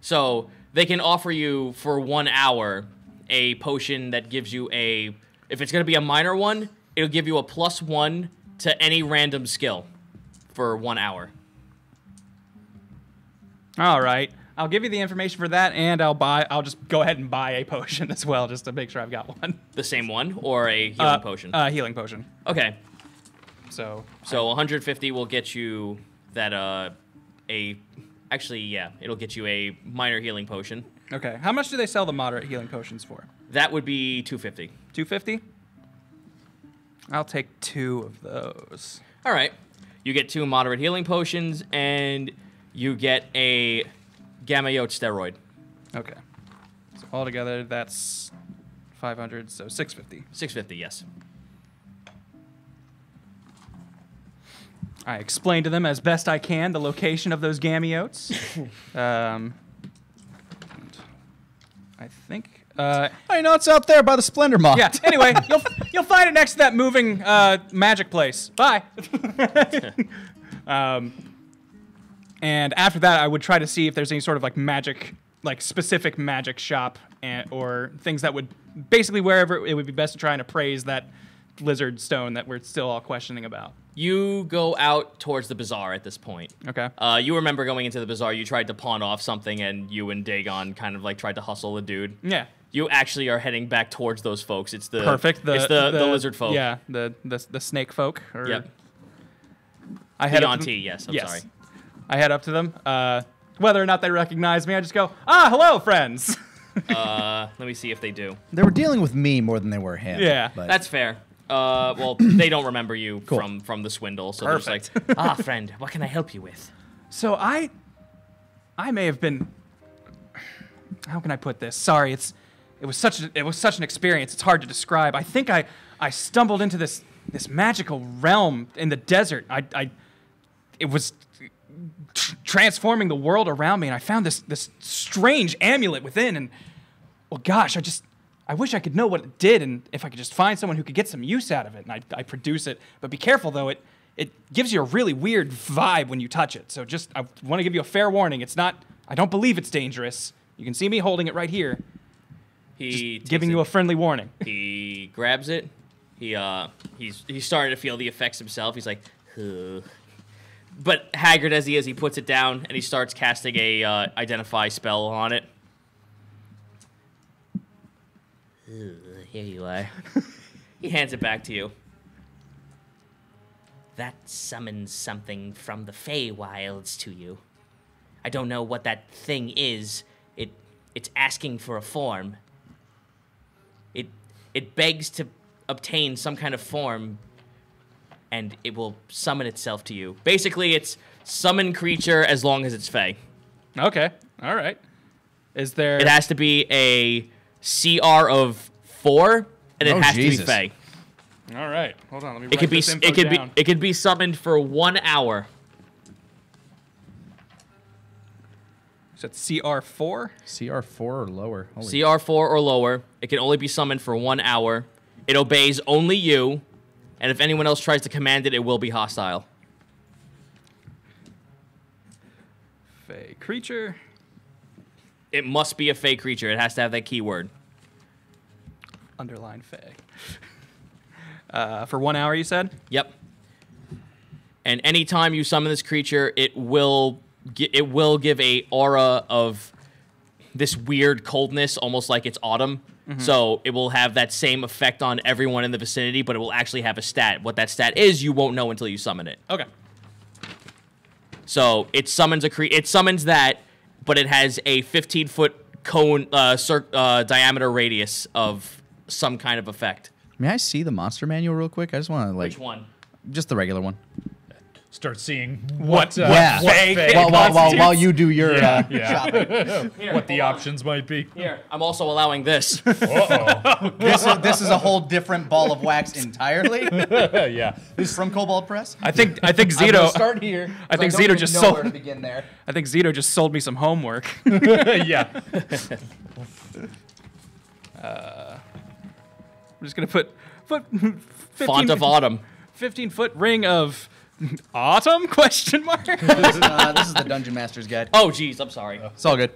So they can offer you for 1 hour a potion that gives you a, if it's going to be a minor one, it'll give you a +1 to any random skill for 1 hour. All right. I'll give you the information for that, and I'll just go ahead and buy a potion as well, just to make sure I've got one. The same one or a healing potion? Healing potion. Okay. So 150 will get you that actually, yeah, it'll get you a minor healing potion. okay. How much do they sell the moderate healing potions for? That would be 250. 250. I'll take 2 of those. All right. You get 2 moderate healing potions, and you get a Gamma Yote steroid. Okay. So altogether, that's 500, so 650. 650, yes. I explained to them as best I can the location of those Gamiotes. I think. I know it's out there by the Splendor Moth. Yeah. Anyway, you'll find it next to that moving magic place. Bye. And after that, I would try to see if there's any sort of like magic, like specific magic shop, or things that would basically wherever it would be best to try and appraise that lizard stone that we're still all questioning about. You go out towards the bazaar at this point. Okay. You remember going into the bazaar, you tried to pawn off something, and you and Dagon kind of like tried to hustle a dude. Yeah. You actually are heading back towards those folks. It's the Perfect. It's the lizard folk. Yeah. The snake folk. Or Yep. I head The up to- auntie, yes. I'm sorry. I head up to them. Whether or not they recognize me, I just go, hello, friends. Let me see if they do. They were dealing with me more than they were him. Yeah. but- That's fair. Well, they don't remember you Cool. from the swindle, so they're just Perfect. like, friend, what can I help you with? So I may have been. How can I put this? Sorry, it was such an experience. It's hard to describe. I think I stumbled into this magical realm in the desert. It was transforming the world around me, and I found this strange amulet within. And well, gosh, I wish I could know what it did, and if I could just find someone who could get some use out of it. And I produce it, but be careful though. It gives you a really weird vibe when you touch it. So I want to give you a fair warning. It's not. I don't believe it's dangerous. You can see me holding it right here, He giving you a friendly warning. He grabs it. He's starting to feel the effects himself. He's like, ugh. But haggard as he is, he puts it down and he starts casting a identify spell on it. Here you are. He hands it back to you. That summons something from the Feywilds to you. I don't know what that thing is. It's asking for a form. It begs to obtain some kind of form, and it will summon itself to you. Basically, it's summon creature as long as it's Fey. Okay. All right. Is there? It has to be a CR of 4, and it Oh, has Jesus. to be Fey. All right. Hold on. Let me. It could be this info it could down. be it could be summoned for 1 hour. Is that CR4? CR4 or lower. Holy CR4 or lower. It can only be summoned for 1 hour. It obeys only you, and if anyone else tries to command it, it will be hostile. Fey creature. It must be a Fey creature. It has to have that keyword. Underline Fey. For 1 hour, you said? Yep. And anytime you summon this creature, it will give a aura of this weird coldness, almost like it's autumn. So it will have that same effect on everyone in the vicinity, but it will actually have a stat. What that stat is, you won't know until you summon it. Okay. So it summons it summons that, but it has a 15-foot cone diameter radius of some kind of effect. May I see the monster manual real quick? I just want to Which one? just the regular one. Start seeing What? Yeah. what Fey Fey While you do your Yeah. shopping. Here, what the hold on. options might be. Here, I'm also allowing this. Uh-oh. This is a whole different ball of wax entirely Yeah. from Cobalt Press. I think I'm gonna Zito. start here. I think 'cause don't Zito even just know sold- where to begin there. I think Zito just sold me some homework. Yeah. I'm just gonna put 15, Font of autumn. 15-foot ring of autumn? Question mark. This is the Dungeon Master's Guide. Oh, geez, I'm sorry. It's all good.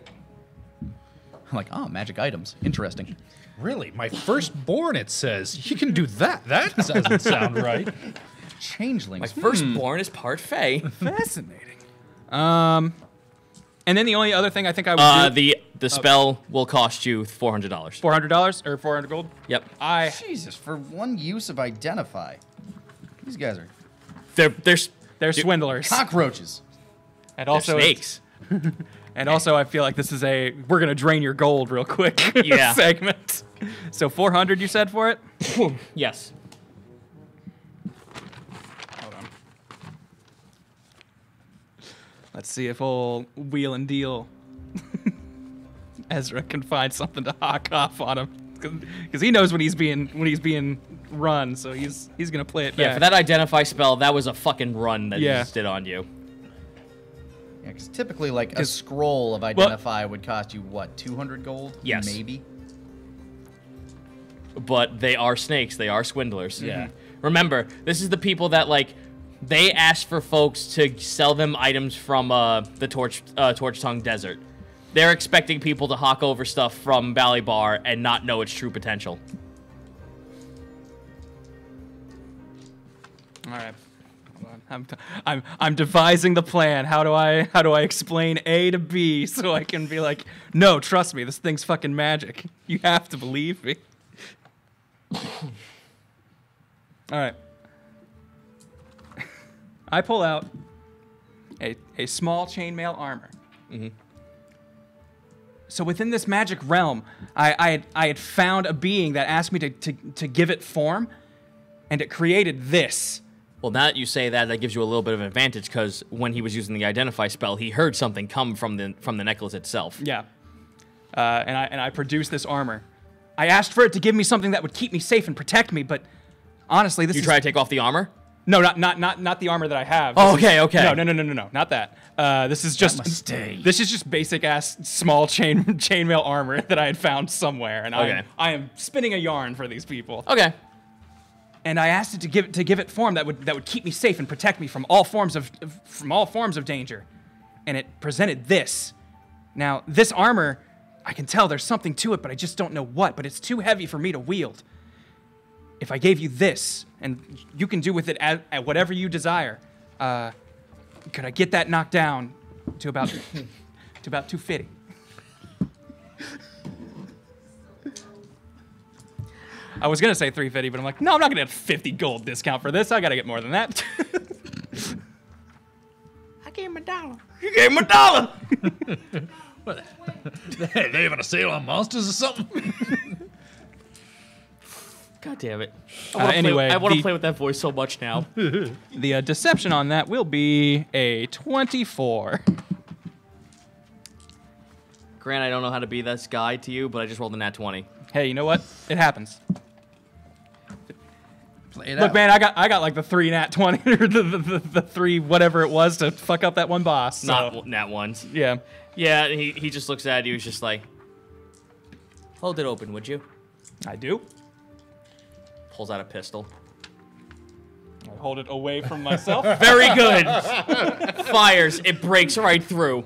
I'm like, oh, magic items. Interesting. Really? My firstborn, it says. You can do that. That doesn't sound right. Changelings. My firstborn is part Fey. Fascinating. And then the only other thing I think I would do. The spell will cost you $400. $400 or 400 gold. Yep. Jesus, for one use of identify. These guys are They're swindlers. cockroaches. And they're also snakes. And also, I feel like this is we're gonna drain your gold real quick Yeah. segment. So 400, you said for it? Yes. Hold on. Let's see if old Wheel and Deal Ezra can find something to hawk off on him, because he knows when he's being run. So he's gonna play it back. Yeah, for that identify spell, that was a fucking run that he Yeah. just did on you. Yeah, because typically, like, a scroll of identify would cost you, what, 200 gold? Yes. Maybe? But they are snakes. They are swindlers. Yeah. Remember, this is the people that, like, they ask for folks to sell them items from the Torch Tongue Desert. They're expecting people to hawk over stuff from Valley Bar and not know its true potential. All right. Hold on. I'm devising the plan. How do I explain A to B so I can be like, no, trust me, this thing's fucking magic. You have to believe me. All right. I pull out a small chainmail armor. So within this magic realm, I had found a being that asked me to give it form, and it created this. Well, now that you say that, that gives you a little bit of an advantage, because when he was using the identify spell, he heard something come from the necklace itself. Yeah. And I produced this armor. I asked for it to give me something that would keep me safe and protect me, but honestly, this You is... try to take off the armor? No, not the armor that I have. Oh, This is- okay. No, not that. This is just... mistake. This is just basic-ass small chainmail armor that I had found somewhere, and Okay. I am spinning a yarn for these people. Okay. And I asked it to give it form that would keep me safe and protect me from all forms of danger. And it presented this. Now, this armor, I can tell there's something to it, but I just don't know what, but it's too heavy for me to wield. If I gave you this, and you can do with it at whatever you desire, could I get that knocked down to about 250? I was gonna say 350, but I'm like, no, I'm not gonna get a 50 gold discount for this. I gotta get more than that. I gave him $1. You gave him $1! Hey, they having a sale on monsters or something? God damn it. Anyway, I want to play with that voice so much now. The deception on that will be a 24. Grant, I don't know how to be this guy to you, but I just rolled a nat 20. Hey, you know what? It happens. Play it Look, out. man, I got like the 3 nat 20 or the 3 whatever it was to fuck up that one boss. So, Not nat ones. yeah. Yeah, he just looks at you. He's just like, hold it open, would you? I do. Pulls out a pistol. I hold it away from myself. Very good. Fires. It breaks right through.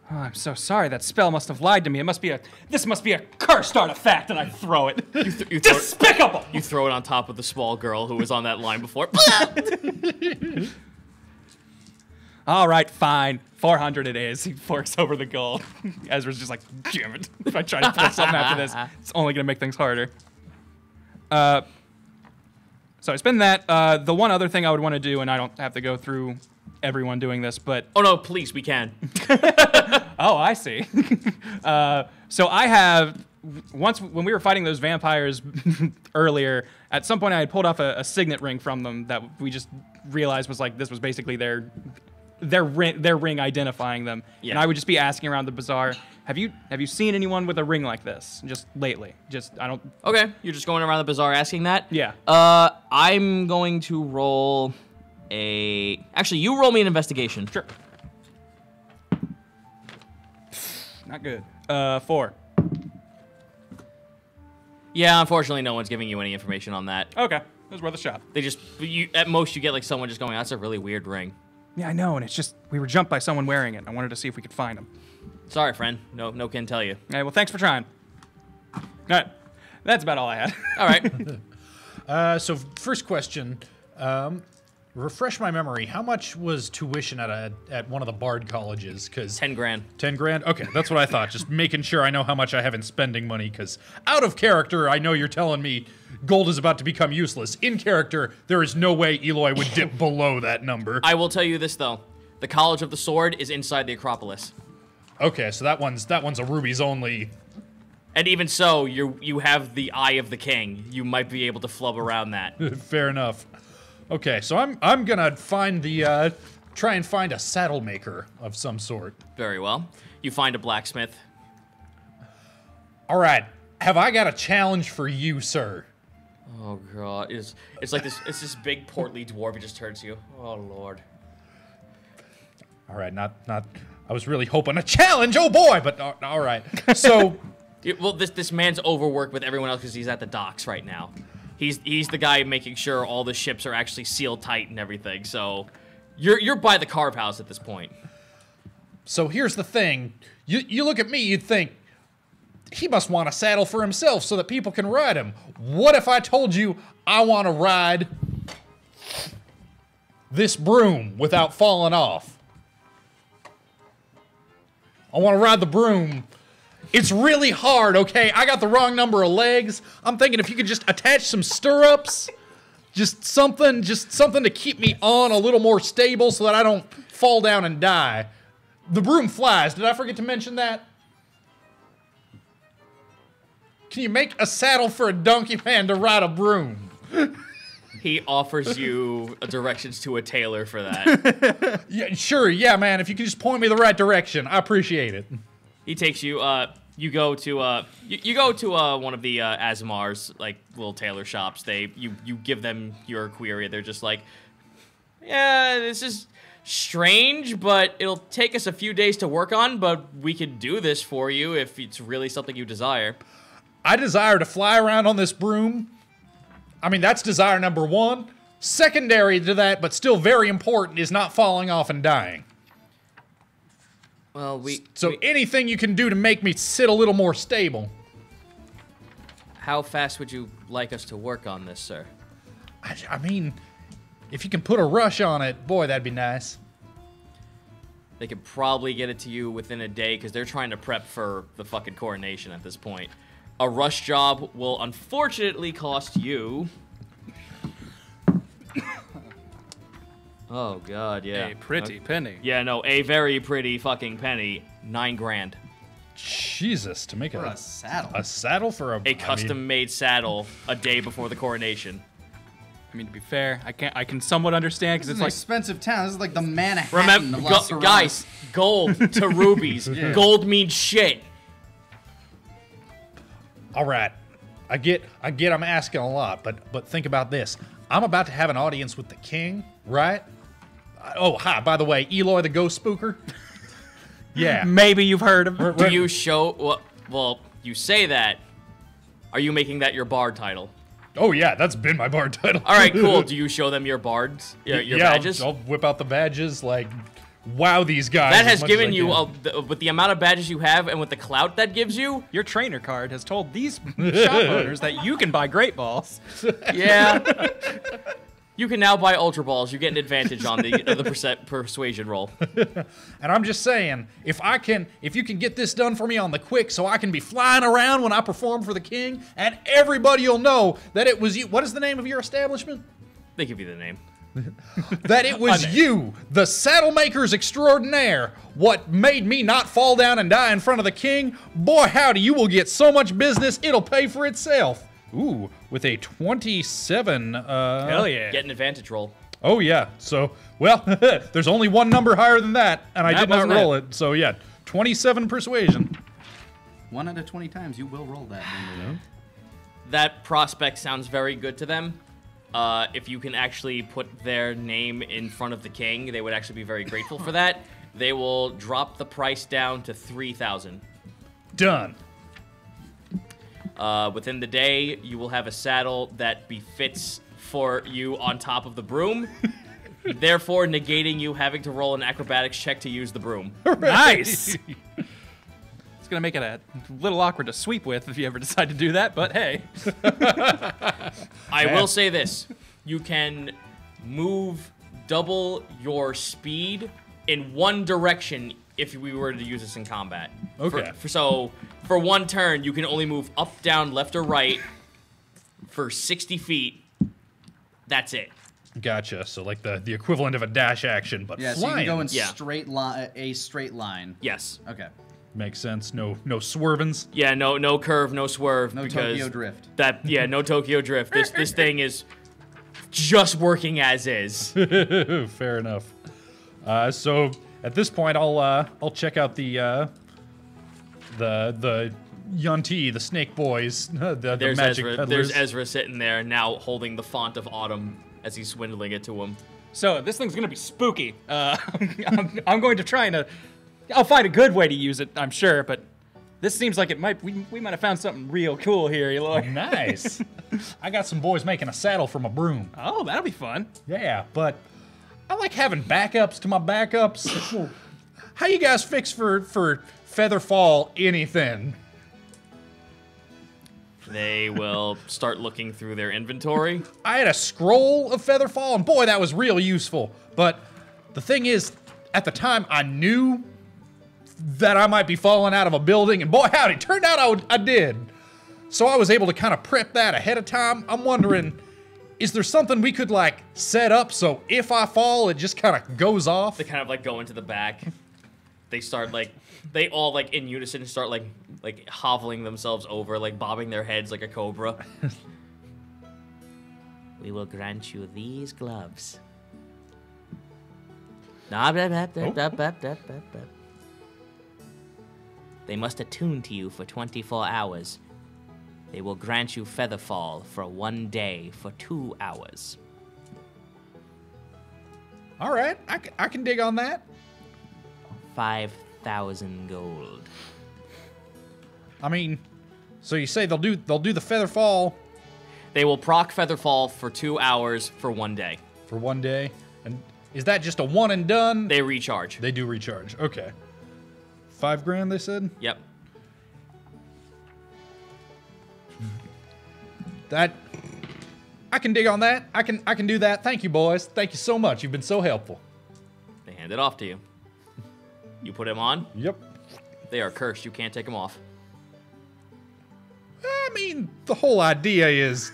Oh, I'm so sorry. That spell must have lied to me. This must be a cursed artifact, and I throw it. You throw it, Despicable! you throw it on top of the small girl who was on that line before. All right, fine. 400 it is. He forks over the gold. Ezra's just like, damn it. If I try to pull something after this, it's only going to make things harder. So I spend that. The one other thing I would want to do, and I don't have to go through everyone doing this, but... Oh, no, please, we can. Oh, I see. So I have... Once, when we were fighting those vampires earlier, at some point I had pulled off a signet ring from them that we just realized was like, this was basically their ring identifying them. Yeah. And I would just be asking around the bazaar, have you seen anyone with a ring like this? Just lately. Just, I don't... Okay, you're just going around the bazaar asking that? Yeah. I'm going to roll a... Actually, you roll me an investigation. Sure. Not good. 4. Yeah, unfortunately, no one's giving you any information on that. Okay. It was worth a shot. They just... at most, you get, like, someone just going, that's a really weird ring. Yeah, I know, and it's just we were jumped by someone wearing it. I wanted to see if we could find him. Sorry, friend. No can tell you. Hey, well, thanks for trying. All right, that's about all I had. All right. So first question, refresh my memory. How much was tuition at one of the Bard colleges? 'Cause 10 grand. 10 grand? Okay, that's what I thought. Just making sure I know how much I have in spending money, because out of character, I know you're telling me gold is about to become useless. In character, there is no way Eloy would dip below that number. I will tell you this though. The College of the Sword is inside the Acropolis. Okay, so that one's a rubies only. And even so, you have the Eye of the King. You might be able to flub around that. Fair enough. Okay, so I'm gonna find the try and find a saddle maker of some sort. Very well. You find a blacksmith. All right, have I got a challenge for you, sir? Oh god, it's like this. It's this big portly dwarf. He just turns to you. Oh lord. All right, not. I was really hoping a challenge. Oh boy, but all right. So, Well, this man's overworked with everyone else because he's at the docks right now. He's the guy making sure all the ships are actually sealed tight and everything. So, you're by the carve house at this point. so here's the thing. You look at me, you'd think he must want a saddle for himself so that people can ride him. What if I told you I want to ride this broom without falling off? I want to ride the broom. It's really hard, okay? I got the wrong number of legs. I'm thinking if you could just attach some stirrups, just something to keep me on a little more stable so that I don't fall down and die. The broom flies. Did I forget to mention that? Can you make a saddle for a donkey man to ride a broom? He offers you directions to a tailor for that. Yeah, sure. Yeah, man. If you could just point me the right direction, I appreciate it. He takes you. You go to you go to one of the Azimar's like little tailor shops. You give them your query. They're just like, yeah, this is strange, but it'll take us a few days to work on. But we could do this for you if it's really something you desire. I desire to fly around on this broom. I mean, that's desire number one. Secondary to that, but still very important, is not falling off and dying. Well, So anything you can do to make me sit a little more stable. how fast would you like us to work on this, sir? I mean, if you can put a rush on it, boy, that'd be nice. They could probably get it to you within a day because they're trying to prep for the fucking coronation at this point. A rush job will unfortunately cost you. Oh god, yeah. A pretty penny. Yeah, no, a very pretty fucking penny. 9 grand. Jesus, to make For a saddle. a saddle for A custom-made saddle a day before the coronation. I mean, to be fair, I can somewhat understand This because is it's an like expensive town. This is like the Manhattan Remember, of Las Serranas. guys, gold to rubies. Gold means shit. All right, I get. I'm asking a lot, but think about this. I'm about to have an audience with the king, right? Oh, hi. By the way, Eloy the Ghost Spooker. Yeah. maybe you've heard of. Do you show... Well, you say that. Are you making that your bard title? Oh yeah, that's been my bard title. All right, cool. Do you show them your bards? Your badges? I'll whip out the badges. Like, wow, these guys. That as has much as given I you, can. with the amount of badges you have and with the clout that gives you, Your trainer card has told these shop owners that you can buy great balls. yeah. You can now buy Ultra Balls. You get an advantage on the persuasion roll. And I'm just saying, if you can get this done for me on the quick, so I can be flying around when I perform for the king, and everybody will know that it was you. What is the name of your establishment? They give you the name. That it was you, the saddle makers extraordinaire, what made me not fall down and die in front of the king. Boy, howdy, you will get so much business, it'll pay for itself. Ooh, with a 27. Hell yeah. Get an advantage roll. Oh, yeah. So, well, there's only one number higher than that, and I That did not wasn't roll it. So, yeah, 27 persuasion. 1 out of 20 times, you will roll that. That prospect sounds very good to them. If you can actually put their name in front of the king, they would actually be very grateful for that. They will drop the price down to 3,000. Done. Within the day, you will have a saddle that befits for you on top of the broom. therefore negating you having to roll an acrobatics check to use the broom. Nice. It's gonna make it a little awkward to sweep with if you ever decide to do that, but hey. I will say this. You can move double your speed in one direction if we were to use this in combat. Okay. So for one turn, you can only move up, down, left, or right for 60 feet. That's it. Gotcha. So like the equivalent of a dash action, but Yeah, so flying. you can go in Yeah. a straight line. Yes. Okay. Makes sense. No swervins. Yeah, no curve, no swerve. No because Tokyo drift. No Tokyo drift. This thing is just working as is. Fair enough. So at this point, I'll check out the Yuan-Ti, the Snake Boys, the There's magic Ezra. peddlers. There's Ezra sitting there now, holding the font of autumn as he's swindling it to him. So this thing's gonna be spooky. I'm going to try and I'll find a good way to use it, I'm sure, but this seems like it might. We might have found something real cool here, Eloy. Nice. I got some boys making a saddle from a broom. Oh, that'll be fun. Yeah, but I like having backups to my backups. How you guys fix for Featherfall anything? They will start looking through their inventory. I had a scroll of Featherfall, and boy, that was real useful. But the thing is, at the time, I knew that I might be falling out of a building, and boy, howdy, turned out I did. So I was able to kind of prep that ahead of time. I'm wondering, is there something we could, like, set up so if I fall, it just kind of goes off? They kind of like go into the back. They start like, they all like in unison start like hoveling themselves over, like bobbing their heads like a cobra. We will grant you these gloves. They must attune to you for 24 hours. They will grant you Featherfall for 1 day for 2 hours. All right, I can dig on that. 5,000 gold. I mean, so you say they'll do the Featherfall They will proc Featherfall for 2 hours for 1 day. for 1 day, and is that just a one and done? They recharge. They do recharge. Okay. $5,000, they said. Yep. That I can dig on that. I can do that. Thank you, boys. Thank you so much. You've been so helpful. They hand it off to you. You put him on. Yep. They are cursed. You can't take them off. I mean, the whole idea is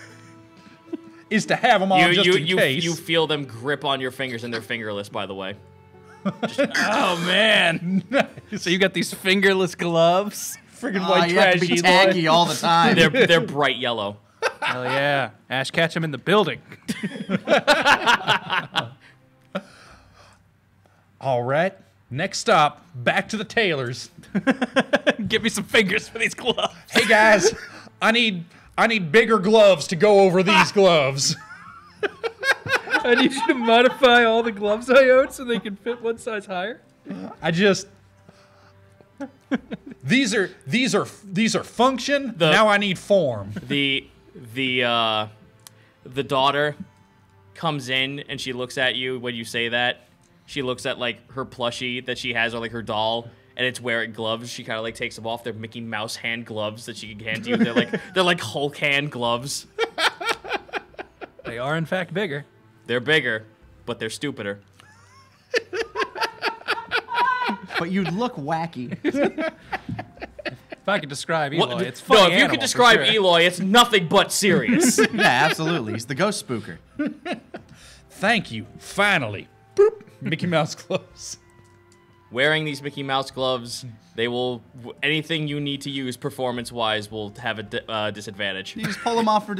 to have them on just in case. You feel them grip on your fingers, and they're fingerless, by the way. Oh man. So you got these fingerless gloves? Friggin' white You have to trash. be tacky all the time. They're bright yellow. Hell yeah. Ash Ketchum in the building. All right. Next stop, back to the tailors. Give me some fingers for these gloves. Hey guys, I need bigger gloves to go over these gloves. I need you to modify all the gloves I own so they can fit one size higher. I just these are function. Now I need form. The daughter comes in and she looks at you when you say that. She looks at like her plushie that she has, or like her doll, and it's wearing gloves. She kind of like takes them off. They're Mickey Mouse hand gloves that she can hand to you. They're like Hulk hand gloves. They are in fact bigger. They're bigger, but they're stupider. But you'd look wacky. If I could describe What- Eloy, it's funny. no, if you animal could for describe sure. Eloy, it's nothing but serious. Yeah, absolutely. He's the ghost spooker. Thank you. Finally. Boop. Mickey Mouse gloves. Wearing these Mickey Mouse gloves, they will anything you need to use performance-wise will have a disadvantage. You just pull him off for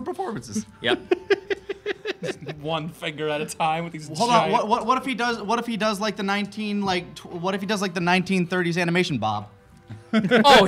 performances. Yep. One finger at a time with these Hold giant... on. What if he does like the 1930s animation Bob? Oh,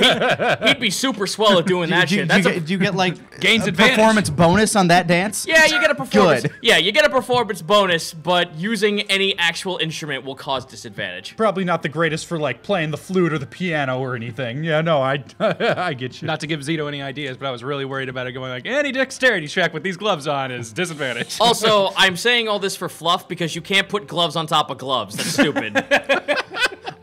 he'd be super swell at doing that shit. Do you get like Gains a advantage. performance bonus on that dance? Yeah, you get a performance. Good. Yeah, you get a performance bonus, but using any actual instrument will cause disadvantage. Probably not the greatest for like playing the flute or the piano or anything. Yeah, no, I I get you. Not to give Zito any ideas, but I was really worried about it going like, any dexterity check with these gloves on is disadvantage. Also, I'm saying all this for fluff because you can't put gloves on top of gloves. That's stupid.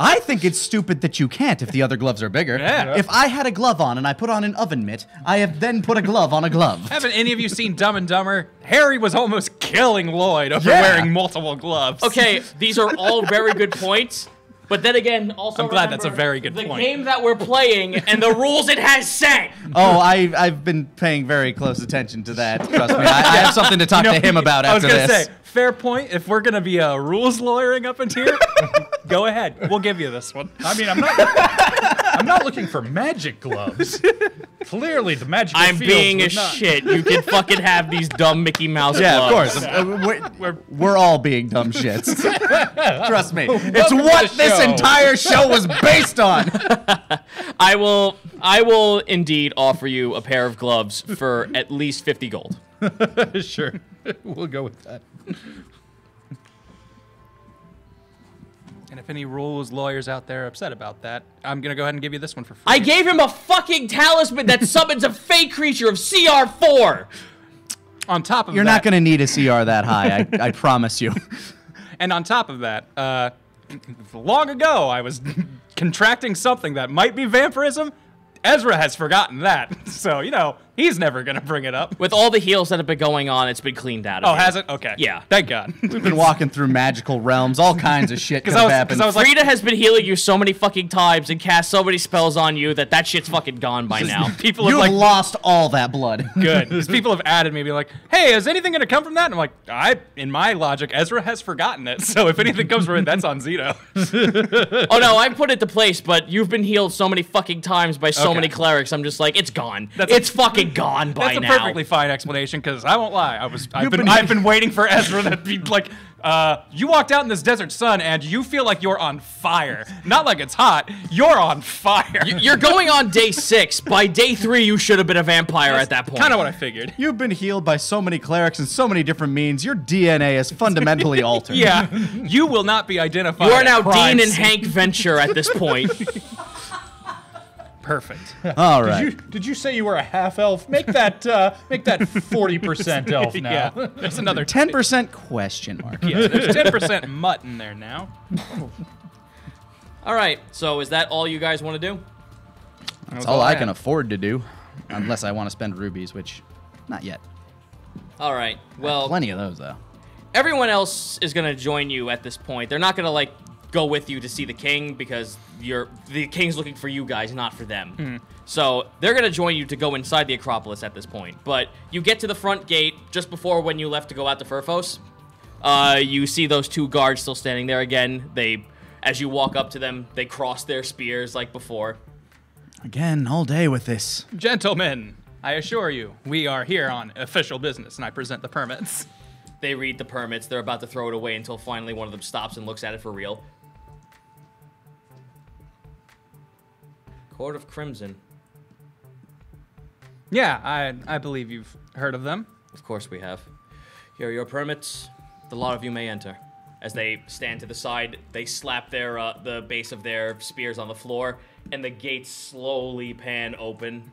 I think it's stupid that you can't if the other gloves are bigger. Yeah. If I had a glove on and I put on an oven mitt, I have then put a glove on a glove. Haven't any of you seen Dumb and Dumber? Harry was almost killing Lloyd over Yeah. wearing multiple gloves. Okay, these are all very good points. But then again, also I'm glad remember that's a very good the point. game that we're playing and the rules it has set. Oh, I've been paying very close attention to that. Trust me, I have something to talk to him about I was after gonna this. say, fair point. If we're gonna be rules lawyering up in here, go ahead. We'll give you this one. I mean, I'm not looking for magic gloves. Clearly, the magical I'm fields being a would not. shit. You can fucking have these dumb Mickey Mouse Yeah, of gloves. course. We're all being dumb shits. Trust me. It's Welcome to what the this show. entire show was based on. I will indeed offer you a pair of gloves for at least 50 gold. Sure, we'll go with that. And if any rules lawyers out there are upset about that, I'm gonna go ahead and give you this one for free. I gave him a fucking talisman that summons a fake creature of CR4. On top of You're that, not going to need a CR that high, I promise you. and on top of that, long ago I was contracting something that might be vampirism. Ezra has forgotten that, so you know he's never gonna bring it up. With all the heals that have been going on, it's been cleaned out of Oh, here. has it? Okay. Yeah. Thank God. We've been walking through magical realms, all kinds of shit could I have was- happened. 'cause I was like, Frida has been healing you so many fucking times and cast so many spells on you that shit's fucking gone by now. people have You've like lost all that blood. good. Because people have added me, be like, "Hey, is anything gonna come from that?" And I'm like, in my logic, Ezra has forgotten it. So if anything comes from it, that's on Zito. Oh no, I put it to place, but you've been healed so many fucking times by so Okay. many clerics. I'm just like, it's gone. That's a- It's fucking gone by That's a now. perfectly fine explanation. Because I won't lie, I've been waiting for Ezra to be like, you walked out in this desert sun and you feel like you're on fire. Not like it's hot. You're on fire. You're going on day 6. By day 3, you should have been a vampire at that point. Kind of what I figured. You've been healed by so many clerics and so many different means. Your DNA is fundamentally altered. Yeah, you will not be identified. You are at now crime Dean and scene. Hank Venture at this point. Perfect. All right. Did you say you were a half elf? Make that 40% elf now. Yeah, there's another 10% question mark. Yeah, there's 10% mutt in there now. All right, so is that all you guys want to do? That's all I can afford to do. Unless I want to spend rubies, which, not yet. All right, well, Plenty of those, though. everyone else is going to join you at this point. They're not going to, like, go with you to see the king because the king's looking for you guys, not for them. So they're going to join you to go inside the Acropolis at this point. But you get to the front gate just before when you left to go out to Furfos. You see those 2 guards still standing there again. As you walk up to them, they cross their spears like before. Again, all day with this. Gentlemen, I assure you, we are here on official business, and I present the permits. They read the permits. They're about to throw it away until finally one of them stops and looks at it for real. Court of Crimson. Yeah, I believe you've heard of them. Of course we have. Here are your permits. The lot of you may enter. As they stand to the side, they slap their the base of their spears on the floor, and the gates slowly pan open.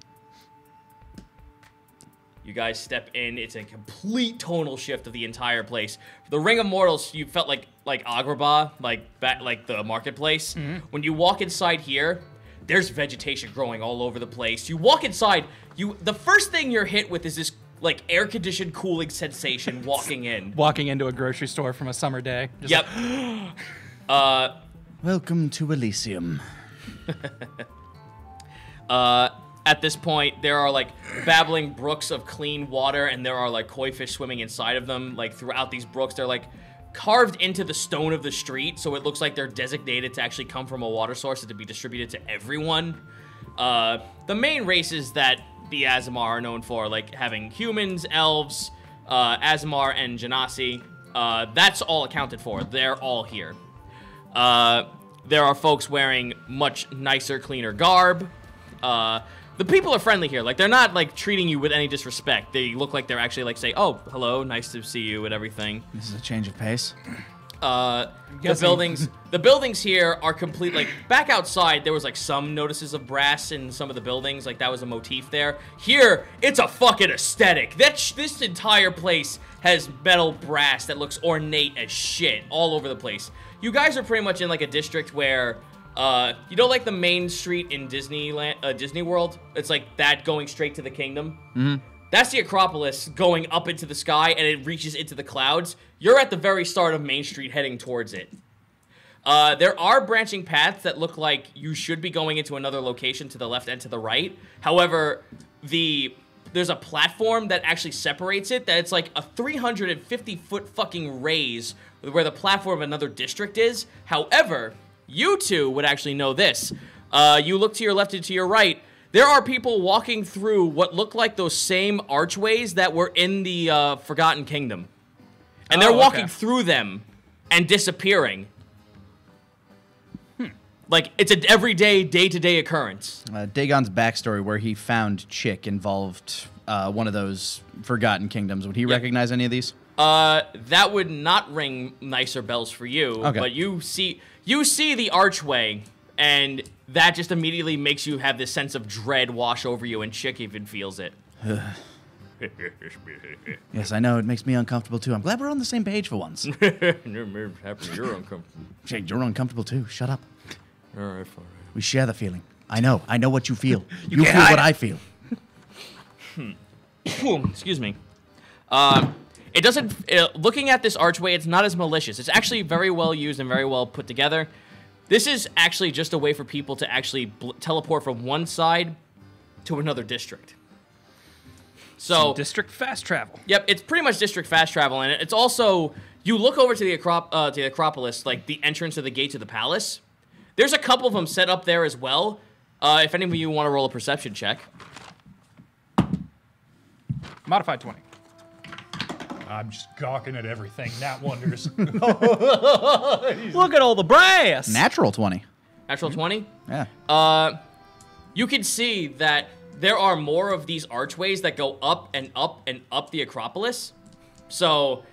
You guys step in. It's a complete tonal shift of the entire place. The Ring of Mortals, you felt like Agrabah, like the marketplace. When you walk inside here, there's vegetation growing all over the place. You walk inside, the first thing you're hit with is this like air-conditioned cooling sensation walking in. Walking into a grocery store from a summer day. Just Yep. Welcome to Elysium. At this point, there are like babbling brooks of clean water, and there are like koi fish swimming inside of them. Like throughout these brooks, they're like carved into the stone of the street, so it looks like they're designated to actually come from a water source and to be distributed to everyone. The main races that the Aasimar are known for, like having humans, elves, Aasimar, and Genasi, that's all accounted for. They're all here. There are folks wearing much nicer, cleaner garb. The people are friendly here. Like, they're not, like, treating you with any disrespect. They look like they're actually, like, say, oh, hello, nice to see you and everything. This is a change of pace. The buildings here are complete, like, back outside, there was, like, some notices of brass in some of the buildings. Like, that was a motif there. Here, it's a fucking aesthetic. This entire place has metal brass that looks ornate as shit all over the place. You guys are pretty much in, like, a district where... you know, like the main street in Disneyland, Disney World? It's like that going straight to the kingdom. Mm-hmm. That's the Acropolis going up into the sky, and it reaches into the clouds. You're at the very start of Main Street heading towards it. There are branching paths that look like you should be going into another location to the left and to the right. However, there's a platform that actually separates it, that it's like a 350-foot fucking raise where the platform of another district is. However... you two would actually know this. You look to your left and to your right. There are people walking through what look like those same archways that were in the Forgotten Kingdom. And they're walking through them and disappearing. Like, it's an everyday, day-to-day occurrence. Dagon's backstory, where he found Chick, involved one of those Forgotten Kingdoms. Would he recognize any of these? That would not ring nicer bells for you. Okay. But you see the archway, and that just immediately makes you have this sense of dread wash over you, and Chick even feels it. Yes, I know. It makes me uncomfortable, too. I'm glad we're on the same page for once. You're uncomfortable. Jake, you're uncomfortable, too. Shut up. All right, fine. We share the feeling. I know what you feel. You feel what I feel. Excuse me. It doesn't... looking at this archway, it's not as malicious. It's actually very well used and very well put together. This is actually just a way for people to actually teleport from one side to another district. So district fast travel. Yep, it's pretty much district fast travel, and it's also... you look over to the Acropolis, like the entrance of the gate to the palace. There's a couple of them set up there as well. If any of you want to roll a perception check. Modified 20. I'm just gawking at everything. Nat wonders. Look at all the brass. Natural 20. Natural 20? Yeah. You can see that there are more of these archways that go up and up and up the Acropolis. So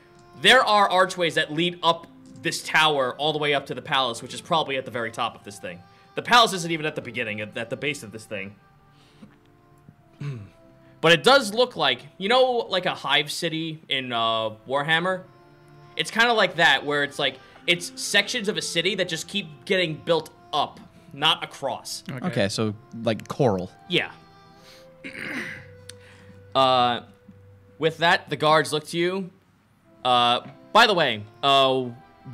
there are archways that lead up this tower all the way up to the palace, which is probably at the very top of this thing. The palace isn't even at the beginning, at the base of this thing. But it does look like, you know, like a hive city in Warhammer? It's kind of like that, where it's like, it's sections of a city that just keep getting built up, not across. Okay, so like coral. Yeah. With that, the guards look to you. By the way,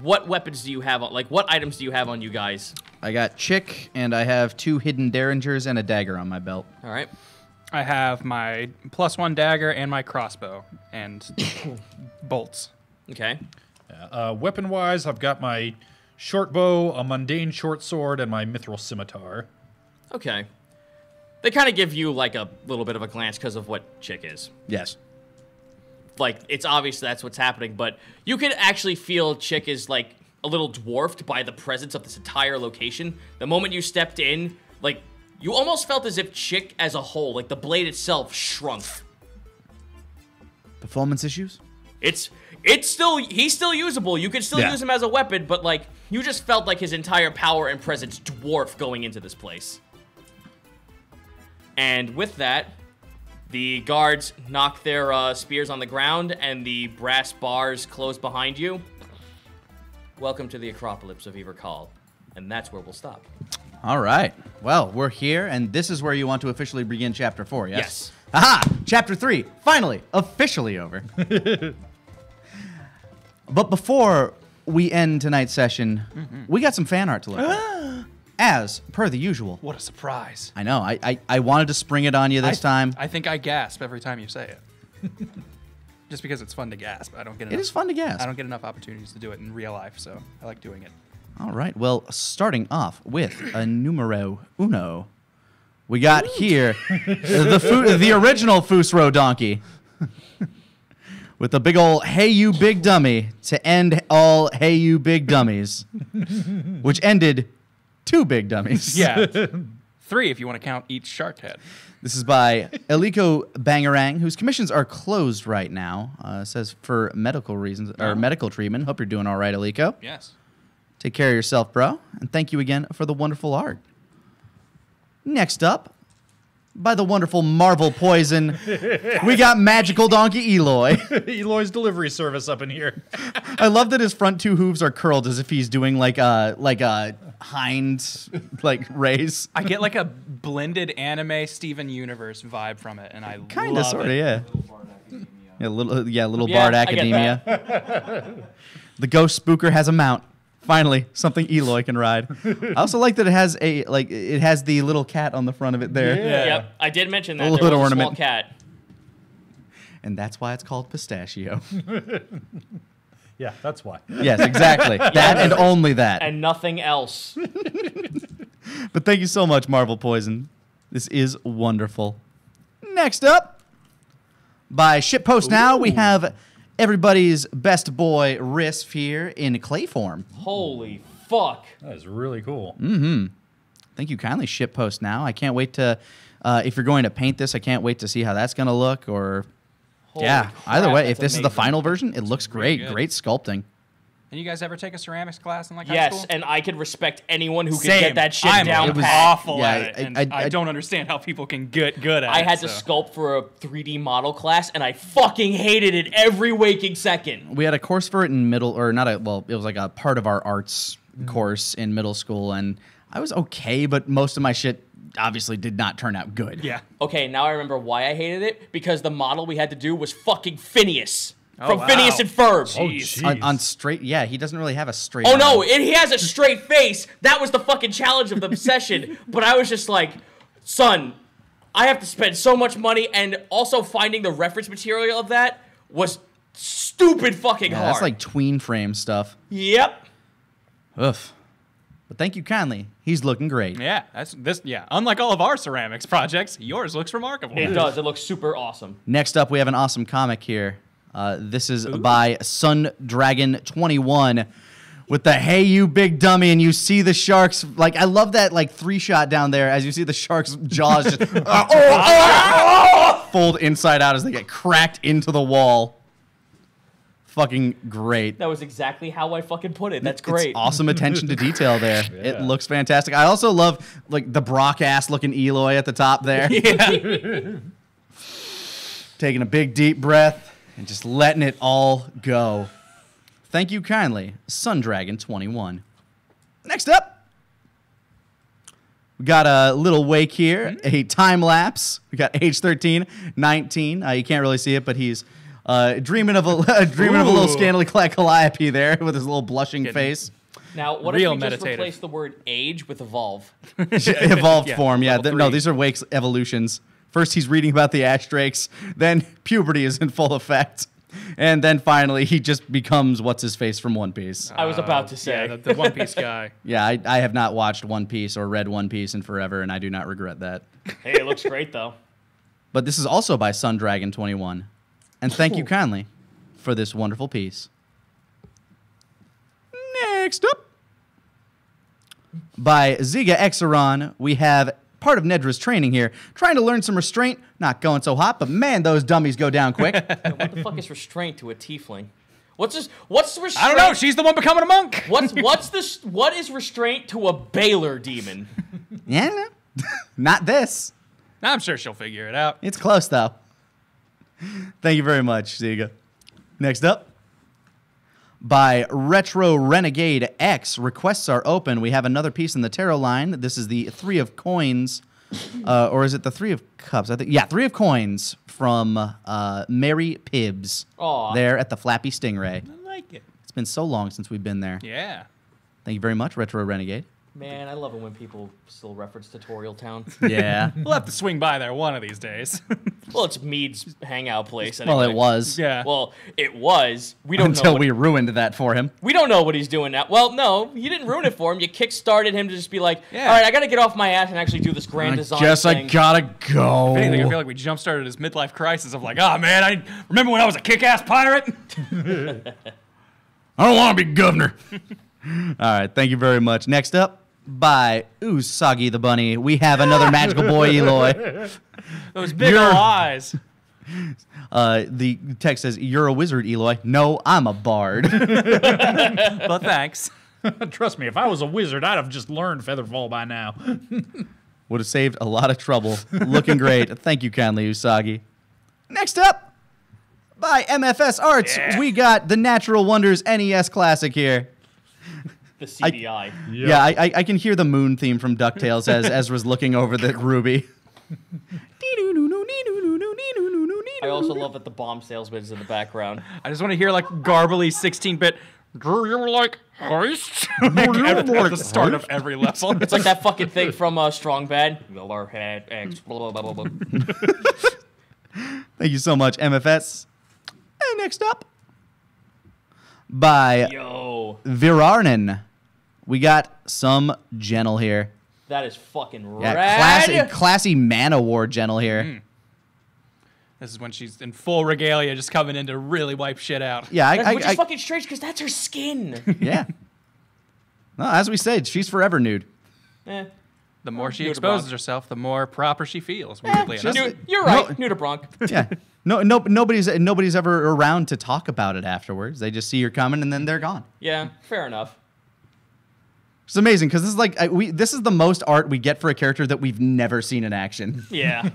what weapons do you have on, like, what items do you have on you guys? I got Chick, and I have 2 hidden derringers and a dagger on my belt. All right. I have my +1 dagger and my crossbow and bolts. Okay. Weapon-wise, I've got my short bow, a mundane short sword, and my mithril scimitar. Okay. They kind of give you, like, a little bit of a glance because of what Chick is. Yes. Like, it's obvious that's what's happening, but you can actually feel Chick is, like, a little dwarfed by the presence of this entire location. The moment you stepped in, like, you almost felt as if Chick as a whole, like, the blade itself shrunk. Performance issues? He's still usable. You could still use him as a weapon, but, like, you just felt like his entire power and presence dwarf going into this place. And with that, the guards knock their spears on the ground, and the brass bars close behind you. Welcome to the Acropolis of Evercall, and that's where we'll stop. All right. Well, we're here, and this is where you want to officially begin Chapter 4, yes? Yes. Aha! Chapter 3, finally, officially over. But before we end tonight's session, we got some fan art to look at. As per the usual. What a surprise. I know. I wanted to spring it on you this time. I think I gasp every time you say it. Just because it's fun to gasp. I don't get enough. It is fun to gasp. I don't get enough opportunities to do it in real life, so I like doing it. All right. Well, starting off with a numero uno, we got here the original Fusro donkey with the big old "Hey you big dummy" to end all "Hey you big dummies," which ended 2 big dummies. Yeah. 3 if you want to count each shark head. This is by Eliko Bangarang, whose commissions are closed right now. Says for medical reasons or medical treatment. Hope you're doing all right, Eliko. Yes. Take care of yourself, bro. And thank you again for the wonderful art. Next up, by the wonderful Marvel Poison, we got Magical Donkey Eloy. Eloy's delivery service up in here. I love that his front 2 hooves are curled as if he's doing like a hind raise. I get like a blended anime Steven Universe vibe from it, and I Kind of, love sort of, it. yeah. Little Yeah, Bard I get Academia. The Ghost Spooker has a mount. Finally, something Eloy can ride. I also like that it has the little cat on the front of it there. Yeah. Yep, I did mention that. A There little was a small ornament. cat. And that's why it's called Pistachio. Yeah, that's why. Yes, exactly. That and only that. And nothing else. But thank you so much, Marvel Poison. This is wonderful. Next up, by Shitpost Now, we have everybody's best boy, Risf, here in clay form. Holy fuck. That is really cool. Thank you kindly, Shitpost Now. I can't wait to, if you're going to paint this, I can't wait to see how that's going to look. Or, Holy yeah, crap, either way, if that's this is the amazing. final version, it looks really great. good. Great sculpting. And you guys ever take a ceramics class in like high Yes, school? and I could respect anyone who could Same. get that shit I'm down It was- pat. awful yeah, at it, and I- I don't understand how people can get good at it. I had to so. sculpt for a 3D model class, and I fucking hated it every waking second. We had a course for it in middle, or not a, well, it was like a part of our arts course in middle school, and I was okay, but most of my shit obviously did not turn out good. Yeah. Okay, now I remember why I hated it, because the model we had to do was fucking Phineas. From wow. Phineas and Ferb. Oh, Jeez. jeez. On straight, yeah, he doesn't really have a straight. Oh no, arm. and he has a straight face. That was the fucking challenge of the session. But I was just like, son, I have to spend so much money, and also finding the reference material of that was stupid fucking Yeah, hard. that's like tween frame stuff. Yep. Ugh. But thank you kindly. He's looking great. Yeah, that's this. Yeah, unlike all of our ceramics projects, yours looks remarkable. It does. It looks super awesome. Next up, we have an awesome comic here. This is by Sun Dragon 21 with the "Hey you big dummy," and you see the sharks. Like, I love that 3-shot down there as you see the sharks' jaws just fold inside out as they get cracked into the wall. Fucking great. That was exactly how I fucking put it. That's It's great. awesome attention to detail there. It looks fantastic. I also love the Brock ass looking Eloy at the top there. Taking a big deep breath and just letting it all go. Thank you kindly, Sundragon 21. Next up, we got a little wake here, a time lapse. We got age 13, 19. You can't really see it, but he's dreaming of a little scantily clad Calliope there with his little blushing face. Now, what Real if we just meditative. replace the word age with evolve? Evolved Yeah, form, yeah. level No, 3. these are Wake's evolutions. First, he's reading about the ash drakes. Then puberty is in full effect. And then finally, he just becomes what's-his-face from One Piece. I was about to say. Yeah, the One Piece guy. Yeah, I have not watched One Piece or read One Piece in forever, and I do not regret that. Hey, it looks great, though. But this is also by Sundragon21. And thank you kindly for this wonderful piece. Next up, by Ziga Exeron, we have part of Nedra's training here. Trying to learn some restraint. Not going so hot, but man, those dummies go down quick. What the fuck is restraint to a tiefling? What's restraint? I don't know. She's the one becoming a monk. What is restraint to a Baylor demon? Yeah, no. Not this. I'm sure she'll figure it out. It's close, though. Thank you very much, Ziga. Next up, by Retro Renegade X, requests are open. We have another piece in the tarot line. This is the 3 of Coins, or is it the 3 of Cups? I think, yeah, 3 of Coins from Mary Pibbs. Aw. There at the Flappy Stingray. I like it. It's been so long since we've been there. Yeah. Thank you very much, Retro Renegade. Man, I love it when people still reference Tutorial Town. Yeah. We'll have to swing by there one of these days. Well, it's Mead's hangout place. Well, Anyway. it was. Yeah. Well, it was. We don't know. Until What, we ruined that for him. we don't know what he's doing now. Well, no, you didn't ruin it for him. You kick-started him to just be like, Yeah. all right, I got to get off my ass and actually do this grand design Guess I thing. gotta go. If anything, I feel like we jump-started his midlife crisis of like, oh, man, I remember when I was a kick-ass pirate? I don't want to be governor. All right, thank you very much. Next up, by Usagi the Bunny, we have another magical boy, Eloy. Those big ol' eyes. The text says, "You're a wizard, Eloy." No, I'm a bard. Well, thanks. Trust me, if I was a wizard, I'd have just learned Featherfall by now. Would have saved a lot of trouble. Looking great. Thank you kindly, Usagi. Next up, by MFS Arts, we got the Natural Wonders NES Classic here. The CDI. Yeah, I can hear the moon theme from DuckTales as Ezra's looking over the ruby. I also love that the bomb salesman is in the background. I just want to hear like garbly 16-bit. Do you like heists? At the start of every level. It's like that fucking thing from Strong Bad. Miller had X. Blah, blah, blah, blah, blah. Thank you so much, MFS. And next up, by Yo, Virarnen, we got some Gentle here. that is fucking Yeah, rad. classy Man-O-War Gentle here. This is when she's in full regalia, just coming in to really wipe shit out. Yeah, Which is fucking strange because that's her skin. yeah. No, as we said, she's forever nude. Eh. The more she Nuda exposes Bronc. herself, the more proper she feels. Weirdly just- enough. You're right, Nuda Bronc. Yeah. Nobody's ever around to talk about it afterwards. They just see her coming and then they're gone. Yeah, fair enough. It's amazing because this is like this is the most art we get for a character that we've never seen in action. Yeah.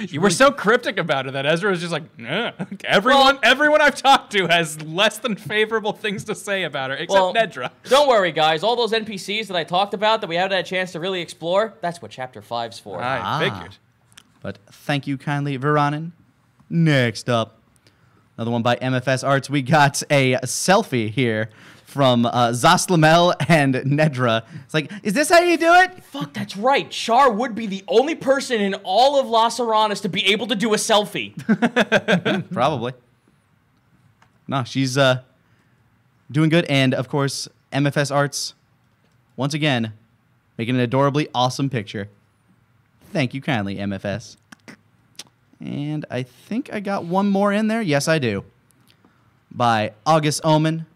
You were so cryptic about it that Ezra was just like, nah. Everyone I've talked to has less than favorable things to say about her, except Well, Nedra. Don't worry, guys. All those NPCs that I talked about that we haven't had a chance to really explore, that's what Chapter 5's for. I figured. But thank you kindly, Viranen. Next up, another one by MFS Arts. We got a selfie here from Zaslamel and Nedra. It's like, is this how you do it? Fuck, that's right. Char would be the only person in all of Las Aranas to be able to do a selfie. Probably. No, she's doing good. And, of course, MFS Arts, once again, making an adorably awesome picture. Thank you kindly, MFS. And I think I got one more in there. Yes, I do. By August Omen.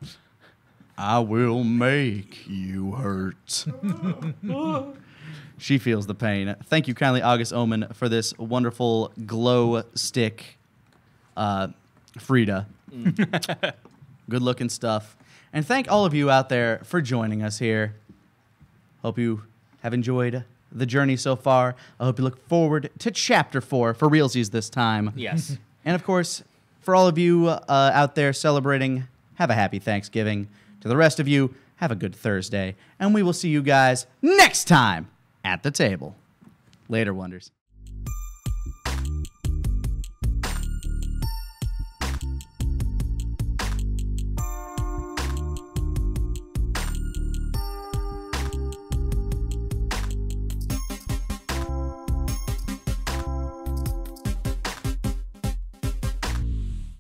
I will make you hurt. She feels the pain. Thank you kindly, August Omen, for this wonderful glow stick Frida. Good looking stuff. And thank all of you out there for joining us here. Hope you have enjoyed the journey so far. I hope you look forward to Chapter 4 for realsies this time. Yes. And of course, for all of you out there celebrating, have a happy Thanksgiving. To the rest of you, have a good Thursday. And we will see you guys next time at the table. Later, Wonders.